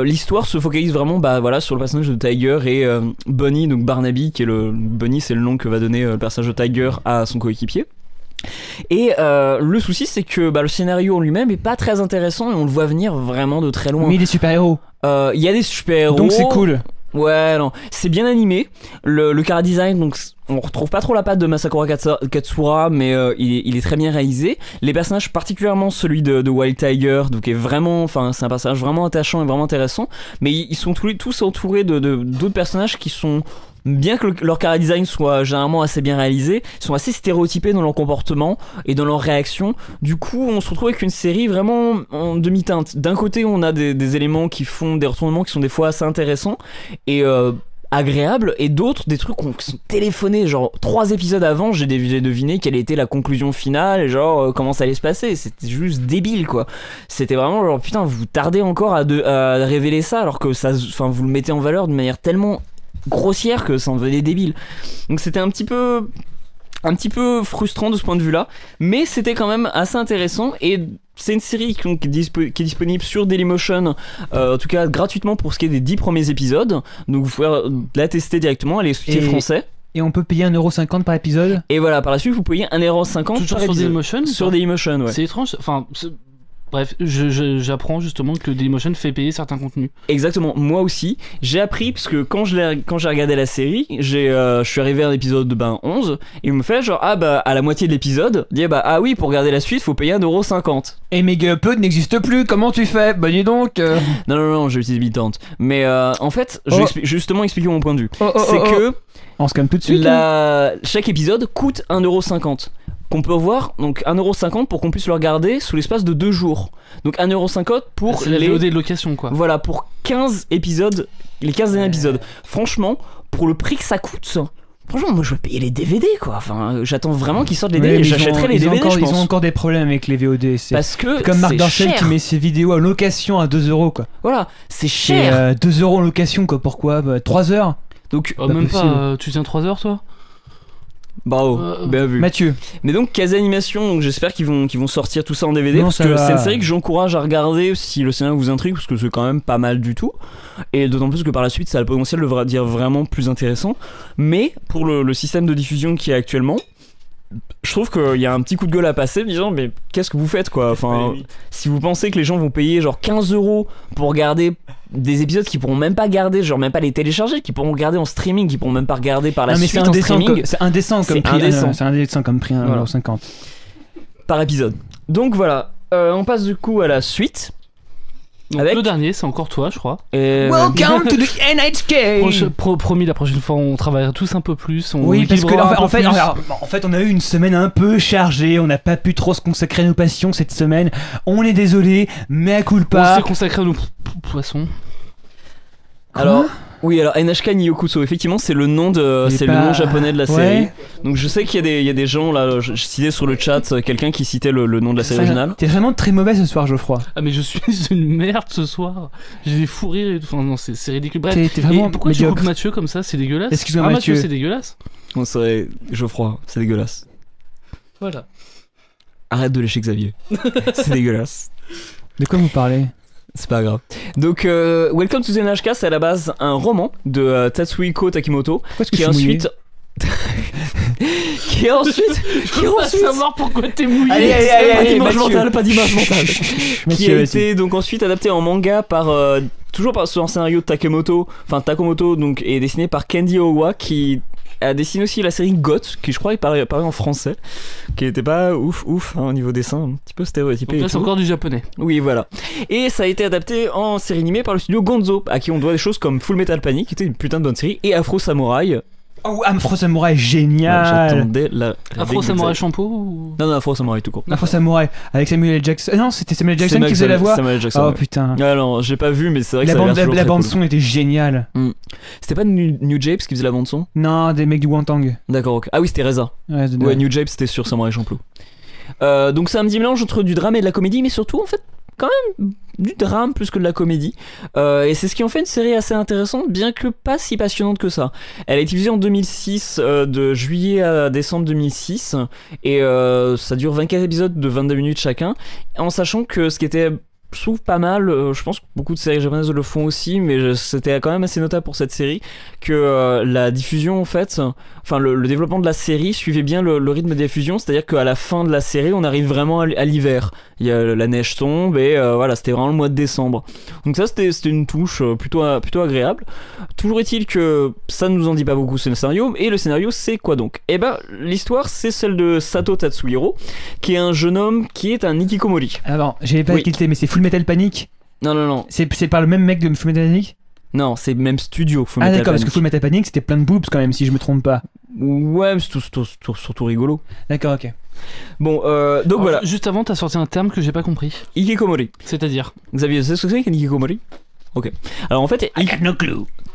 l'histoire se focalise vraiment, sur le personnage de Tiger et Bunny, donc Barnaby, Bunny, c'est le nom que va donner le personnage de Tiger à son coéquipier. Et le souci, c'est que le scénario en lui-même est pas très intéressant et on le voit venir vraiment de très loin. Mais il est super-héros. Il y a des super-héros. Donc c'est cool. Ouais, non, c'est bien animé. Le chara design, donc on retrouve pas trop la patte de Masakura Katsura, mais il est très bien réalisé. Les personnages, particulièrement celui de Wild Tiger, donc c'est un personnage vraiment attachant et vraiment intéressant. Mais ils sont tous entourés d'autres personnages qui sont, bien que leur chara design soit généralement assez bien réalisé, sont assez stéréotypés dans leur comportement et dans leurs réactions. Du coup, on se retrouve avec une série vraiment en demi-teinte. D'un côté, on a des éléments qui font des retournements qui sont des fois assez intéressants et agréables, et d'autres, des trucs qui sont téléphonés. Genre 3 épisodes avant, j'ai deviné quelle était la conclusion finale et genre comment ça allait se passer. C'était juste débile, quoi. C'était vraiment genre putain, vous tardez encore à révéler ça alors que vous le mettez en valeur de manière tellement grossière que ça en devenait débile. Donc c'était un petit peu frustrant de ce point de vue là, mais c'était quand même assez intéressant. Et c'est une série qui est disponible sur Dailymotion, en tout cas gratuitement pour ce qui est des 10 premiers épisodes, donc vous pouvez la tester directement, elle est sous-titrée français. Et on peut payer 1,50€ par épisode. Et voilà, par la suite vous payez 1,50€ par sur épisode. Dailymotion. Sur Dailymotion, ouais. C'est étrange, enfin... Bref, j'apprends justement que Dailymotion fait payer certains contenus. Exactement, moi aussi. J'ai appris parce que quand j'ai regardé la série, je suis arrivé à l'épisode 11 et il me fait genre à la moitié de l'épisode, dit ah oui, pour regarder la suite, faut payer 1,50€. Et Mega Upload n'existe plus, comment tu fais? Bah dis donc. Non, j'utilise BitTorrent. Mais en fait, je vais justement expliquer mon point de vue. C'est que on se calme tout de suite. Chaque épisode coûte 1,50€. Qu'on peut voir, donc 1,50€ pour qu'on puisse le regarder sous l'espace de 2 jours. Donc 1,50€ pour la VOD de location, quoi. Voilà, pour 15 épisodes, les 15 derniers épisodes. Franchement, pour le prix que ça coûte, franchement, moi je vais payer les DVD, quoi. Enfin, j'attends vraiment qu'ils sortent les DVD. J'achèterai les DVD, je pense. Ils ont encore des problèmes avec les VOD. Parce que comme Marc Dorcel cher. qui met ses vidéos à location à 2€, quoi. Voilà, c'est cher. 2€ en location, quoi. Pourquoi 3 heures. Donc, même pas, tu tiens 3 heures, toi? Bravo, bien vu. Mathieu. Mais donc Casa Animation, donc j'espère qu'ils vont sortir tout ça en DVD, parce que c'est une série que j'encourage à regarder si le scénario vous intrigue, parce que c'est quand même pas mal du tout. Et d'autant plus que par la suite ça a le potentiel de dire vraiment plus intéressant. Mais pour le système de diffusion qui est actuellement, je trouve qu'il y a un petit coup de gueule à passer, disant mais qu'est-ce que vous faites, quoi. Enfin, si vous pensez que les gens vont payer genre 15€ pour regarder des épisodes qu'ils pourront même pas garder, genre même pas les télécharger, qu'ils pourront regarder en streaming, qu'ils pourront même pas regarder par la suite en streaming. C'est indécent comme prix, 1,50€ par épisode. Donc voilà, on passe du coup à la suite. Donc le dernier, c'est encore toi, je crois. Welcome to the NHK. Promis, la prochaine fois, on travaillera tous un peu plus. Oui, parce que en fait, on a eu une semaine un peu chargée. On n'a pas pu trop se consacrer à nos passions cette semaine. On est désolé, mais à culpa. On s'est consacré à nos poissons. Alors, oui, alors NHK Nyokuso, effectivement, c'est le nom le nom japonais de la série. Donc je sais qu'il y a des gens là, je citais sur le chat quelqu'un qui citait le nom de la série originale. T'es vraiment très mauvais ce soir, Geoffroy. Ah mais je suis une merde ce soir. J'ai des fous rires et tout. Enfin non, c'est ridicule. Bref. T'es vraiment pourquoi tu coupes Mathieu comme ça? C'est dégueulasse. Excuse-moi, Mathieu, c'est dégueulasse. On serait Geoffroy, c'est dégueulasse. Voilà. Arrête de lécher Xavier. C'est dégueulasse. De quoi vous parlez? C'est pas grave. Donc, Welcome to the NHK, c'est à la base un roman de Tatsuhiko Takimoto qui ensuite. qui ensuite. Je veux pas savoir pourquoi t'es mouillé. Allez, pas d'image mentale. Qui a été donc ensuite adapté en manga par. Toujours par son scénario de Takemoto, donc, et dessiné par Kendi Owa, qui a dessiné aussi la série Goth, qui je crois est paru en français, qui était pas ouf hein, au niveau dessin, un petit peu stéréotypé. Donc là, c'est encore du japonais. Oui, voilà. Et ça a été adapté en série animée par le studio Gonzo, à qui on doit des choses comme Full Metal Panic, qui était une putain de bonne série, et Afro Samurai, Oh, Afro Samurai, génial. J'attendais la. Afro Samurai Shampoo ou... Non, Afro Samurai tout court. Afro Samurai avec Samuel L. Jackson. Non, c'était Samuel L. Jackson Samuel qui faisait la voix. Samuel Jackson, Oh ouais. putain. Alors, j'ai pas vu, mais c'est vrai que La bande son était géniale. C'était pas New Japes qui faisait la bande son? Non, des mecs du Wantang. D'accord, ok. Ah oui, c'était Reza. Ouais, New Japes c'était sur Samurai Champloo. Donc c'est un petit mélange entre du drame et de la comédie, mais surtout en fait quand même du drame plus que de la comédie. Et c'est ce qui en fait une série assez intéressante, bien que pas si passionnante que ça. Elle a été diffusée en 2006, de juillet à décembre 2006, et ça dure 24 épisodes de 22 minutes chacun, en sachant que ce qui était, je trouve, pas mal, je pense que beaucoup de séries japonaises le font aussi, mais c'était quand même assez notable pour cette série, que la diffusion en fait, enfin le développement de la série suivait bien le rythme de diffusion, c'est-à-dire qu'à la fin de la série on arrive vraiment à l'hiver, il y a, la neige tombe et voilà, c'était vraiment le mois de décembre, donc ça c'était une touche plutôt agréable. Toujours est-il que ça ne nous en dit pas beaucoup sur le scénario, et le scénario c'est quoi donc? Eh ben l'histoire c'est celle de Sato Tatsuhiro, qui est un jeune homme qui est un hikikomori. Alors j'avais pas tilté, mais c'est Full Metal Panic? Non. C'est par le même mec de Full Metal Panic? Non, c'est même studio Full Metal Panic. Ah d'accord, parce que Panic. Full Metal Panic c'était plein de boobs quand même, si je me trompe pas. Ouais, mais c'est surtout rigolo. D'accord, ok. Bon, donc Alors, voilà. Juste avant, t'as sorti un terme que j'ai pas compris. Hikikomori. C'est-à-dire? Xavier, c'est ce que c'est qu'un hikikomori? Ok. Alors en fait,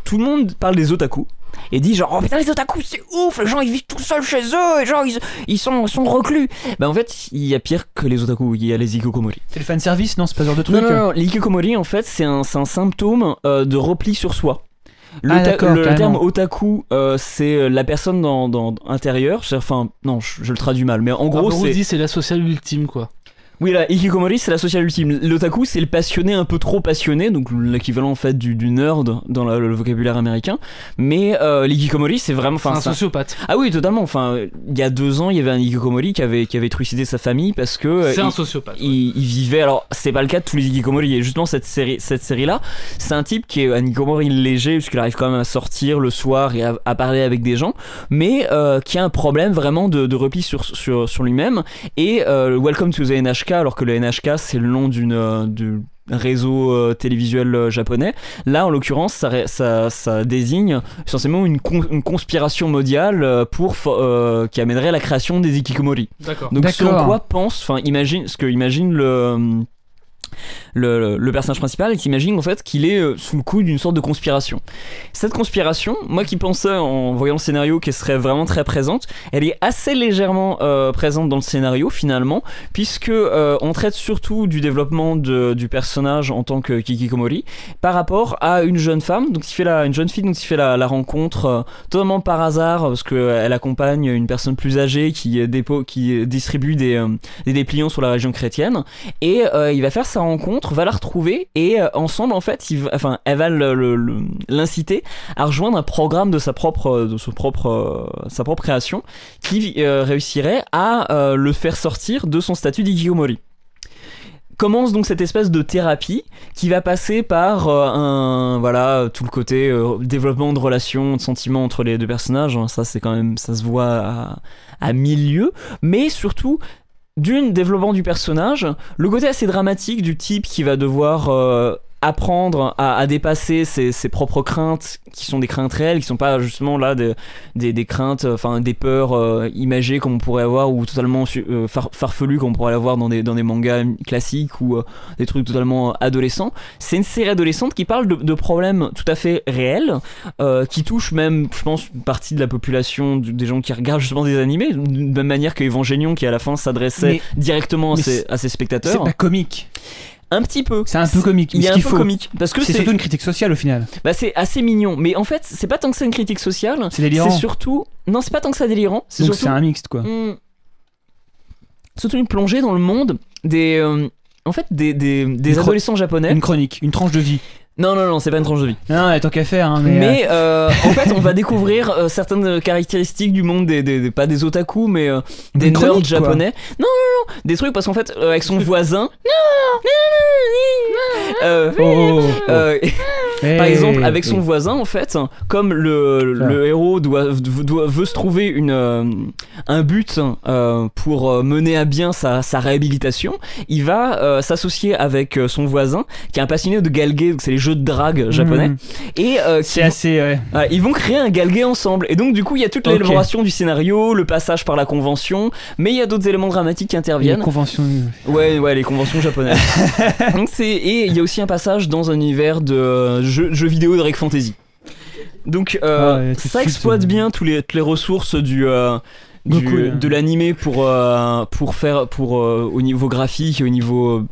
tout le monde parle des otaku et dit genre, oh putain, les otaku c'est ouf, les gens ils vivent tout seuls chez eux et genre ils sont reclus. Bah en fait, il y a pire que les otaku, il y a les hikikomori. C'est le fanservice? Non, c'est pas ce genre de truc? Non, les hikikomori en fait c'est un symptôme de repli sur soi. Le terme otaku, c'est la personne dans intérieur. Enfin, non, je le traduis mal, mais en gros, c'est la sociale ultime, quoi. Oui, la hikikomori, c'est la sociale ultime. L'otaku, c'est le passionné un peu trop passionné, donc l'équivalent en fait du nerd dans le vocabulaire américain. Mais l'hikikomori, c'est vraiment. C'est un sociopathe. Ah oui, totalement. Enfin, il y a 2 ans, il y avait un hikikomori qui avait trucidé sa famille parce que. C'est un sociopathe. Il vivait. Alors, c'est pas le cas de tous les hikikomori. Et justement, cette série-là, c'est un type qui est un hikikomori léger, puisqu'il arrive quand même à sortir le soir et à parler avec des gens, mais qui a un problème vraiment de repli sur lui-même. Et Welcome to the NHK, alors que le NHK c'est le nom du réseau télévisuel japonais. Là en l'occurrence ça désigne essentiellement une conspiration mondiale qui amènerait à la création des hikikomori. D'accord. Donc selon quoi imagine le personnage principal qui imagine en fait qu'il est sous le coup d'une sorte de conspiration. Cette conspiration, moi qui pensais en voyant le scénario qu'elle serait vraiment très présente, elle est assez légèrement présente dans le scénario finalement, puisque on traite surtout du développement du personnage en tant que hikikomori par rapport à une jeune femme, donc une jeune fille dont il fait la rencontre totalement par hasard, parce qu'elle accompagne une personne plus âgée qui distribue des dépliants sur la région chrétienne, et il va faire sa rencontre, va la retrouver, et ensemble en fait elle va l'inciter à rejoindre un programme de sa propre création qui réussirait à le faire sortir de son statut d'hikikomori. Commence donc cette espèce de thérapie qui va passer par tout le côté développement de relations, de sentiments entre les deux personnages, ça c'est quand même, ça se voit à 1000 lieues, mais surtout développement du personnage, le côté assez dramatique du type qui va devoir apprendre à dépasser ses propres craintes, qui sont des craintes réelles, qui sont pas justement là des craintes, enfin des peurs imagées comme on pourrait avoir, ou totalement farfelues comme on pourrait l'avoir dans des mangas classiques, ou des trucs totalement adolescents. C'est une série adolescente qui parle de problèmes tout à fait réels, qui touchent même, je pense, une partie de la population, des gens qui regardent justement des animés, de même manière que Evangelion, qui à la fin s'adressait directement à ses spectateurs. C'est pas comique. Un petit peu. C'est un peu comique. Il y a un peu comique. Parce que c'est surtout une critique sociale au final. Bah c'est assez mignon. Mais en fait, c'est pas tant que c'est une critique sociale. C'est délirant. C'est surtout. Non, c'est pas tant que c'est délirant. Donc c'est un mixte quoi. Surtout une plongée dans le monde des adolescents japonais. Une chronique, une tranche de vie. Non, c'est pas une tranche de vie. Non, tant qu'à faire. Hein, mais en fait, on va découvrir certaines caractéristiques du monde pas des otaku, mais des nerds japonais. Non, des trucs parce qu'en fait, avec son voisin. Par exemple, avec son voisin, en fait, comme le héros veut se trouver un but pour mener à bien sa réhabilitation, il va s'associer avec son voisin qui est un passionné de galgé, donc c'est les jeux de drague japonais, et ils vont créer un galgé ensemble. Et donc du coup il y a toute l'élaboration du scénario, le passage par la convention, mais il y a d'autres éléments dramatiques qui interviennent. Les conventions. Ouais, les conventions japonaises. Donc et il y a aussi un passage dans un univers de jeux vidéo de Rec Fantasy. Donc ça exploite bien toutes les ressources de l'animé pour au niveau graphique, au niveau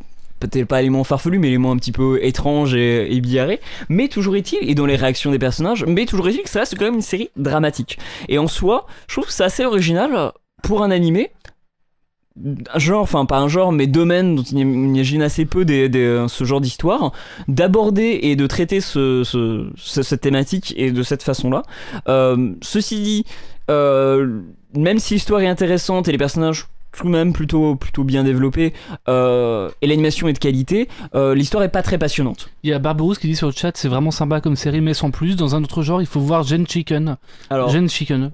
peut-être pas éléments farfelus, mais éléments un petit peu étranges et bigarrés, mais toujours est-il, et dans les réactions des personnages, mais toujours est-il que ça reste quand même une série dramatique. Et en soi, je trouve que c'est assez original pour un animé, pas un genre, mais domaine dont il imagine assez peu ce genre d'histoire, d'aborder et de traiter cette thématique et de cette façon-là. Ceci dit, même si l'histoire est intéressante et les personnages tout de même plutôt bien développé, et l'animation est de qualité, l'histoire est pas très passionnante. Il y a Barberousse qui dit sur le chat, c'est vraiment sympa comme série mais sans plus. Dans un autre genre il faut voir Gen Chicken. Alors, Gen Chicken,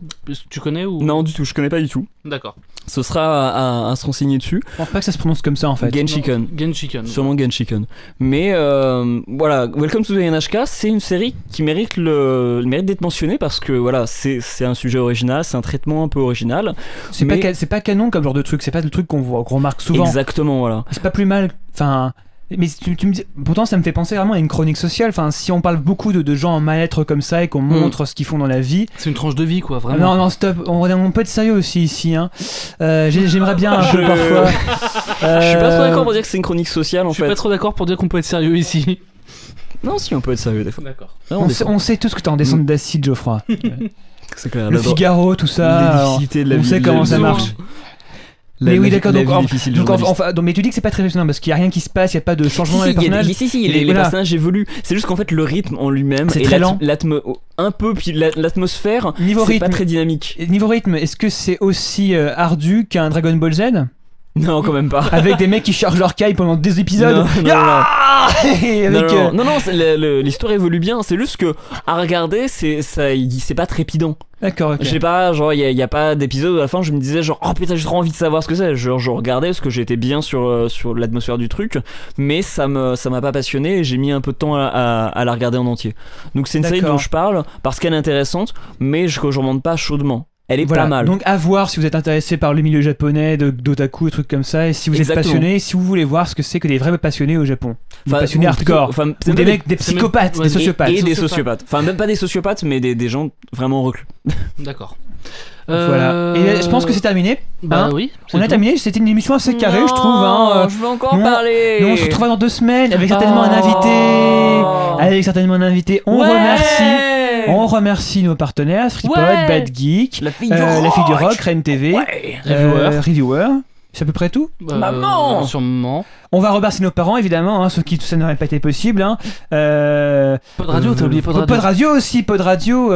tu connais ou... Non du tout, je connais pas du tout. D'accord. Ce sera à se renseigner dessus. Je pense pas que ça se prononce comme ça en fait. Gen Chicken. Sûrement Gen Chicken. Mais voilà, Welcome to the NHK, c'est une série qui mérite d'être mentionnée parce que voilà, c'est un sujet original, c'est un traitement un peu original. C'est pas canon comme genre de truc, c'est pas le truc qu'on remarque souvent. Exactement, voilà. C'est pas plus mal, enfin... Mais tu me dis, pourtant ça me fait penser vraiment à une chronique sociale. Enfin, si on parle beaucoup de gens en mal-être comme ça et qu'on montre ce qu'ils font dans la vie, c'est une tranche de vie quoi, vraiment. Non stop, on peut être sérieux aussi ici hein. J'aimerais bien un peu parfois. Je suis pas trop d'accord pour dire que c'est une chronique sociale en fait. Je suis pas trop d'accord pour dire qu'on peut être sérieux ici. Non, si on peut être sérieux des fois. D'accord. On sait tous que t'es en descente d'acide, Geoffroy. C'est clair. Le Figaro, tout ça. On sait comment ça marche. Mais oui, d'accord, mais tu dis que c'est pas très passionnant parce qu'il y a rien qui se passe, il y a pas de changement dans les personnages. Les personnages évoluent. C'est juste qu'en fait le rythme en lui-même c'est très lent. Puis l'atmosphère, c'est pas très dynamique. Niveau rythme, est-ce que c'est aussi ardu qu'un Dragon Ball Z ? Non, quand même pas. Avec des mecs qui chargent leur caille pendant des épisodes. Non, l'histoire évolue bien. C'est juste que à regarder, c'est pas trépidant. D'accord, ok. Je sais pas, genre il y a pas d'épisode où à la fin je me disais genre oh putain j'ai trop envie de savoir ce que c'est. Genre je regardais parce que j'étais bien sur l'atmosphère du truc, mais ça m'a pas passionné et j'ai mis un peu de temps à la regarder en entier. Donc c'est une série dont je parle parce qu'elle est intéressante, mais que je remonte pas chaudement. Elle est pas mal. Donc à voir si vous êtes intéressé par le milieu japonais, d'otaku et trucs comme ça, et si vous êtes passionné, si vous voulez voir ce que c'est que des vrais passionnés au Japon. Des passionnés hardcore, ou des mecs, des psychopathes, des sociopathes. Et des sociopathes. Enfin même pas des sociopathes, mais des gens vraiment reclus. D'accord. Voilà. Et je pense que c'est terminé. Bah oui. On a terminé. C'était une émission assez carrée, je trouve. Je veux encore parler. Mais on se retrouvera dans 2 semaines avec certainement un invité. On remercie nos partenaires FreePod, Bad Geek, La Fille du Rock, Rennes TV, Reviewer. C'est à peu près tout. Maman. Sûrement. On va remercier nos parents évidemment, sans qui tout ça n'aurait pas été possible. Pod Radio, t'as oublié Pod Radio. Pod Radio aussi, Pod Radio.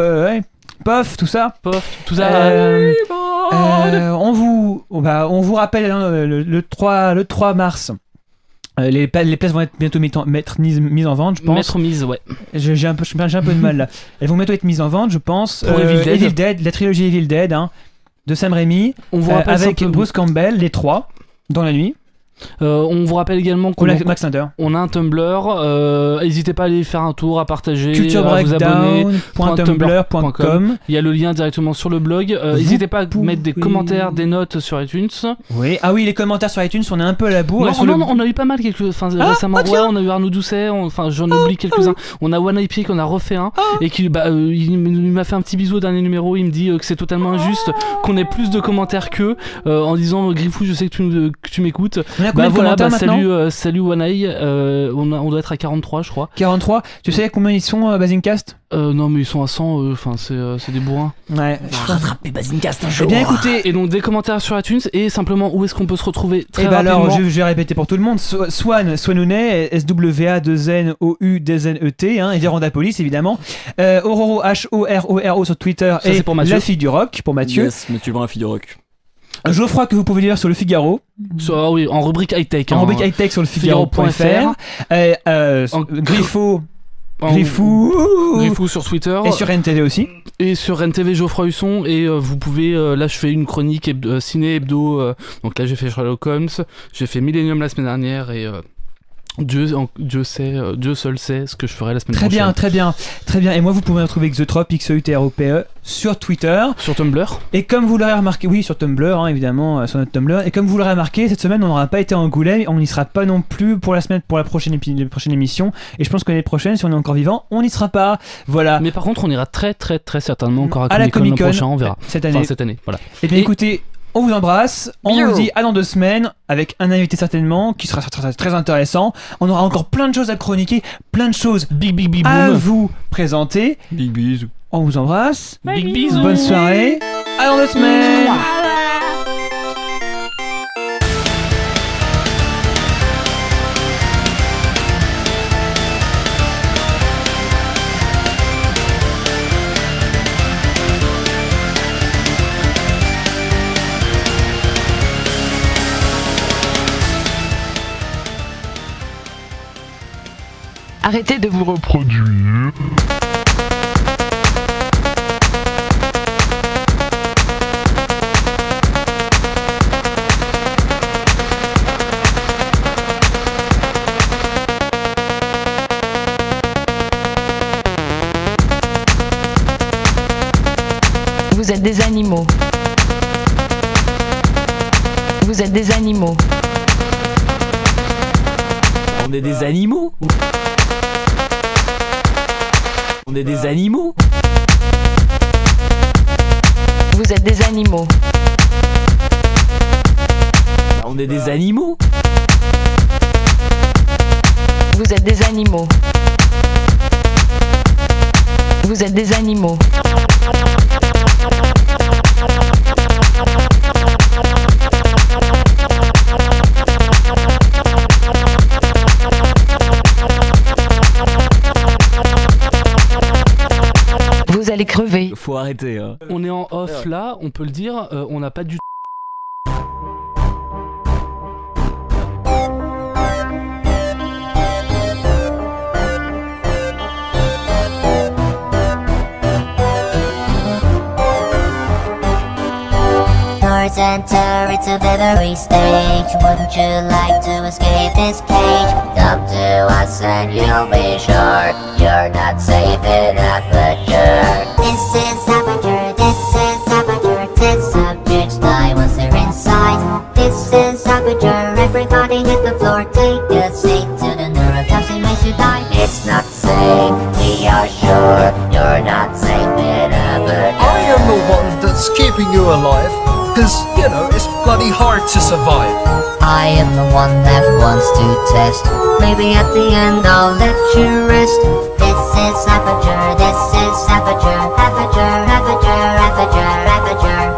POF, tout ça. On vous rappelle le 3 mars. Les places vont être bientôt mises en vente, je pense. J'ai un peu de mal là. Elles vont bientôt être mises en vente, je pense. Pour Evil Dead, la trilogie Evil Dead, de Sam Raimi, avec Bruce Campbell, les 3 dans la nuit. On vous rappelle également qu'on Max Linder. On a un Tumblr, n'hésitez pas à aller faire un tour, à partager, à vous abonner. .tumblr.com. Il y a le lien directement sur le blog. N'hésitez pas à mettre des commentaires, des notes sur iTunes. Oui, les commentaires sur iTunes, on est un peu à la bourre. On a eu pas mal récemment. On a eu Arnaud Doucet, j'en oublie quelques-uns. On a One Eye Peak, on a refait un. Et il m'a fait un petit bisou au dernier numéro. Il me dit que c'est totalement injuste qu'on ait plus de commentaires qu'eux, en disant Griffou, je sais que tu m'écoutes. Salut One Eye, on doit être à 43 je crois. 43, tu sais combien ils sont Basingcast? Non mais ils sont à 100, c'est des bourrins. Ouais, je vais rattraper Basingcast un jour. Bien écoutez, et donc des commentaires sur iTunes et simplement où est-ce qu'on peut se retrouver très rapidement. Alors je vais répéter pour tout le monde, Swanounet, SWA2NOU2NET, et Vérandapolis évidemment, Ororo HORORO sur Twitter. Ça, et La Fille du Rock pour Mathieu. Yes, Mathieu Brun, La Fille du Rock. Geoffroy que vous pouvez lire sur le Figaro. Oui, en rubrique high-tech. En rubrique high-tech sur le Figaro.fr. Griffo Griffou sur Twitter. Et sur NTV aussi. Et sur NTV Geoffroy Husson. Et vous pouvez. Là, je fais une chronique ciné hebdo. Donc là, j'ai fait Sherlock Holmes. J'ai fait Millennium la semaine dernière. Et. Dieu seul sait ce que je ferai la semaine prochaine. Très bien. Et moi, vous pouvez me retrouver Xotrope, XEUTROPE, sur Twitter. Sur Tumblr. Et comme vous l'aurez remarqué, oui, sur Tumblr, hein, évidemment, sur notre Tumblr. Et comme vous l'aurez remarqué, cette semaine, on n'aura pas été à Angoulême, on n'y sera pas non plus pour la prochaine émission. Et je pense que l'année prochaine, si on est encore vivant, on n'y sera pas. Voilà. Mais par contre, on ira très certainement encore à la Comic-Con l'an prochain, on verra. Cette année. Voilà. Et bien, écoutez. On vous embrasse, on vous dit à dans 2 semaines, avec un invité certainement, qui sera très intéressant. On aura encore plein de choses à chroniquer, plein de choses à vous présenter. Big bisous. On vous embrasse. Big bisous. Bonne soirée. À dans 2 semaines. Arrêtez de vous reproduire. Vous êtes des animaux. Vous êtes des animaux. On est des animaux. On est des animaux. Vous êtes des animaux. On est des animaux. Vous êtes des animaux. Vous êtes des animaux. Vous allez crever. Faut arrêter. Hein. On est en off là, on peut le dire, on n'a pas du tout. Doors enter, it's a very stage. Wouldn't you like to escape this cage? Come to us and you'll be sure you're not safe in Aperture. This is Aperture, this is Aperture. 10 subjects die once they're inside. This is Aperture, everybody hit the floor. Take a seat to the neurotoxin makes you die. It's not safe, we are sure you're not safe in Aperture. I am the one that's keeping you alive. Cause, you know, it's bloody hard to survive. I am the one that wants to test. Maybe at the end I'll let you rest. This is Aperture, this is Aperture. Aperture, Aperture, Aperture, Aperture.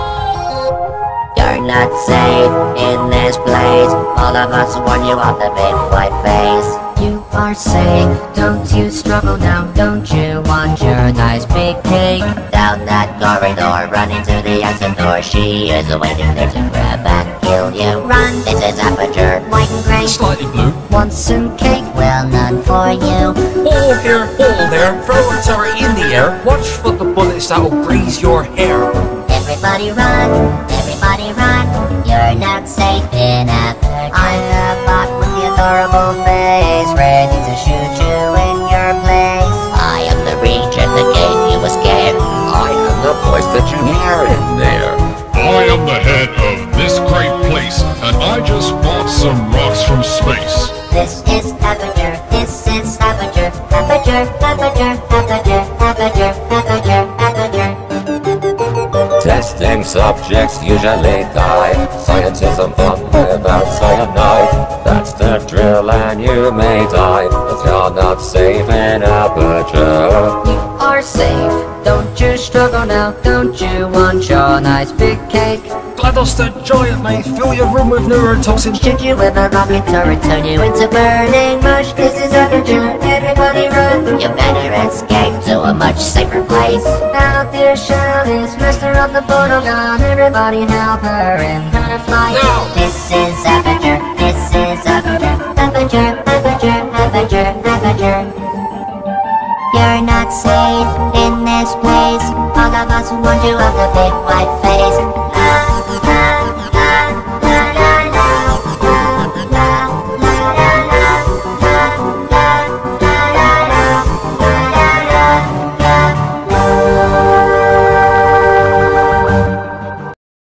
You're not safe in this place. All of us warn you of the big white face. You are safe, don't you struggle now. Don't you want your nice big cake? Down that corridor, run into the exit door. She is waiting there to grab and kill you. Run, this is Aperture, white and grey. Slightly blue. Want some cake? Well, none for you. All here, all there, throw a tower in the air. Watch for the bullets that'll graze your hair. Everybody run, everybody run. You're not safe in Aperture. I'm the bot with the adorable face, ready to shoot you in your place. I am the region that gave you a scare. I am the voice that you hear in there. I am the head of this great place, and I just bought some rocks from space. This is Aperture, this is Aperture. Aperture, Aperture, Aperture, Aperture, Aperture, Aperture. Testing subjects usually die. Scientism fun without cyanide. That's the drill and you may die, but you're not safe in Aperture. You are safe, don't you struggle now. Don't you want your nice big cake? GLaDOS the giant may fill your room with neurotoxin. Shoot you with a rocket turret, turn you into burning mush. This is Aperture, everybody run. You better escape to a much safer place. Out there Shelley's master of the photo gun. Everybody help her in her flight. No. This is Aperture, this is Aperture. Aperture, Aperture, Aperture, Aperture. You're not safe in this place. All of us warned you of the big white face.